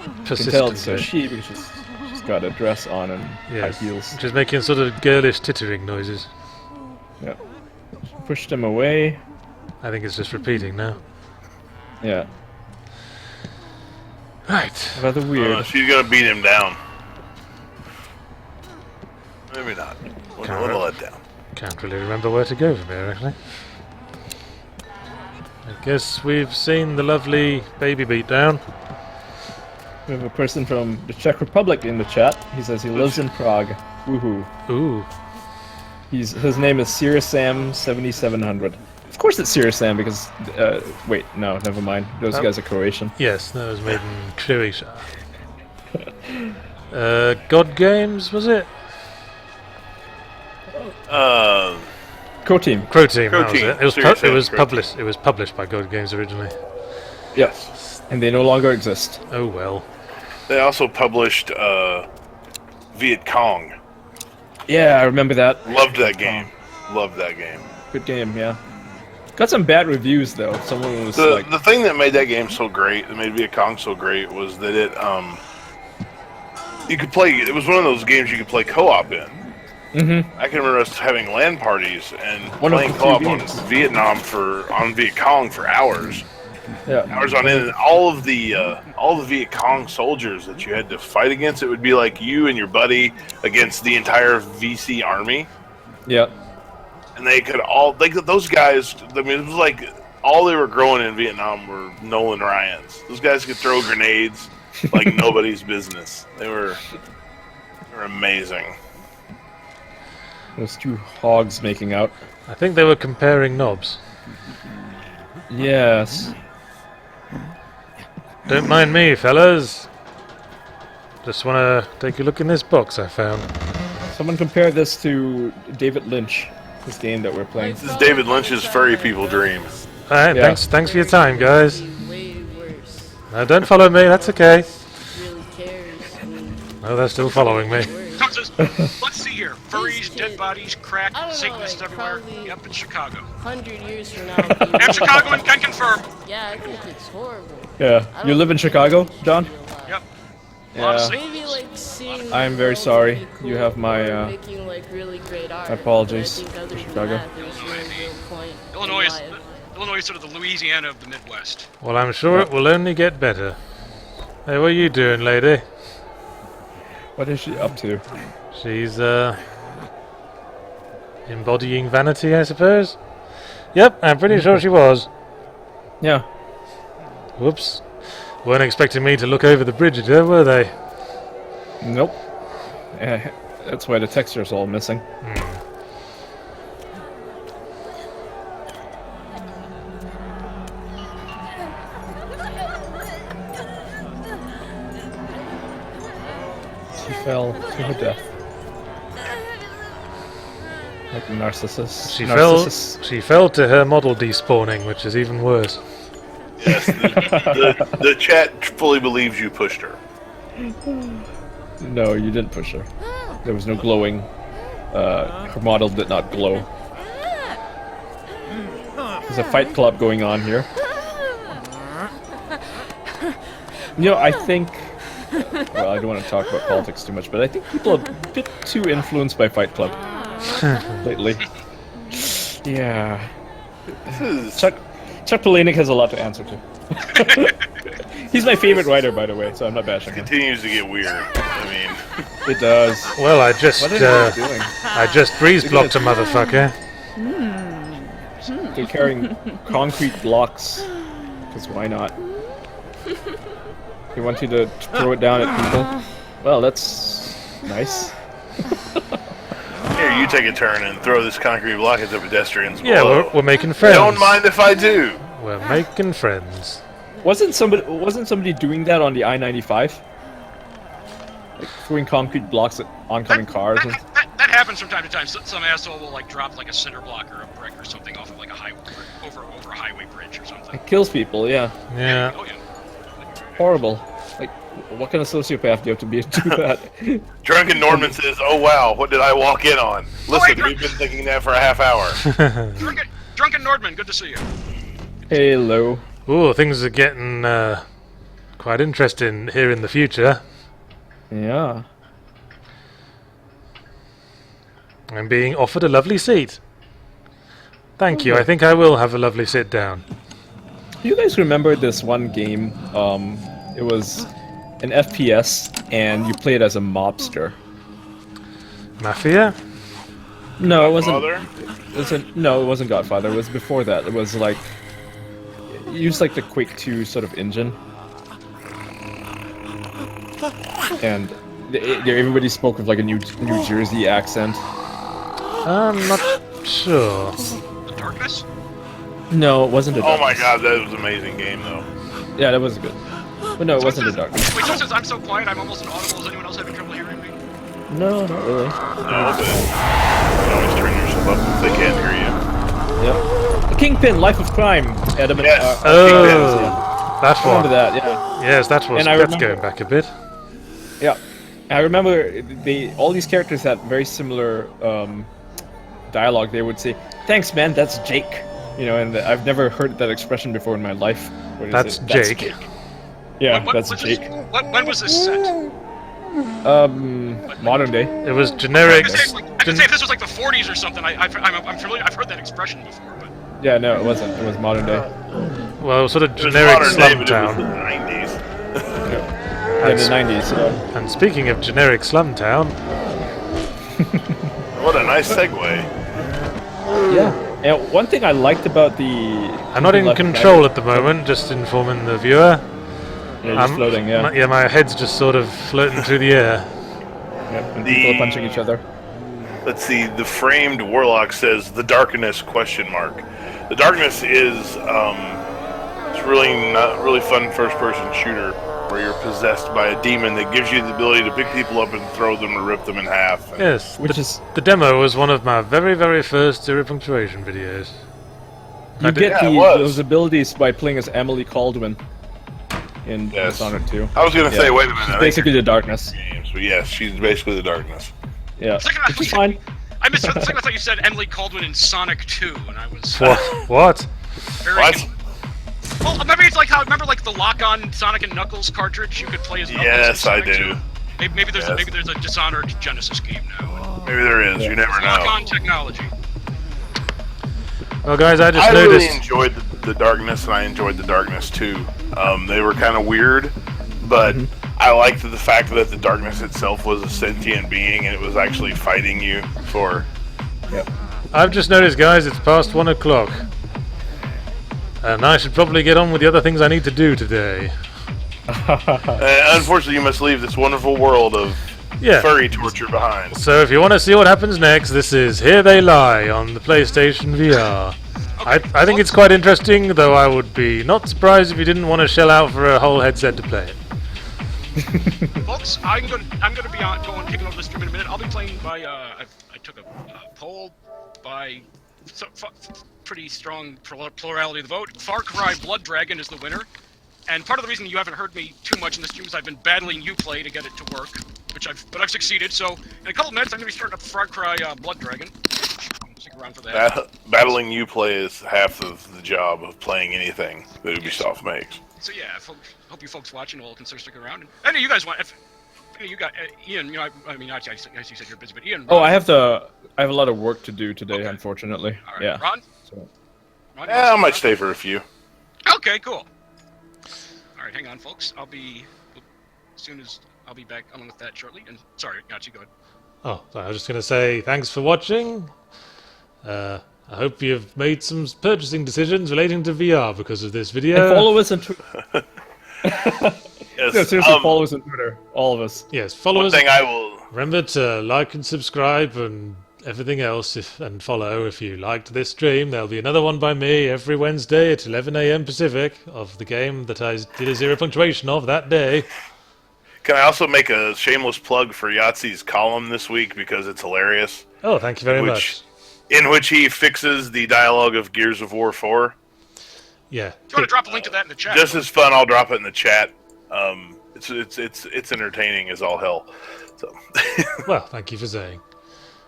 You can tell it's Persistently. a she because she's got a dress on and Yes. high heels. She's making sort of girlish tittering noises. Yeah. Pushed him away. I think it's just repeating now. Yeah. Right. Rather weird. She's gonna beat him down. Maybe not. A little let down. Can't really remember where to go from here, actually. I guess we've seen the lovely baby beatdown. We have a person from the Czech Republic in the chat. He says he lives in Prague. Woohoo. Ooh. His name is SiriusSam7700. Of course it's SiriusSam because... wait, no, never mind. Those guys are Croatian. Yes, that was made in Croatia. God Games, was it? Crow Team. Crow Team, that was Team. it. It was, Serious it was Sam, Crow published. It was published by God Games originally. Yes. And they no longer exist. Oh well. They also published Viet Cong. Yeah, I remember that. Loved that game. Loved that game. Good game, yeah. Got some bad reviews though. Someone was like... The thing that made that game so great, that made Viet Cong so great, was that it you could play. It was one of those games you could play co-op in. Mm-hmm. I can remember us having LAN parties and One of playing the co-op few on games. on Viet Cong for hours. Yeah. Hours on end, and all the Viet Cong soldiers that you had to fight against, it would be like you and your buddy against the entire VC army. Yeah. And they could all, like, those guys, I mean, it was like all they were growing in Vietnam were Nolan Ryans. Those guys could throw grenades like nobody's business. They were amazing. Those two hogs making out. I think they were comparing knobs. Yes. Don't mind me, fellas. Just want to take a look in this box I found. Someone compare this to David Lynch, this game that we're playing. This is David Lynch's Furry People Dream. Alright, Yeah. thanks for your time, guys. Way worse. No, don't follow me, that's okay. Really cares. No, they're still following me. Let's see here. Furries, dead bodies, crack, I don't know, Satanists like, everywhere. probably- Yep, it's Chicago. 100 years from now. And Chicago and can confirm. Yeah, I think it's horrible. Yeah. I You don't live in think Chicago, it's John? Yep. Yeah. Maybe like seeing. I'm very sorry. You have my, Making like really great art. apologies But I think other to than Chicago. that, there's no real point in Illinois is life. Illinois is sort of the Louisiana of the Midwest. Well, I'm sure it will only get better. Hey, what are you doing, lady? What is she up to? She's, embodying vanity, I suppose? Yep, I'm pretty sure she was. Yeah. Whoops. Weren't expecting me to look over the bridge at her, were they? Nope. That's why the texture's all missing. She fell to her death. Like a narcissist. She fell to her model despawning, which is even worse. Yes, the chat fully believes you pushed her. No, you didn't push her. There was no glowing. Her model did not glow. There's a fight club going on here. You know, I think... Well, I don't want to talk about politics too much, but I think people are a bit too influenced by Fight Club lately. Yeah. Chuck Palahniuk has a lot to answer to. He's my favorite writer, by the way, so I'm not bashing him. It continues to get weird. I mean, it does. Well, I just doing? I just breeze blocked a motherfucker. They're carrying concrete blocks, because why not? They want you to throw it down at people. Well, that's nice. Here, you take a turn and throw this concrete block at the pedestrians. Yeah, below. we're making friends. Don't mind if I do. We're making friends. Wasn't somebody doing that on the I-95? Like throwing concrete blocks at oncoming cars. That happens from time to time. Some asshole will like drop like a cinder block or a brick or something off of like a highway over a highway bridge or something. It kills people, yeah. Yeah. Oh yeah. Horrible. Like, what kind of sociopath do you have to be to do that? Drunken Norman says, "Oh wow, what did I walk in on?" Listen, we've been thinking that for a half hour. Drunken Nordman, good to see you. Hello. Ooh, things are getting quite interesting here in the future. Yeah. I'm being offered a lovely seat. Thank you. I think I will have a lovely sit down. Do you guys remember this one game? It was an FPS, and you played as a mobster. Mafia? No, it wasn't. Godfather? No, it wasn't Godfather. It was before that. It was like it used like the Quake 2 sort of engine, and everybody spoke with like a New Jersey accent. I'm not sure. The Darkness? No, it wasn't a Oh my Darkness. god, that was an amazing game though. Yeah, that was good. But no, it wasn't a Darkness. Wait, someone says I'm so quiet, I'm almost inaudible. Is anyone else having trouble hearing me? No, not really. No, but you can always turn yourself up if they can't hear you. Yep. The Kingpin, Life of Crime. Adam and Yes. That one. Remember that? Yeah. Yes, that's remember- going back a bit. Yeah. I remember all these characters had very similar dialogue. They would say, "Thanks, man. That's Jake." You know, and I've never heard that expression before in my life. Where they That's say, Jake. Yeah, When that's was Jake. when was this set? Modern day. It was generic. I could say if this was like the 40s or something. I'm familiar. I've heard that expression before, but Yeah, no, it wasn't. It was modern day. Well, sort of It was generic modern day, but it was slum the town. 90s. Yeah, in the 90s. And speaking of generic slum town, What a nice segue. Yeah. And one thing I liked about the... I'm not in control at the moment, just informing the viewer. Yeah, just floating, yeah. My head's just sort of floating through the air. Yep, and people are punching each other. Let's see, the framed warlock says the darkness ? The darkness is it's really not really fun first person shooter where you're possessed by a demon that gives you the ability to pick people up and throw them or rip them in half. Yes, the demo was one of my very, very first Zero Punctuation videos. You get those abilities by playing as Emily Caldwin in Dishonored 2. I was going to say, wait a minute. She's basically the darkness. Games, but yes, she's basically the darkness. Yeah. Which is fine. I missed. I thought you said Emily Caldwin in Sonic 2, and I was. What? What? Well, maybe it's like how like the lock-on Sonic and Knuckles cartridge. You could play as Knuckles. Yes, in I Sonic do. 2. Maybe there's a Dishonored Genesis game now. Maybe there is. You never know. Lock-on technology. Well, guys, I just I noticed. really enjoyed the darkness, and I enjoyed the darkness too. They were kind of weird, but I liked the fact that the darkness itself was a sentient being, and it was actually fighting you for. Yep. I've just noticed, guys, it's past 1 o'clock. And I should probably get on with the other things I need to do today. Unfortunately, you must leave this wonderful world of furry torture behind. So if you want to see what happens next, this is Here They Lie on the PlayStation VR. I think it's quite interesting, though I would be not surprised if you didn't want to shell out for a whole headset to play it. Folks, I'm gonna be taking over the stream in a minute. I'll be playing by I took a poll by pretty strong plurality of the vote. Far Cry Blood Dragon is the winner. And part of the reason you haven't heard me too much in this stream is I've been battling Uplay to get it to work, but I've succeeded. So in a couple minutes, I'm going to be starting up Far Cry Blood Dragon. Stick around for that. Battling Uplay is half of the job of playing anything that Ubisoft makes. So yeah, hope you folks watching will consider sticking around. And I know you guys want. If you got Ian, I mean, as you said, you're busy, but Ian. Oh, I have a lot of work to do today, unfortunately. All right. Yeah. Ron? Ron, I might stay for a few. Okay, cool. All right, hang on, folks. I'll be as soon as I'll be back on with that shortly. And sorry, Yahtzee, go ahead. Oh, sorry, I was just going to say thanks for watching. I hope you've made some purchasing decisions relating to VR because of this video. And follow us on Twitter. Yes, No, seriously, follow us on Twitter. All of us. Yes, follow us. One thing I will... Remember to like and subscribe and everything else, and follow if you liked this stream. There'll be another one by me every Wednesday at 11 AM Pacific of the game that I did a 0 punctuation of that day. Can I also make a shameless plug for Yahtzee's column this week because it's hilarious? Oh, thank you very much. In which he fixes the dialogue of Gears of War 4. Yeah. Do you want to drop a link to that in the chat? Just as fun, I'll drop it in the chat. It's entertaining as all hell. So. Well, thank you for saying.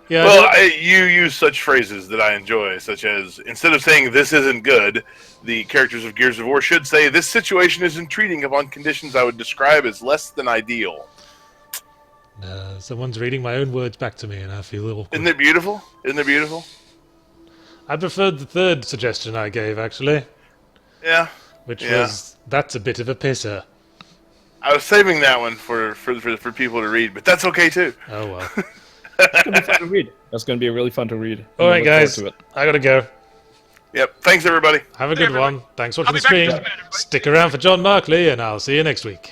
Yeah. Well, you use such phrases that I enjoy, such as instead of saying "this isn't good," the characters of Gears of War should say, "This situation is intriguing upon conditions I would describe as less than ideal." Someone's reading my own words back to me, and I feel awkward. Isn't it beautiful? Isn't it beautiful? I preferred the third suggestion I gave, actually. Yeah. Which was, that's a bit of a pisser. I was saving that one for people to read, but that's okay too. Oh well. It's gonna be fun to read. That's gonna be really fun to read. All right, guys. I gotta go. Yep. Thanks, everybody. Have a good one. Thanks for watching the stream. Stick around for John Markley, and I'll see you next week.